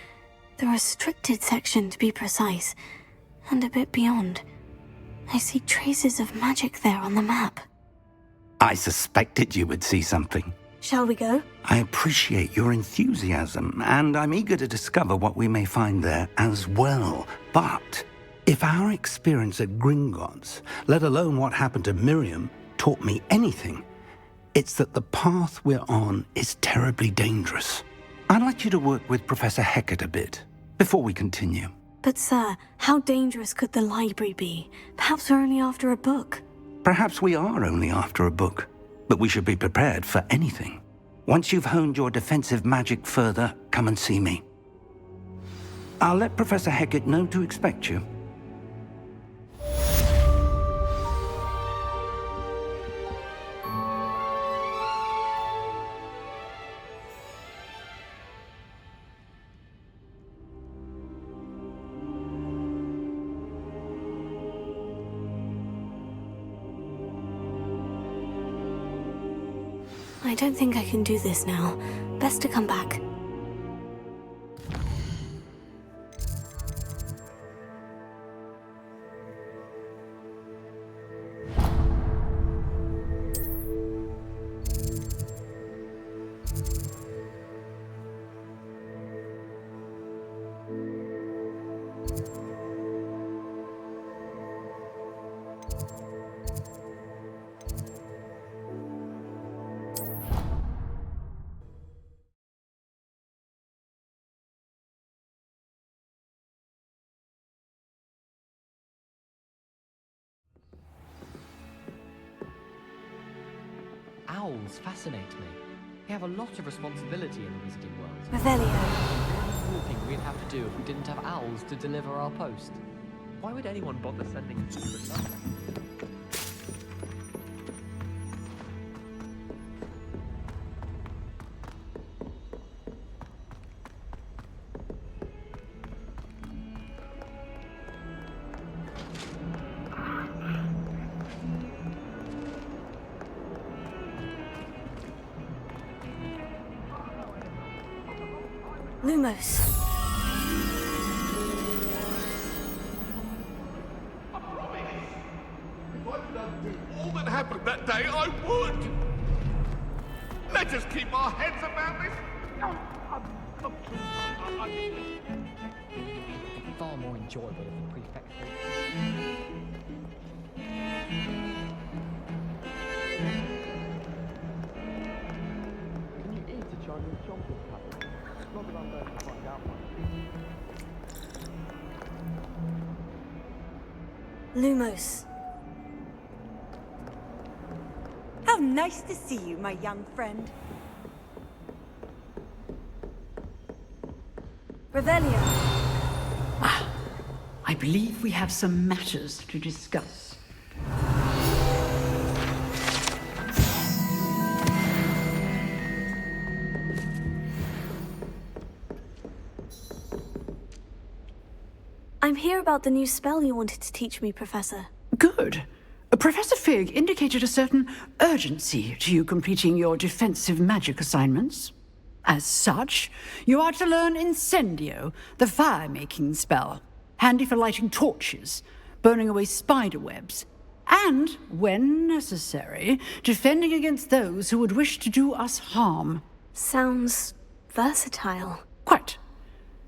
The restricted section, to be precise, and a bit beyond. I see traces of magic there on the map. I suspected you would see something. Shall we go? I appreciate your enthusiasm, and I'm eager to discover what we may find there as well. But if our experience at Gringotts, let alone what happened to Miriam, taught me anything, it's that the path we're on is terribly dangerous. I'd like you to work with Professor Hecat a bit before we continue. But sir, how dangerous could the library be? Perhaps we're only after a book. Perhaps we are only after a book, but we should be prepared for anything. Once you've honed your defensive magic further, come and see me. I'll let Professor Hecat know to expect you. I don't think I can do this now. Best to come back. Owls fascinate me. They have a lot of responsibility in the wizarding world. Revelio. How much walking we'd have to do if we didn't have owls to deliver our post. Why would anyone bother sending a secret letter? Lumos. If I could undo all that happened that day, I would! Let us keep our heads about this! It'd be far more enjoyable if the prefect... Can you eat a Chinese chomping cup? Not that I'm going to find out one. Lumos. How nice to see you, my young friend. Revelio. I believe we have some matters to discuss. I'm here about the new spell you wanted to teach me, Professor. Good. Professor Fig indicated a certain urgency to you completing your defensive magic assignments. As such, you are to learn Incendio, the fire-making spell, handy for lighting torches, burning away spider webs, and, when necessary, defending against those who would wish to do us harm. Sounds versatile. Quite.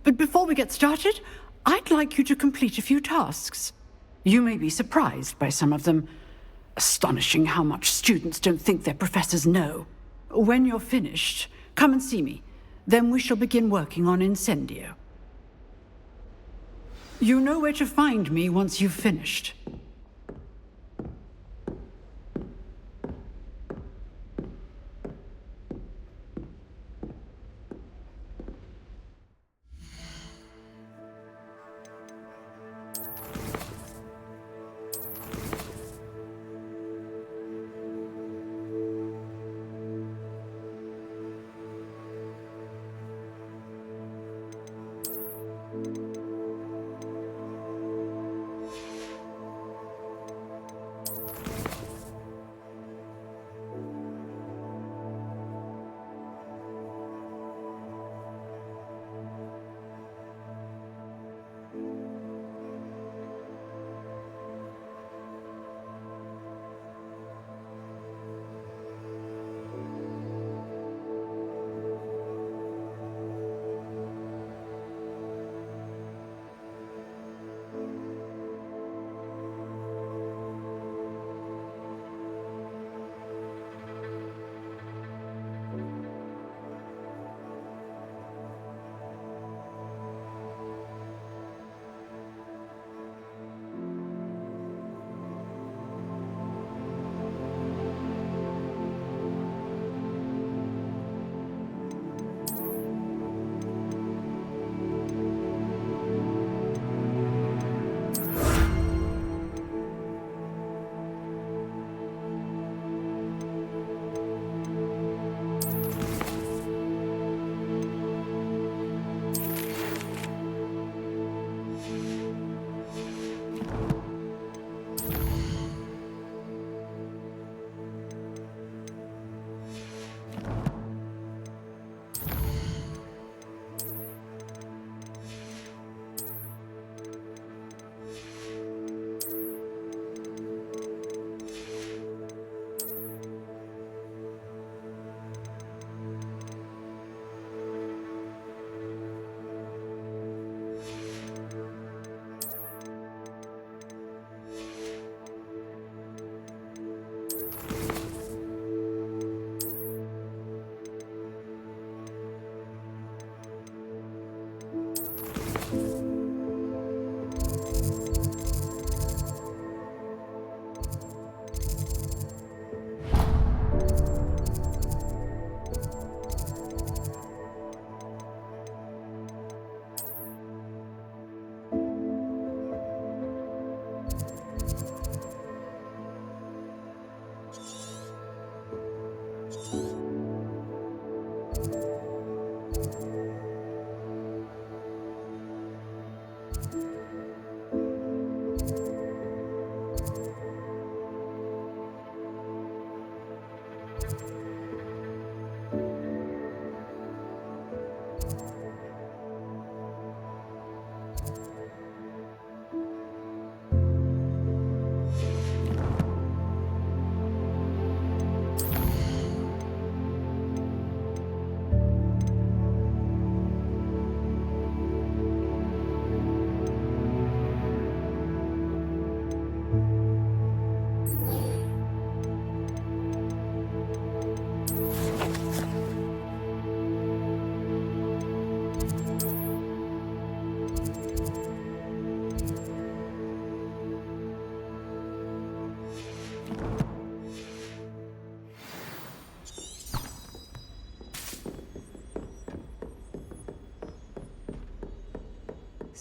But before we get started, I'd like you to complete a few tasks. You may be surprised by some of them. Astonishing how much students don't think their professors know. When you're finished, come and see me. Then we shall begin working on Incendio. You know where to find me once you've finished.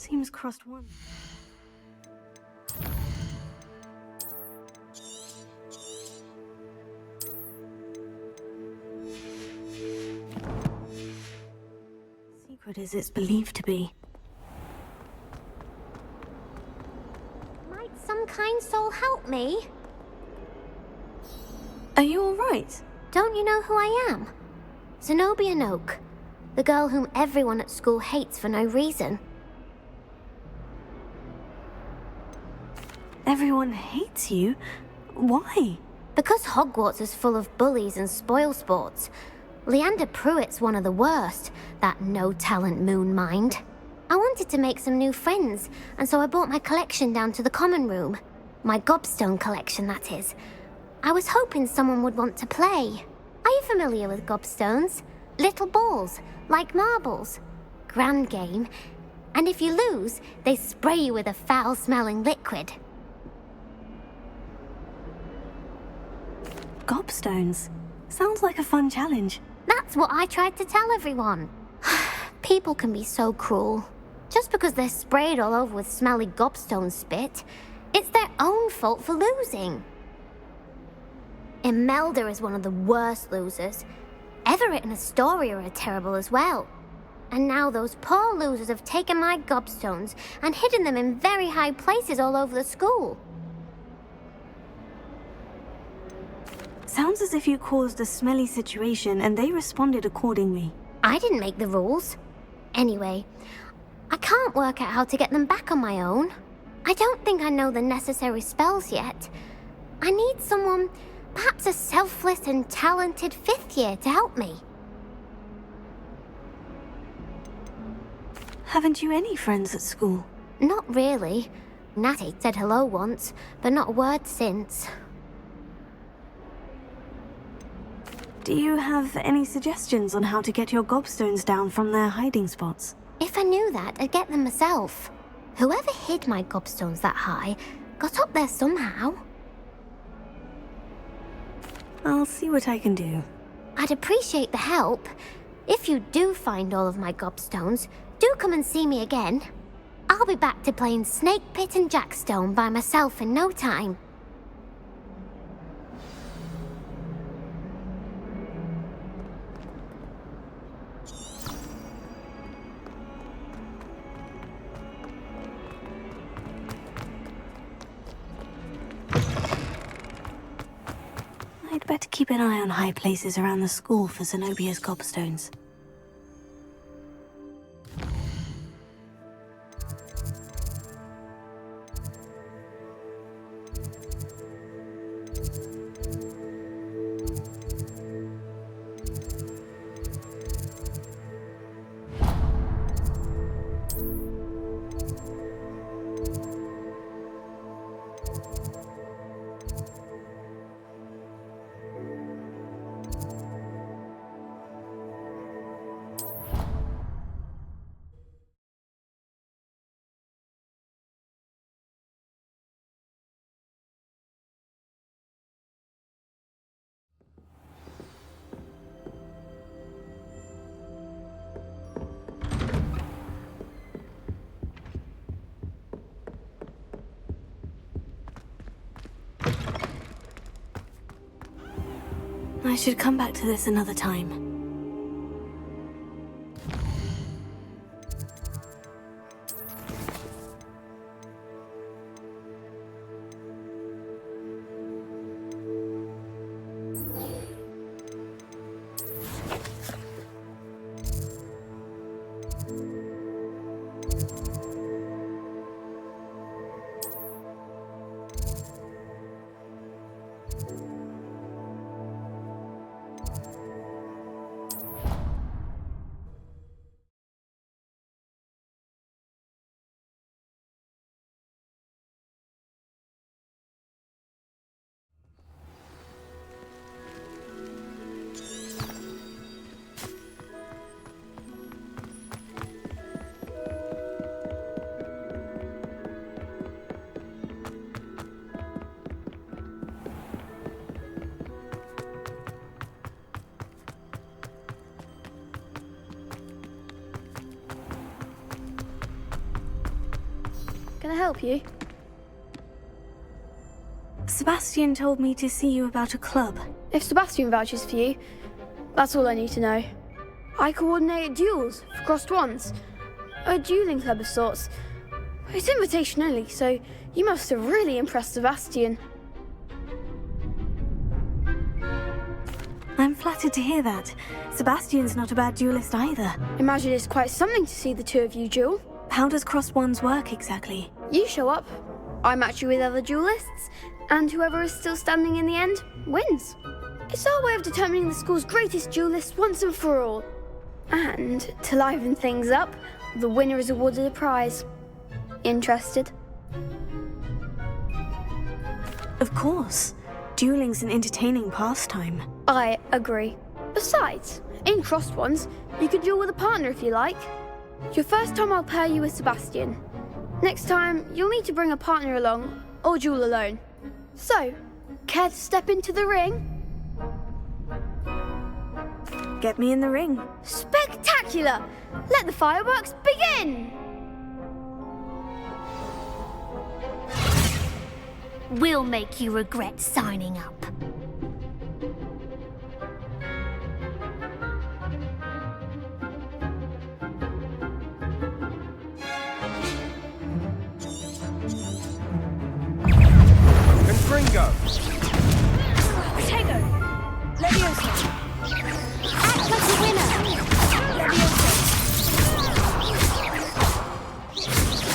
Seems crossed once. Secret as it's believed to be. Might some kind soul help me? Are you alright? Don't you know who I am? Zenobia Noak, the girl whom everyone at school hates for no reason. Everyone hates you? Why? Because Hogwarts is full of bullies and spoilsports. Leander Pruitt's one of the worst, that no-talent moon mind. I wanted to make some new friends, and so I brought my collection down to the common room. My gobstone collection, that is. I was hoping someone would want to play. Are you familiar with gobstones? Little balls, like marbles. Grand game. And if you lose, they spray you with a foul-smelling liquid. Gobstones? Sounds like a fun challenge. That's what I tried to tell everyone. People can be so cruel. Just because they're sprayed all over with smelly gobstone spit, it's their own fault for losing. Imelda is one of the worst losers. Everett and Astoria are terrible as well. And now those poor losers have taken my gobstones and hidden them in very high places all over the school. Sounds as if you caused a smelly situation and they responded accordingly. I didn't make the rules. Anyway, I can't work out how to get them back on my own. I don't think I know the necessary spells yet. I need someone, perhaps a selfless and talented fifth year to help me. Haven't you any friends at school? Not really. Natty said hello once, but not a word since. Do you have any suggestions on how to get your gobstones down from their hiding spots? If I knew that, I'd get them myself. Whoever hid my gobstones that high got up there somehow. I'll see what I can do. I'd appreciate the help. If you do find all of my gobstones, do come and see me again. I'll be back to playing Snake Pit and Jackstone by myself in no time. I'd better keep an eye on high places around the school for Zenobia's gobstones. I should come back to this another time. I help you? Sebastian told me to see you about a club. If Sebastian vouches for you, that's all I need to know. I coordinate duels for crossed ones. A dueling club of sorts. It's invitation only, so you must have really impressed Sebastian. I'm flattered to hear that. Sebastian's not a bad duelist either. Imagine it's quite something to see the two of you duel. How does crossed ones work exactly? You show up, I match you with other duelists, and whoever is still standing in the end wins. It's our way of determining the school's greatest duelist once and for all. And to liven things up, the winner is awarded a prize. Interested? Of course. Dueling's an entertaining pastime. I agree. Besides, in crossed ones, you can duel with a partner if you like. Your first time I'll pair you with Sebastian. Next time, you'll need to bring a partner along, or duel alone. So, care to step into the ring? Get me in the ring. Spectacular! Let the fireworks begin! We'll make you regret signing up. Confringo! Protego! Leviosa! Act like a winner! Leviosa!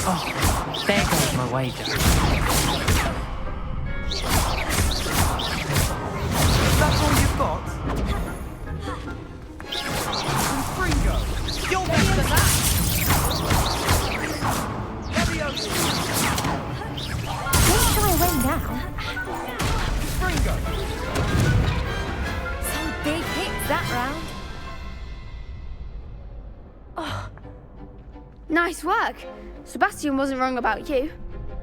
Oh, there goes my wager. That's all you've got? Confringo! You're better than that! Leviosa! Don't try and win now. Confringo! Some big hits that round. Nice work. Sebastian wasn't wrong about you.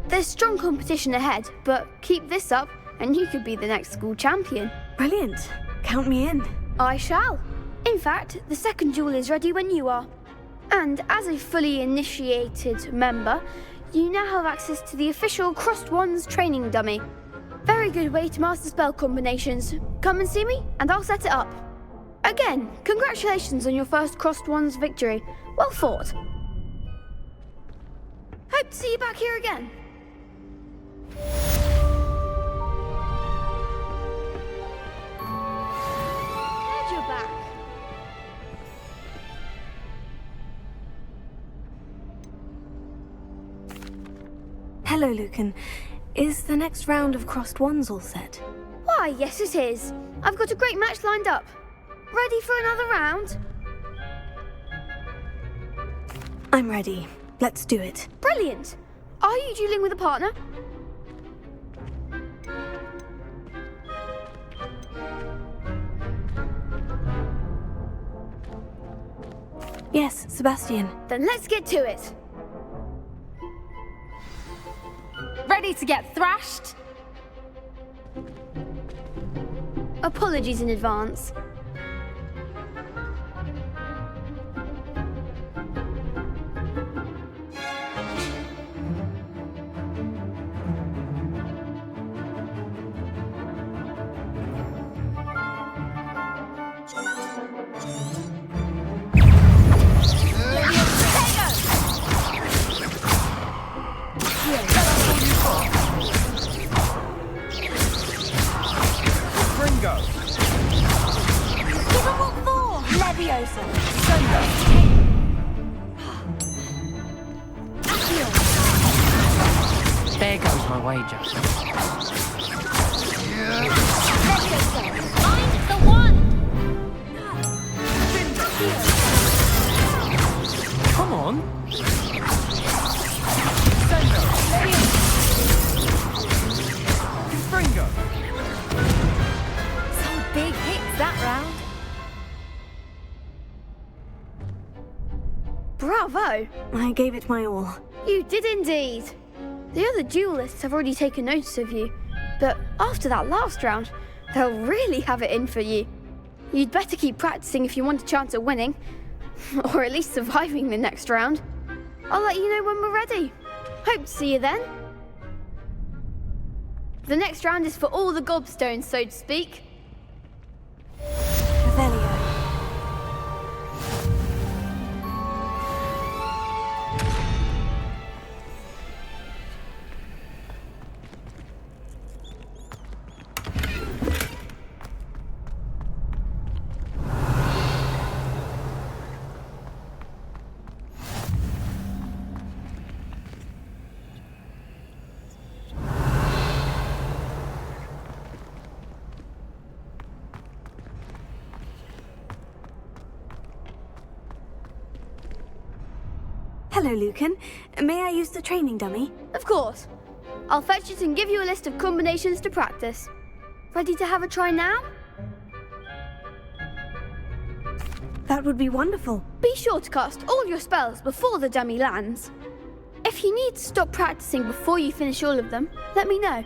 There's strong competition ahead, but keep this up and you could be the next school champion. Brilliant. Count me in. I shall. In fact, the second duel is ready when you are. And as a fully initiated member, you now have access to the official Crossed Wands training dummy. Very good way to master spell combinations. Come and see me and I'll set it up. Again, congratulations on your first Crossed Wands victory. Well fought. Hope to see you back here again. Glad you're back. Hello, Lucan. Is the next round of crossed wands all set? Why, yes it is. I've got a great match lined up. Ready for another round? I'm ready. Let's do it. Brilliant. Are you dueling with a partner? Yes, Sebastian. Then let's get to it. Ready to get thrashed? Apologies in advance. There goes my wager. Find the one! Come on. Confringo! Some big hits that round. Bravo! I gave it my all. You did indeed. The other duelists have already taken notice of you, but after that last round, they'll really have it in for you. You'd better keep practicing if you want a chance at winning, or at least surviving the next round. I'll let you know when we're ready. Hope to see you then. The next round is for all the gobstones, so to speak. Revelio. Hello, Lucan. May I use the training dummy? Of course. I'll fetch it and give you a list of combinations to practice. Ready to have a try now? That would be wonderful. Be sure to cast all your spells before the dummy lands. If you need to stop practicing before you finish all of them, let me know.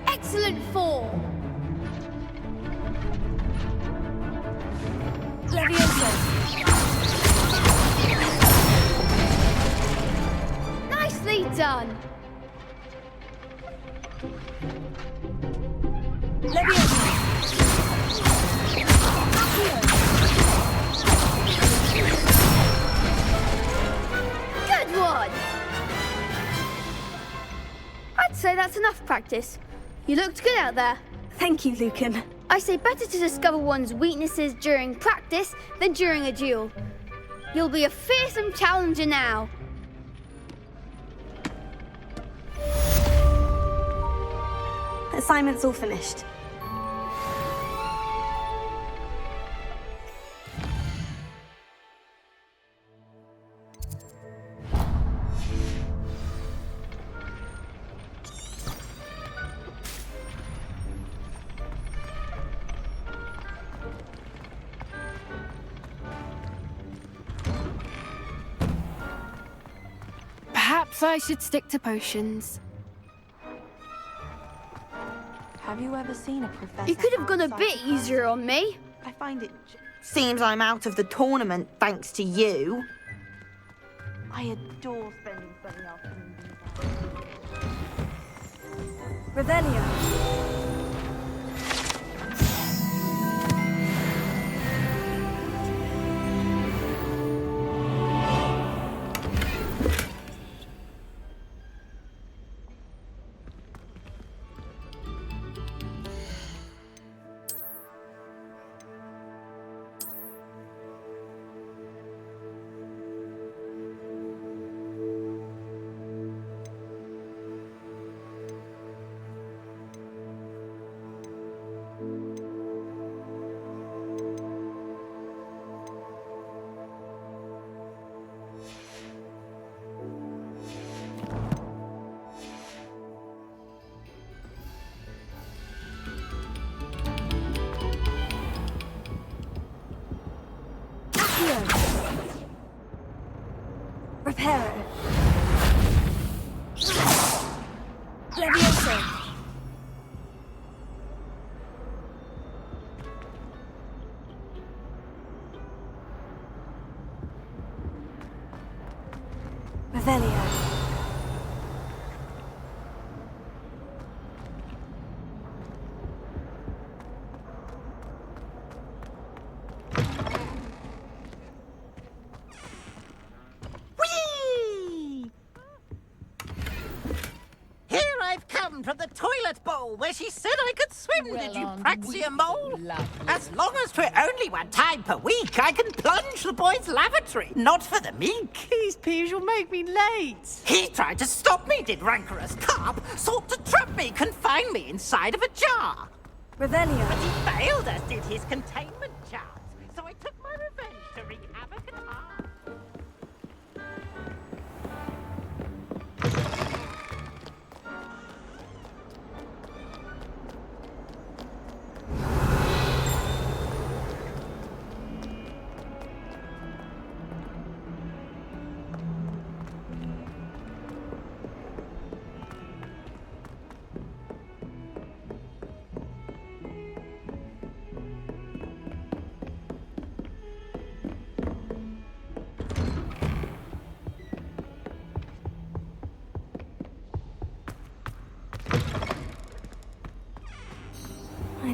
Excellent form. Levioso. Nicely done. Levioso. Good one. I'd say that's enough practice. You looked good out there. Thank you, Lucan. I say better to discover one's weaknesses during practice than during a duel. You'll be a fearsome challenger now. Assignment's all finished. Perhaps I should stick to potions. Have you ever seen a professor? You could have gone a bit easier on me. I find it... Seems I'm out of the tournament thanks to you. I adore spending Sunday afternoons in the Revelio. Reparo. Levioso. Revelio. From the toilet bowl where she said I could swim. Well, Did you Aunt praxia mole? Lovely. As long as for only one time per week, I can plunge the boys' lavatory. Not for the meek. These peas will make me late. He tried to stop me, did rancorous carp. Sought to trap me, confine me inside of a jar. Revelio. But he failed, as did his containment charms. So I took my revenge to wreak havoc and harm.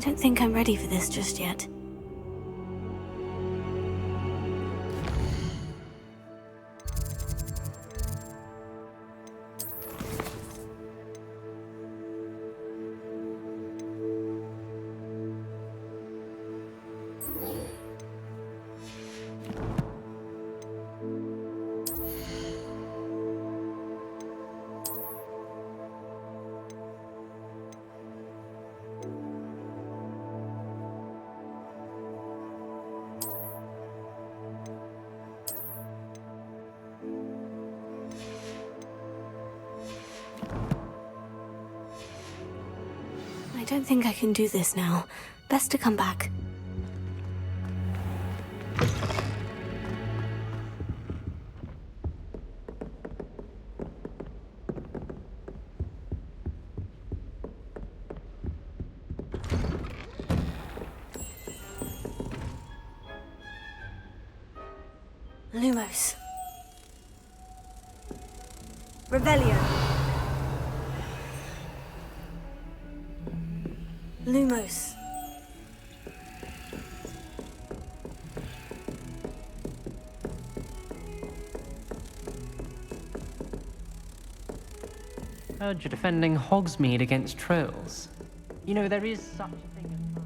don't think I'm ready for this just yet. I don't think I can do this now. Best to come back. Lumos. Revelio. Lumos. Heard you're defending Hogsmeade against trolls. You know, there is such a thing as...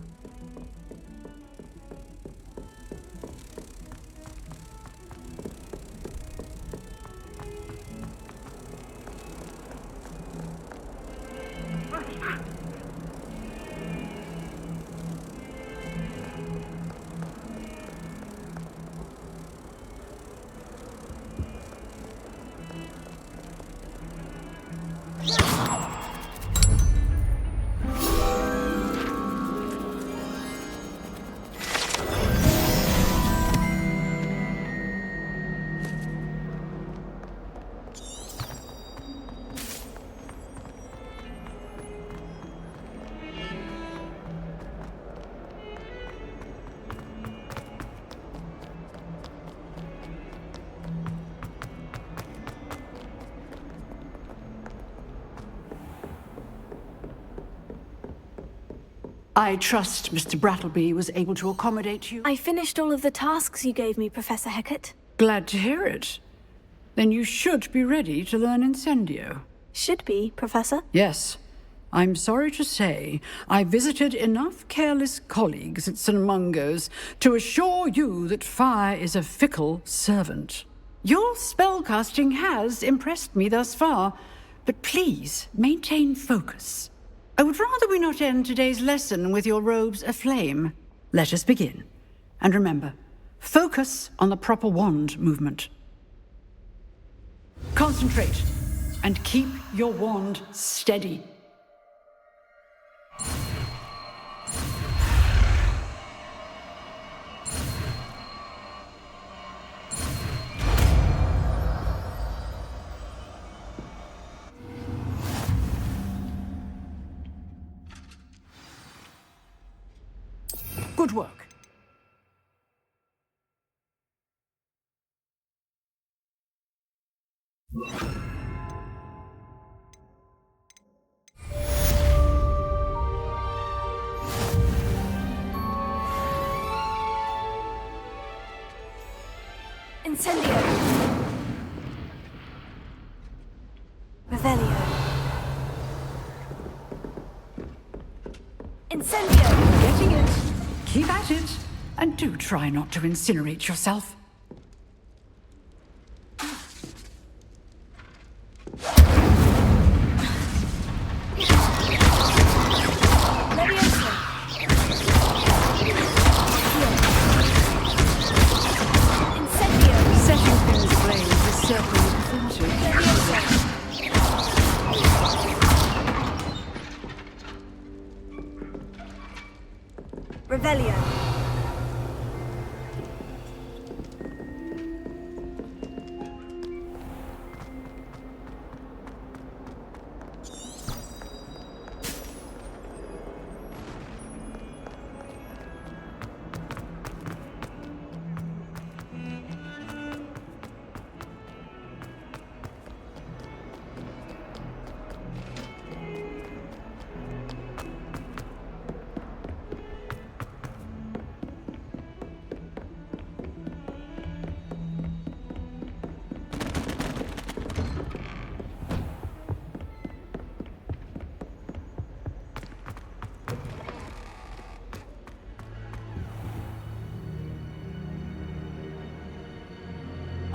I trust Mr. Brattleby was able to accommodate you. I finished all of the tasks you gave me, Professor Hecat. Glad to hear it. Then you should be ready to learn Incendio. Should be, Professor. Yes. I'm sorry to say, I visited enough careless colleagues at St. Mungo's to assure you that fire is a fickle servant. Your spellcasting has impressed me thus far, but please maintain focus. I would rather we not end today's lesson with your robes aflame. Let us begin. And remember, focus on the proper wand movement. Concentrate, and keep your wand steady. Good work. Incendio. Revelio. Incendio. Getting it. Keep at it. And do try not to incinerate yourself. Revelio.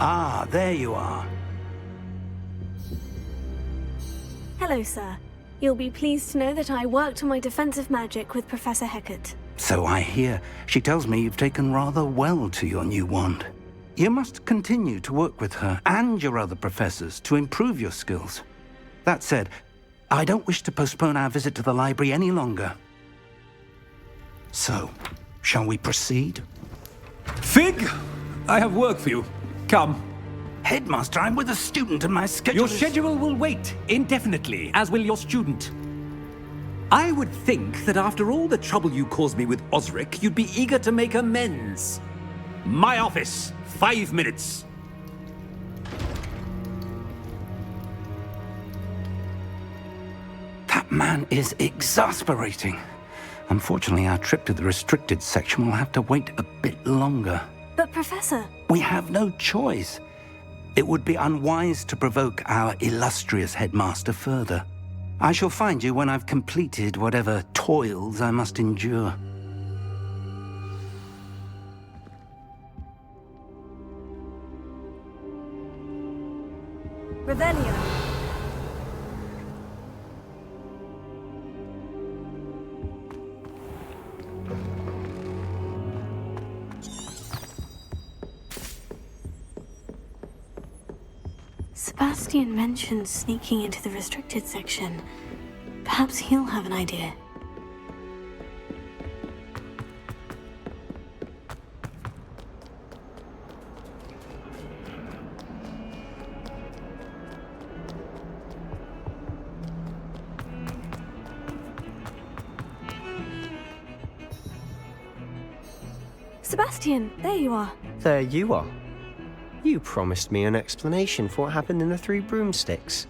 Ah, there you are. Hello, sir. You'll be pleased to know that I worked on my defensive magic with Professor Hecat. So I hear. She tells me you've taken rather well to your new wand. You must continue to work with her and your other professors to improve your skills. That said, I don't wish to postpone our visit to the library any longer. So, shall we proceed? Fig! I have work for you. Come. Headmaster, I'm with a student and my schedule Your schedule will wait indefinitely, as will your student. I would think that after all the trouble you caused me with Osric, you'd be eager to make amends. My office, 5 minutes. That man is exasperating. Unfortunately, our trip to the restricted section will have to wait a bit longer. But, Professor... We have no choice. It would be unwise to provoke our illustrious headmaster further. I shall find you when I've completed whatever toils I must endure. Revelio. Sebastian mentioned sneaking into the restricted section. Perhaps he'll have an idea. Sebastian, there you are. There you are. You promised me an explanation for what happened in the Three Broomsticks.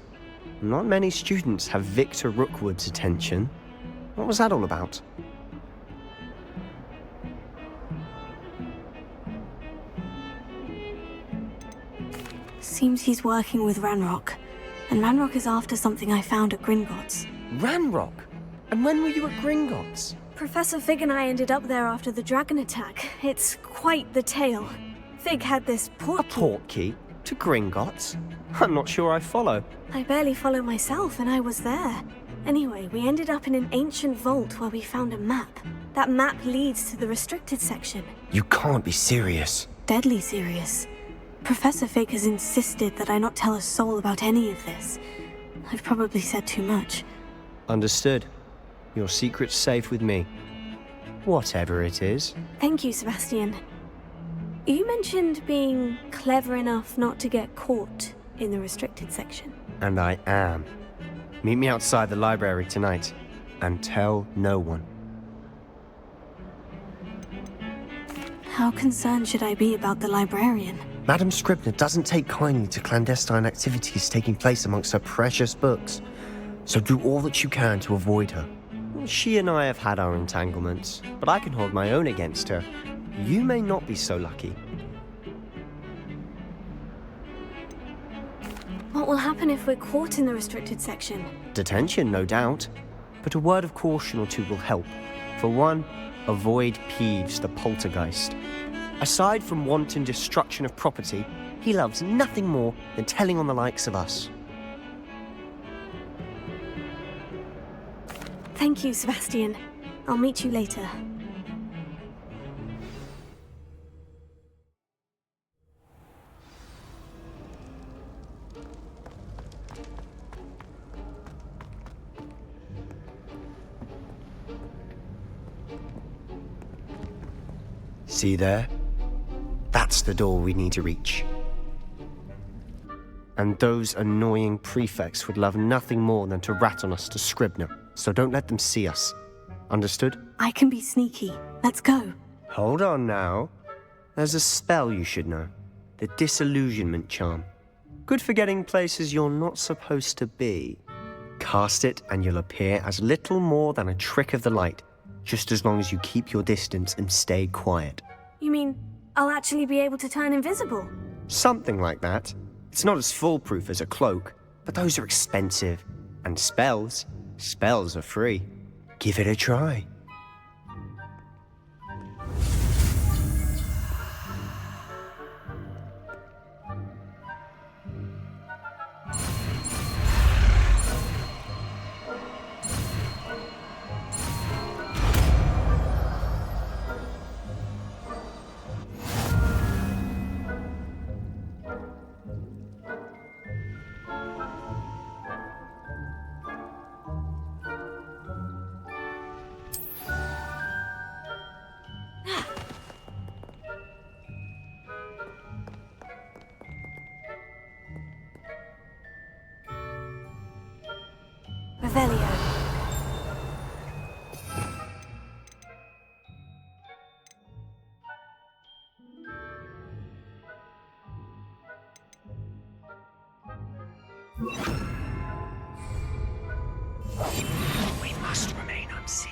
Not many students have Victor Rookwood's attention. What was that all about? Seems he's working with Ranrock. And Ranrock is after something I found at Gringotts. Ranrock? And when were you at Gringotts? Professor Fig and I ended up there after the dragon attack. It's quite the tale. Fig had this portkey. A portkey? To Gringotts? I'm not sure I follow. I barely follow myself, and I was there. Anyway, we ended up in an ancient vault where we found a map. That map leads to the restricted section. You can't be serious. Deadly serious. Professor Fig has insisted that I not tell a soul about any of this. I've probably said too much. Understood. Your secret's safe with me. Whatever it is. Thank you, Sebastian. You mentioned being clever enough not to get caught in the restricted section. And I am. Meet me outside the library tonight, and tell no one. How concerned should I be about the librarian? Madam Scribner doesn't take kindly to clandestine activities taking place amongst her precious books, so do all that you can to avoid her. She and I have had our entanglements, but I can hold my own against her. You may not be so lucky. What will happen if we're caught in the restricted section? Detention, no doubt. But a word of caution or two will help. For one, avoid Peeves, the poltergeist. Aside from wanton destruction of property, he loves nothing more than telling on the likes of us. Thank you, Sebastian. I'll meet you later. See there? That's the door we need to reach. And those annoying prefects would love nothing more than to rat on us to Scribner, so don't let them see us. Understood? I can be sneaky. Let's go. Hold on now. There's a spell you should know. The Disillusionment Charm. Good for getting places you're not supposed to be. Cast it and you'll appear as little more than a trick of the light, just as long as you keep your distance and stay quiet. You mean I'll actually be able to turn invisible? Something like that. It's not as foolproof as a cloak, but those are expensive. And spells are free. Give it a try. Revelio. We must remain unseen.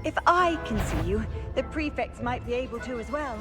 If I can see you, the prefects might be able to as well.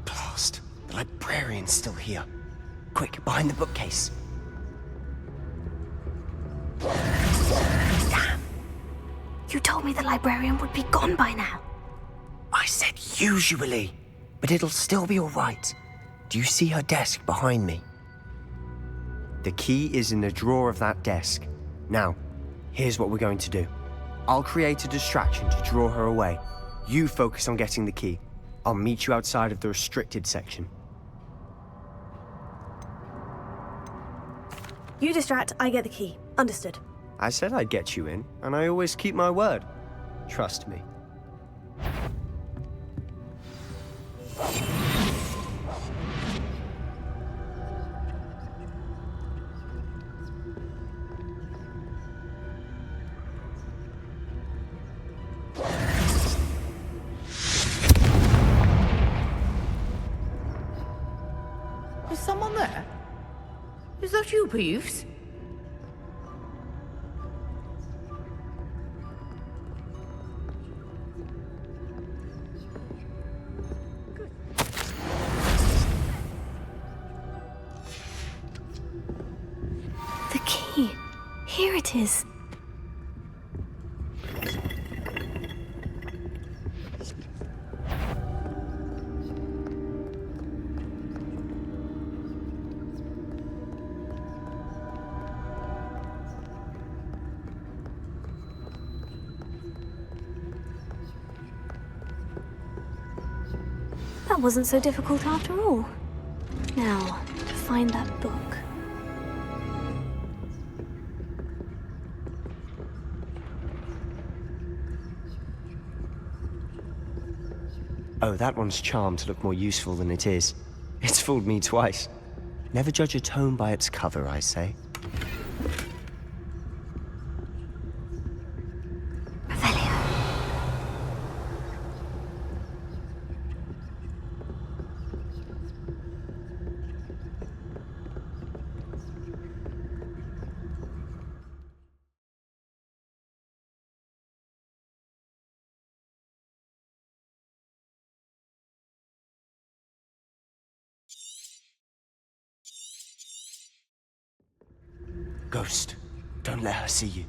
Blast. The librarian's still here. Quick, behind the bookcase. Damn. You told me the librarian would be gone by now. I said usually, but it'll still be all right. Do you see her desk behind me? The key is in the drawer of that desk. Now, here's what we're going to do. I'll create a distraction to draw her away. You focus on getting the key. I'll meet you outside of the restricted section. You distract, I get the key. Understood. I said I'd get you in, and I always keep my word. Trust me. Is someone there? Is that you, Peeves? The key. Here it is. That wasn't so difficult after all. Now, to find that book. Oh, that one's charmed to look more useful than it is. It's fooled me twice. Never judge a tome by its cover, I say. Ghost, don't let her see you.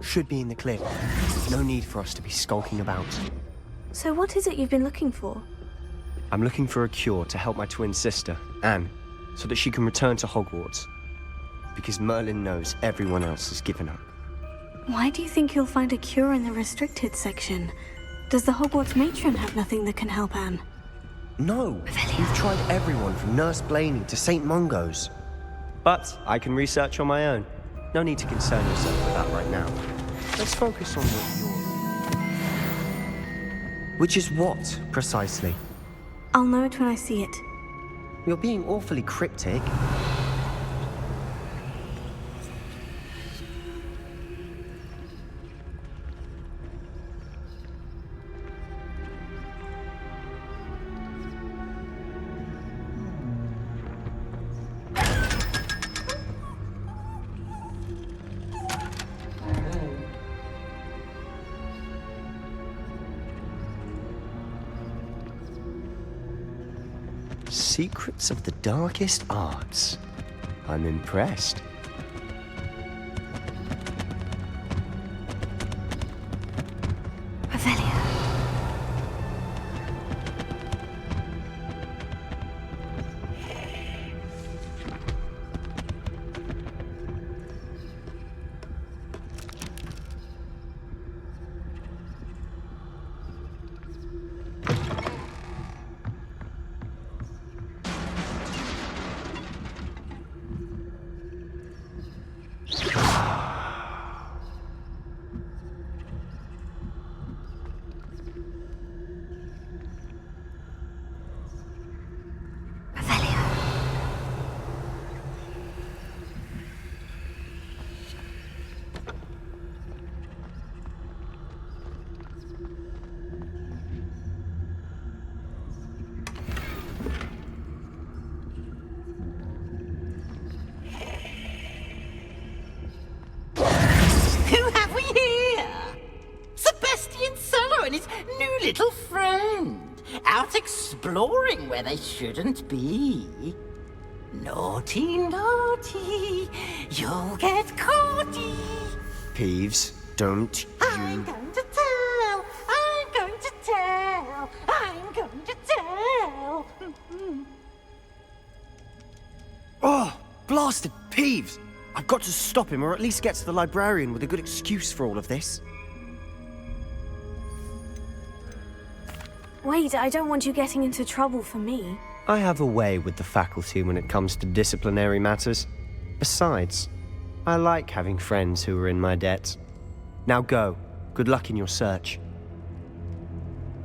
should be in the clear. No need for us to be skulking about. So what is it you've been looking for? I'm looking for a cure to help my twin sister, Anne, so that she can return to Hogwarts. Because Merlin knows everyone else has given up. Why do you think you'll find a cure in the restricted section? Does the Hogwarts matron have nothing that can help Anne? No, we've tried everyone from Nurse Blaney to St. Mungo's. But I can research on my own. No need to concern yourself with that right now. Let's focus on what you're... Which is what, precisely? I'll know it when I see it. You're being awfully cryptic. Secrets of the darkest arts. I'm impressed. Little friend, out exploring where they shouldn't be. Naughty, naughty, you'll get caughty. Peeves, don't you... I'm going to tell, I'm going to tell, I'm going to tell. Oh, blasted Peeves! I've got to stop him, or at least get to the librarian with a good excuse for all of this. Wait, I don't want you getting into trouble for me. I have a way with the faculty when it comes to disciplinary matters. Besides, I like having friends who are in my debt. Now go. Good luck in your search.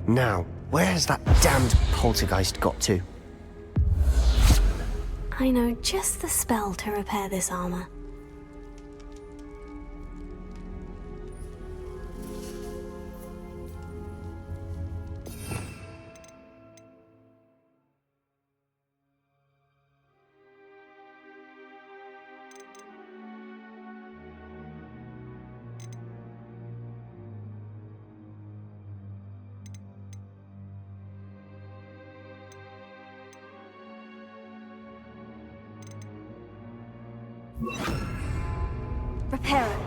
Now, where's that damned poltergeist got to? I know just the spell to repair this armor. Repair it.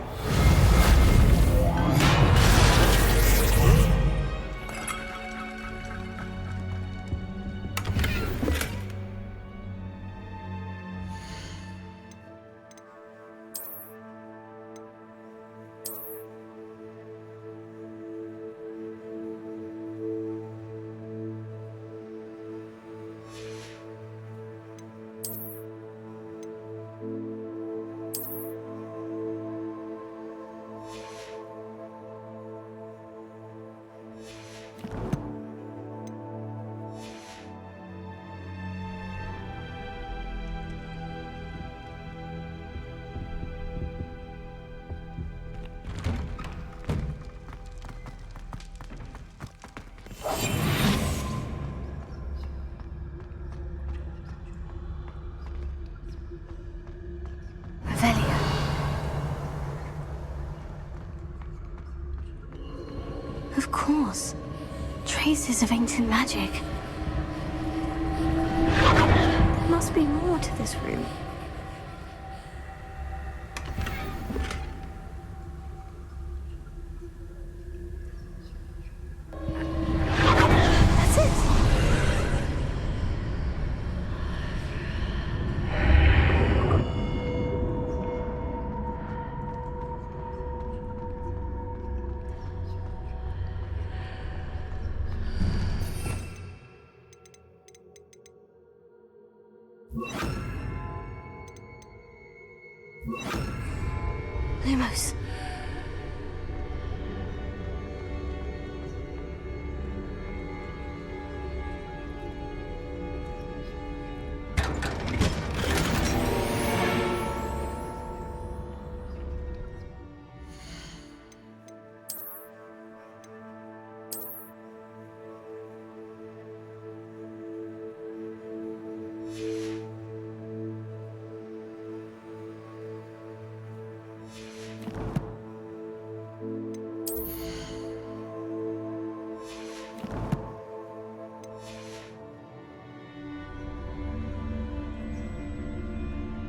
Of course. Traces of ancient magic. There must be more to this room. Lumos.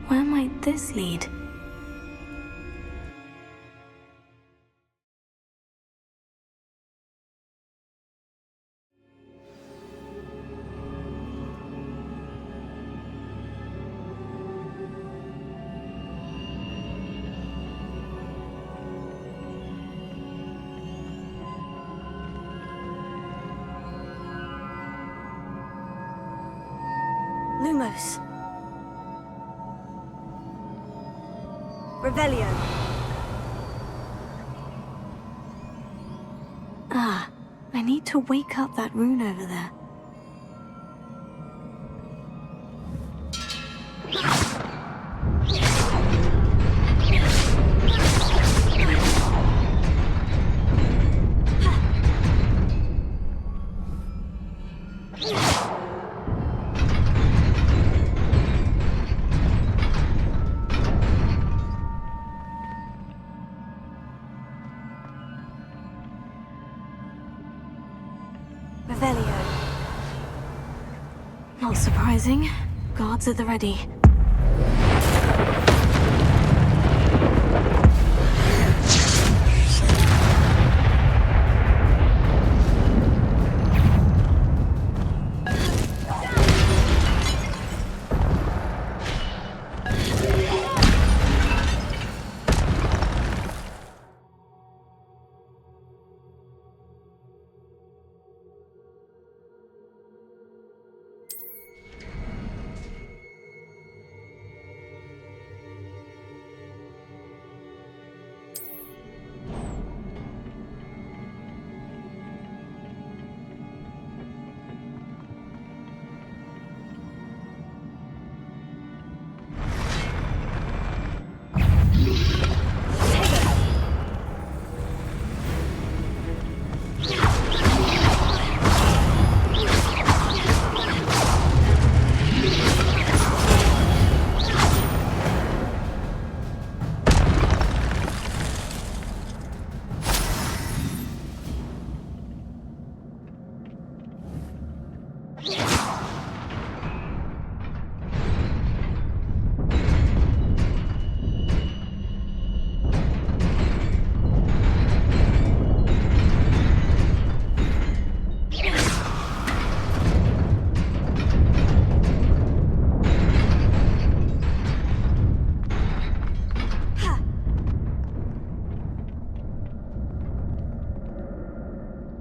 Where might this lead? Lumos. Revelio. Ah, I need to wake up that rune over there. Revelio. Not surprising. Guards at the ready.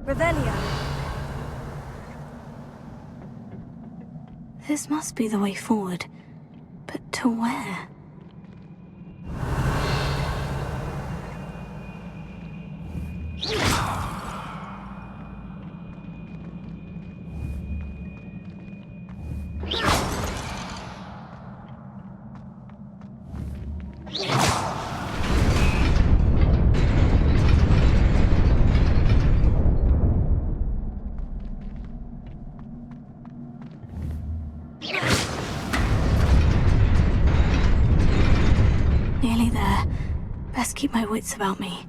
Revelio. This must be the way forward. But to where? Nearly there. Best keep my wits about me.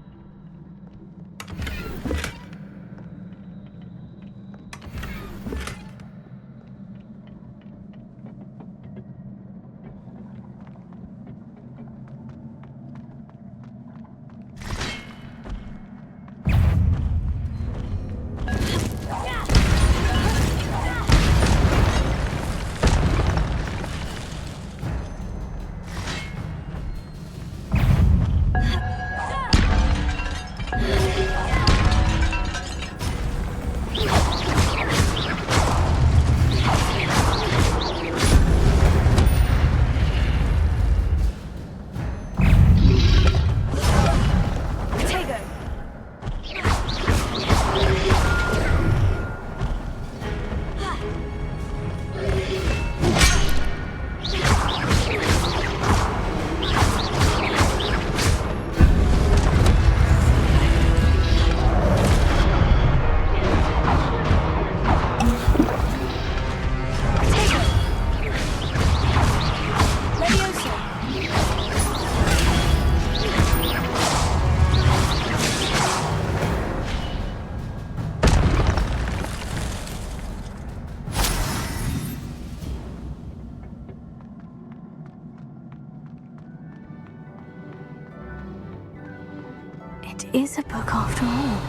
It is a book after all.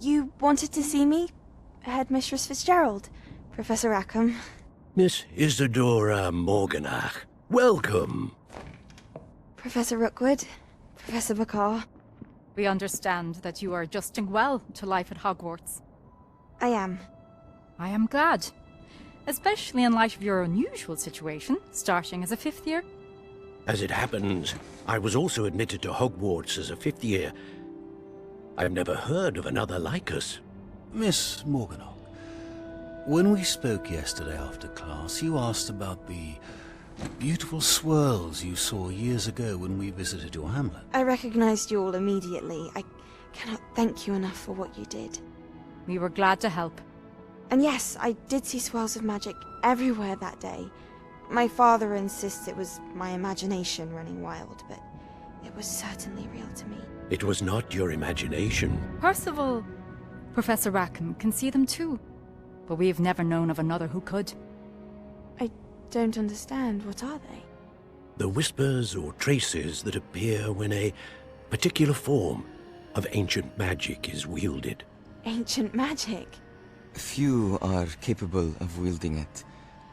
You wanted to see me? Headmistress Fitzgerald, Professor Rackham. Miss Isadora Morganach, welcome. Professor Rookwood, Professor McCaw. We understand that you are adjusting well to life at Hogwarts. I am. I am glad. Especially in light of your unusual situation, starting as a 5th year. As it happens, I was also admitted to Hogwarts as a 5th year. I've never heard of another like us. Miss Morganach, when we spoke yesterday after class, you asked about the beautiful swirls you saw years ago when we visited your hamlet. I recognized you all immediately. I cannot thank you enough for what you did. We were glad to help. And yes, I did see swirls of magic everywhere that day. My father insists it was my imagination running wild, but it was certainly real to me. It was not your imagination. Percival, Professor Rackham can see them too, but we've never known of another who could. I don't understand. What are they? The whispers or traces that appear when a particular form of ancient magic is wielded. Ancient magic? Few are capable of wielding it.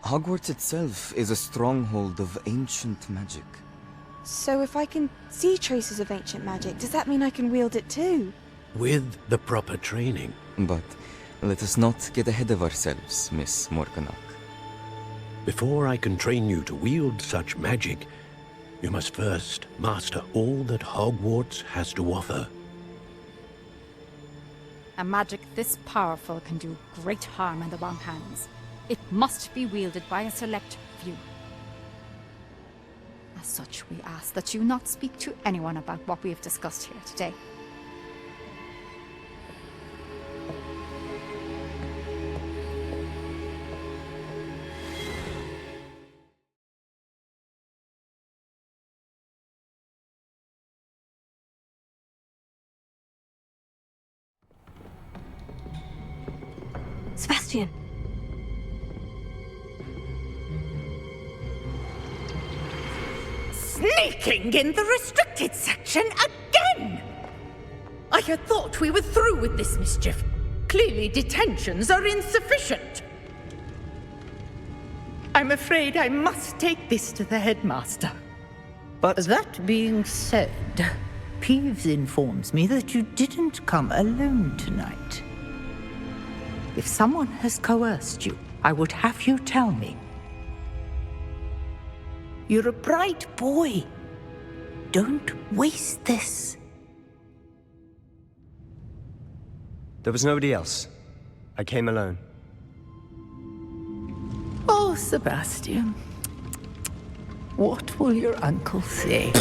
Hogwarts itself is a stronghold of ancient magic. So if I can see traces of ancient magic, does that mean I can wield it too? With the proper training. But let us not get ahead of ourselves, Miss Morganach. Before I can train you to wield such magic, you must first master all that Hogwarts has to offer. A magic this powerful can do great harm in the wrong hands. It must be wielded by a select few. As such, we ask that you not speak to anyone about what we have discussed here today. Sebastian! Sneaking in the restricted section again! I had thought we were through with this mischief. Clearly detentions are insufficient. I'm afraid I must take this to the headmaster. But that being said, Peeves informs me that you didn't come alone tonight. If someone has coerced you, I would have you tell me. You're a bright boy. Don't waste this. There was nobody else. I came alone. Oh, Sebastian. What will your uncle say?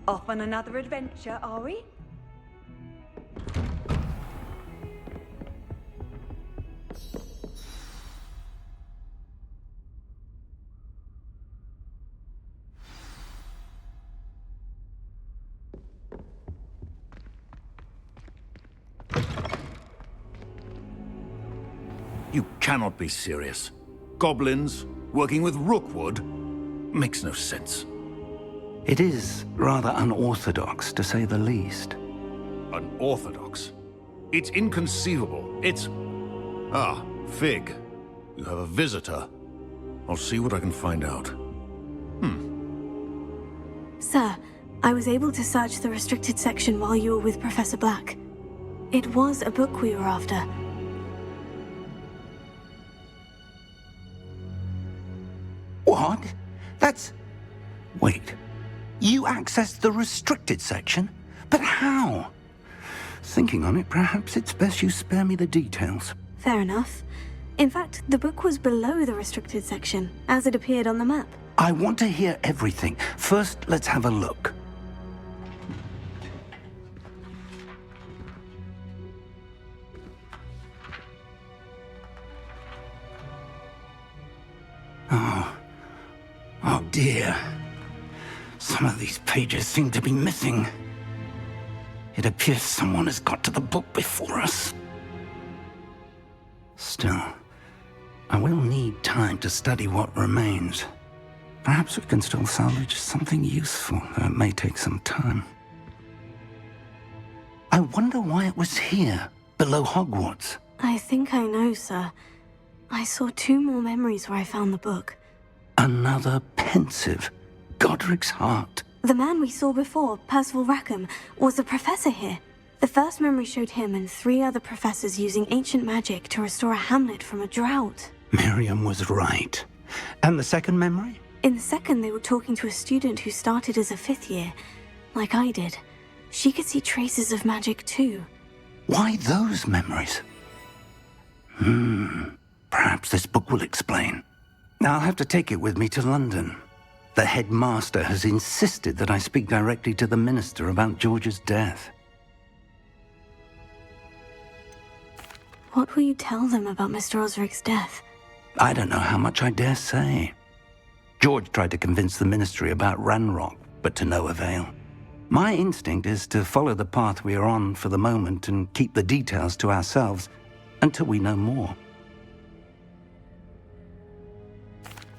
Off on another adventure, are we? You cannot be serious. Goblins working with Rookwood makes no sense. It is rather unorthodox, to say the least. Unorthodox? It's inconceivable. It's... Ah, Fig. You have a visitor. I'll see what I can find out. Sir, I was able to search the restricted section while you were with Professor Black. It was a book we were after. What? That's... Wait. You accessed the restricted section? But how? Thinking on it, perhaps it's best you spare me the details. Fair enough. In fact, the book was below the restricted section, as it appeared on the map. I want to hear everything. First, let's have a look. dear. Some of these pages seem to be missing. It appears someone has got to the book before us. Still, I will need time to study what remains. Perhaps we can still salvage something useful, though it may take some time. I wonder why it was here, below Hogwarts. I think I know, sir. I saw 2 more memories where I found the book. Another pensive, Godric's heart. The man we saw before, Percival Rackham, was a professor here. The first memory showed him and 3 other professors using ancient magic to restore a hamlet from a drought. Miriam was right. And the second memory? In the second, they were talking to a student who started as a 5th year, like I did. She could see traces of magic too. Why those memories? Perhaps this book will explain. I'll have to take it with me to London. The headmaster has insisted that I speak directly to the minister about George's death. What will you tell them about Mr. Osric's death? I don't know how much I dare say. George tried to convince the ministry about Ranrock, but to no avail. My instinct is to follow the path we are on for the moment and keep the details to ourselves until we know more.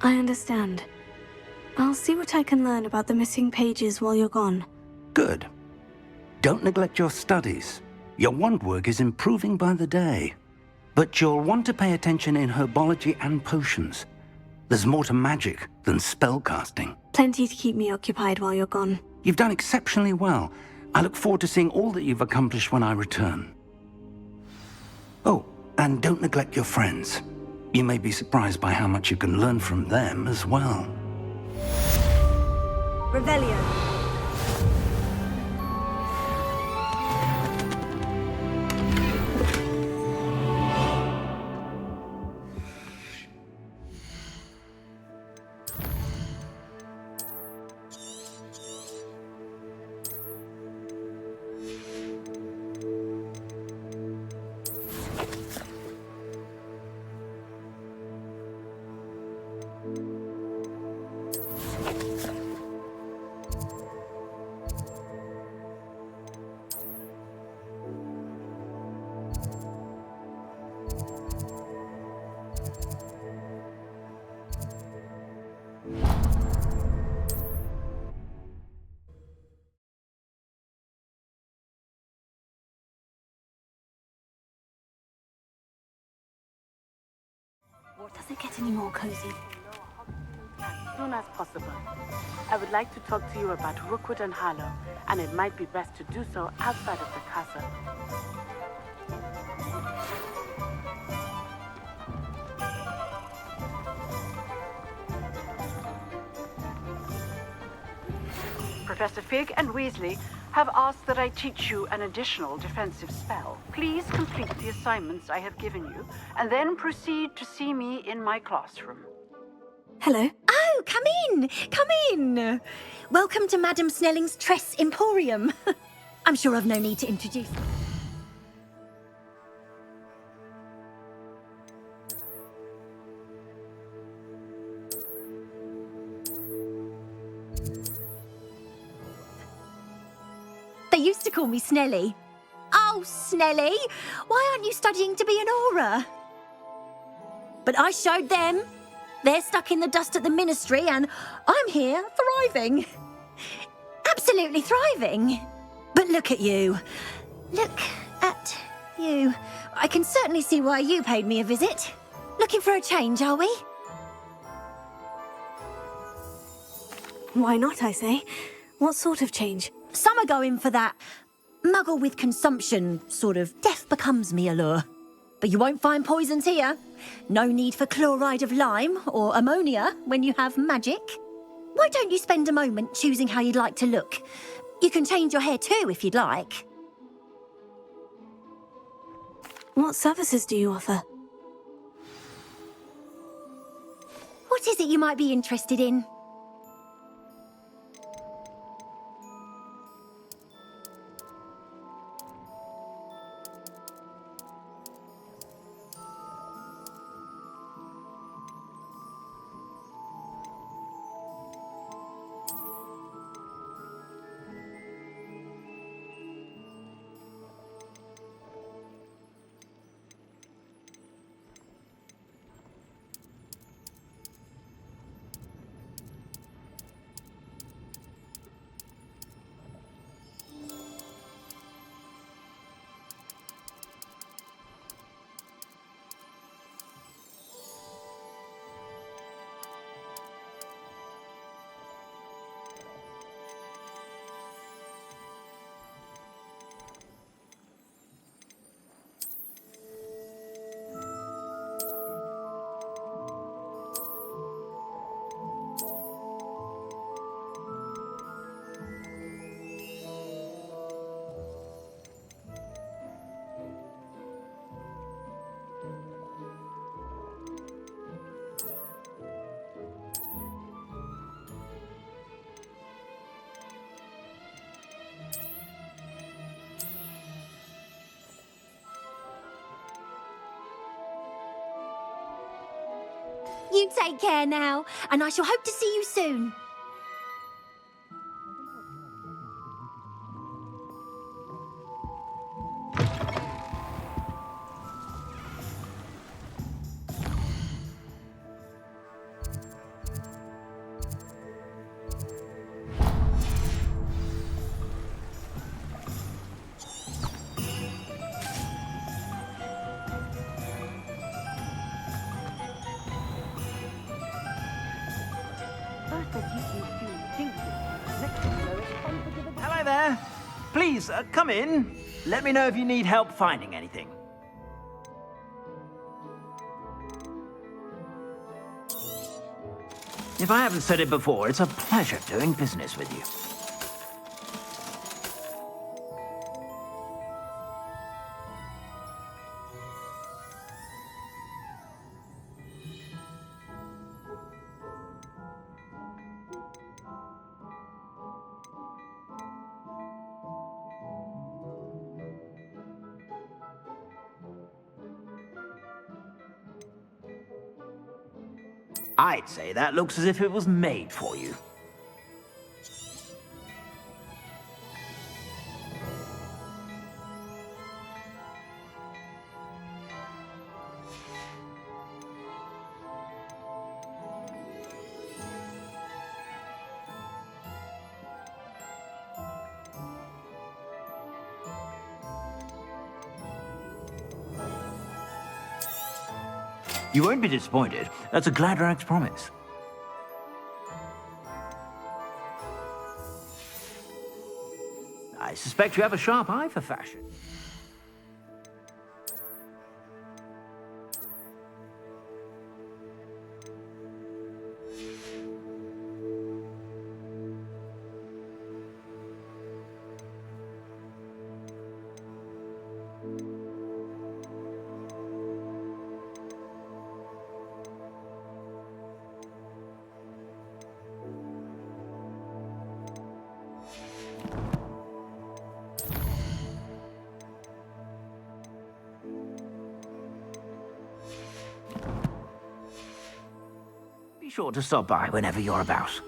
I understand. I'll see what I can learn about the missing pages while you're gone. Good. Don't neglect your studies. Your wand work is improving by the day. But you'll want to pay attention in herbology and potions. There's more to magic than spellcasting. Plenty to keep me occupied while you're gone. You've done exceptionally well. I look forward to seeing all that you've accomplished when I return. Oh, and don't neglect your friends. You may be surprised by how much you can learn from them as well. Revelio. Does it get any more cozy? As soon as possible. I would like to talk to you about Rookwood and Harlow, and it might be best to do so outside of the castle. Professor Fig and Weasley have asked that I teach you an additional defensive spell. Please complete the assignments I have given you, and then proceed to see me in my classroom. Hello. Oh, come in! Come in! Welcome to Madame Snelling's Tress Emporium. I'm sure I've no need to introduce you. They used to call me Snelly. Oh, Snelly, why aren't you studying to be an Auror? But I showed them. They're stuck in the dust at the ministry, and I'm here thriving. Absolutely thriving. But look at you. Look at you. I can certainly see why you paid me a visit. Looking for a change, are we? Why not, I say? What sort of change? Some are going for that muggle with consumption, sort of death becomes me allure. But you won't find poisons here. No need for chloride of lime or ammonia when you have magic. Why don't you spend a moment choosing how you'd like to look? You can change your hair too if you'd like. What services do you offer? What is it you might be interested in? You take care now, and I shall hope to see you soon. Hello there. Please, come in. Let me know if you need help finding anything. If I haven't said it before, it's a pleasure doing business with you. I'd say that looks as if it was made for you. You won't be disappointed. That's a Gladrax promise. I suspect you have a sharp eye for fashion. Be sure to stop by whenever you're about.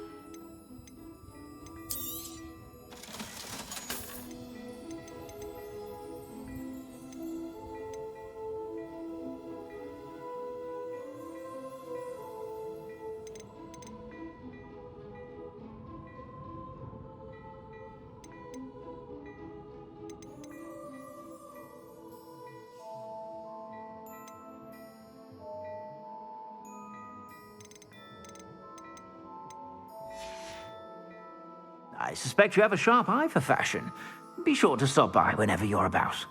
I suspect you have a sharp eye for fashion. Be sure to stop by whenever you're about.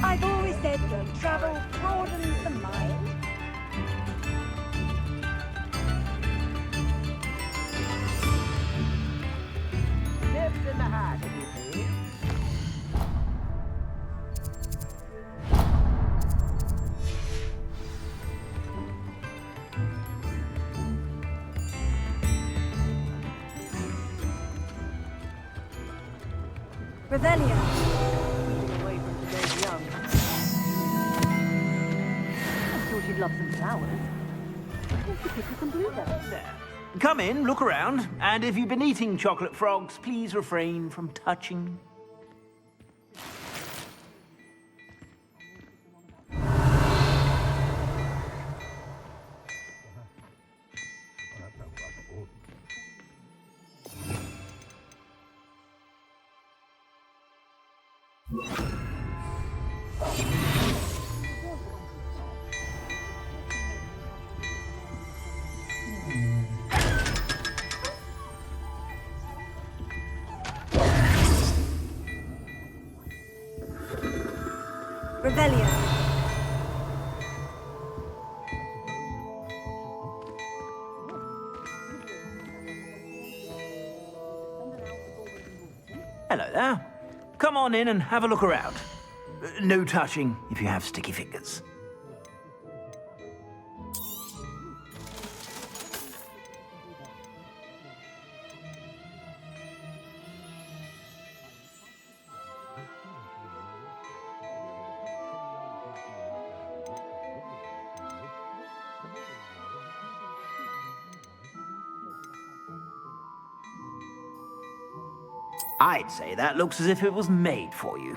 I've always said that travel broadens the mind. Nips in the hat, if you please. Revelio. Away from today's young. I thought you'd love some flowers. Why don't you pick her some bluebells? There. Come in, look around, and if you've been eating chocolate frogs, please refrain from touching. Revelio. Hello there. Come on in and have a look around. No touching if you have sticky fingers. I'd say that looks as if it was made for you.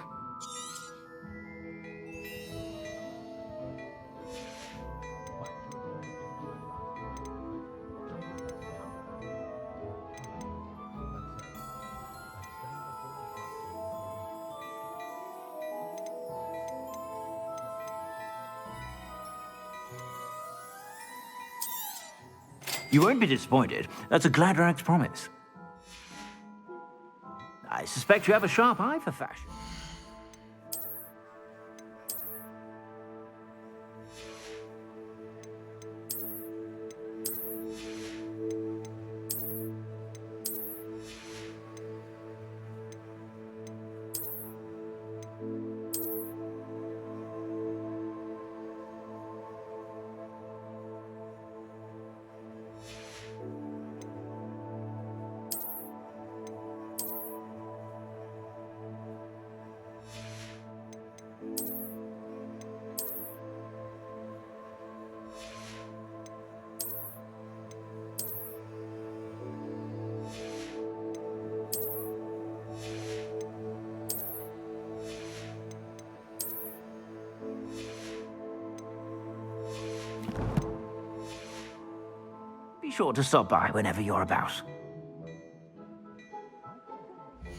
You won't be disappointed. That's a Gladrag's promise. I suspect you have a sharp eye for fashion. Be sure to stop by whenever you're about.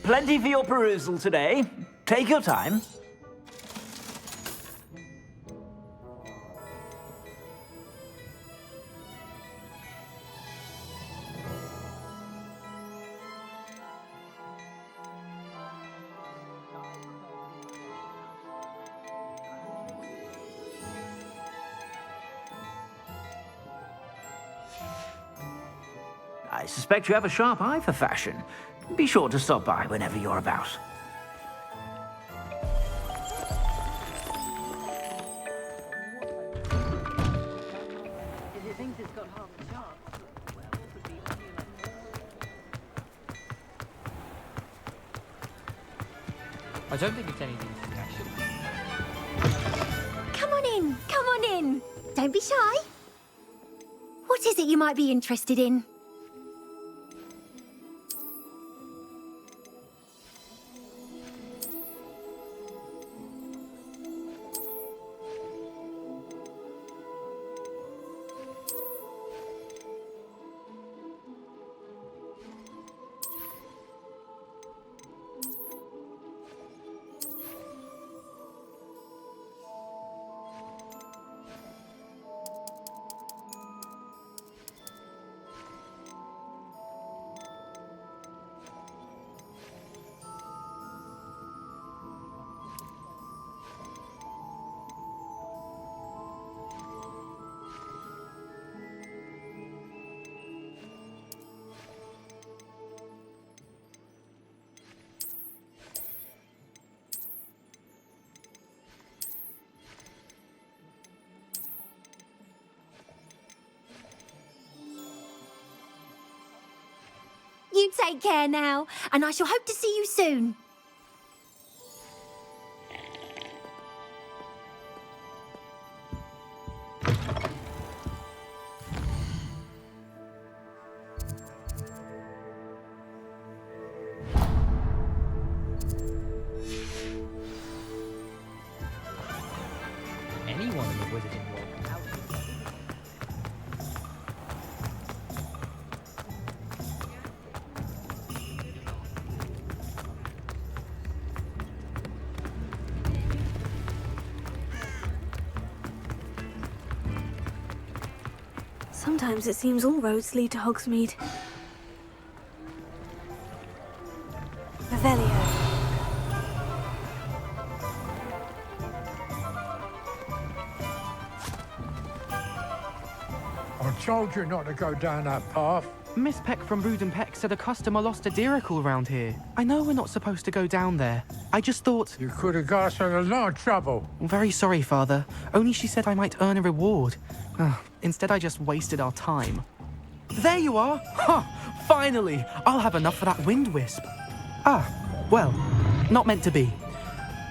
Plenty for your perusal today. Take your time. I suspect you have a sharp eye for fashion. Be sure to stop by whenever you're about. I don't think it's anything special. Come on in, come on in. Don't be shy. What is it you might be interested in? You take care now, and I shall hope to see you soon. Anyone in the wizarding world can help you. Sometimes it seems all roads lead to Hogsmeade. Revelio. I told you not to go down that path. Miss Peck from Brood and Peck said a customer lost a deeracle round here. I know we're not supposed to go down there. I just thought... You could have got us in a lot of trouble. I'm very sorry, Father. Only she said I might earn a reward. Instead, I just wasted our time. There you are! Ha! Finally! I'll have enough for that wind wisp. Ah, well, not meant to be.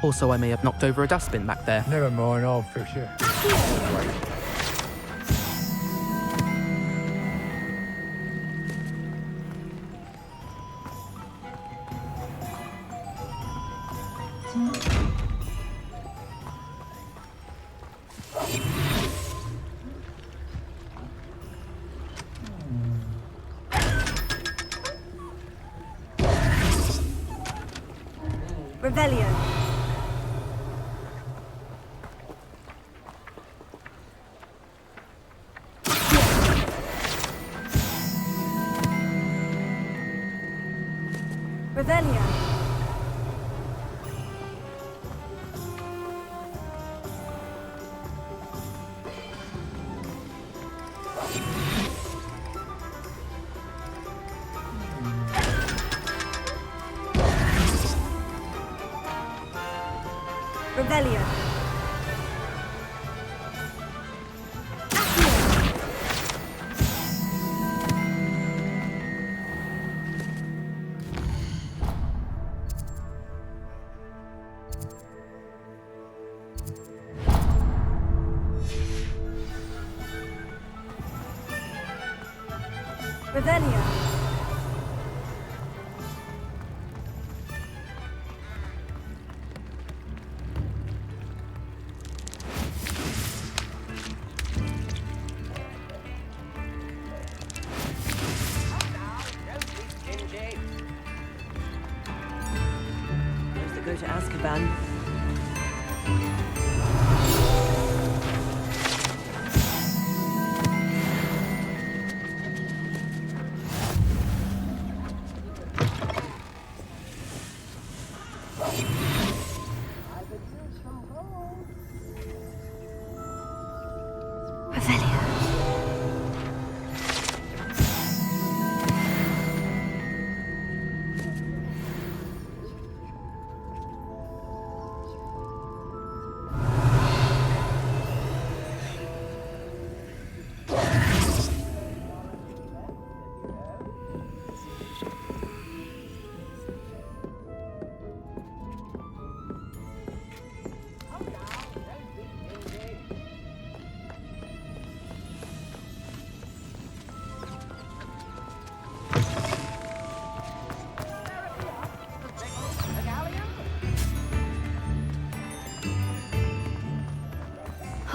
Also, I may have knocked over a dustbin back there. Never mind, I'll fix it. Revelio. Revelio. Revelio. Revelio. Those that go to Azkaban.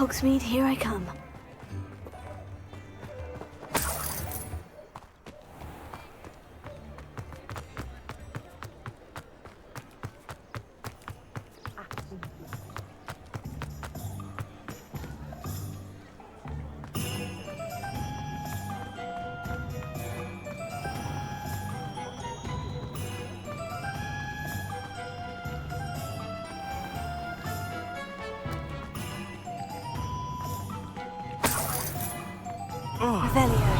Hogsmeade, here I come. Revelio.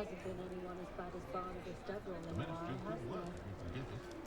Hasn't been anyone as bad as Barnabas Devil in a while, has there?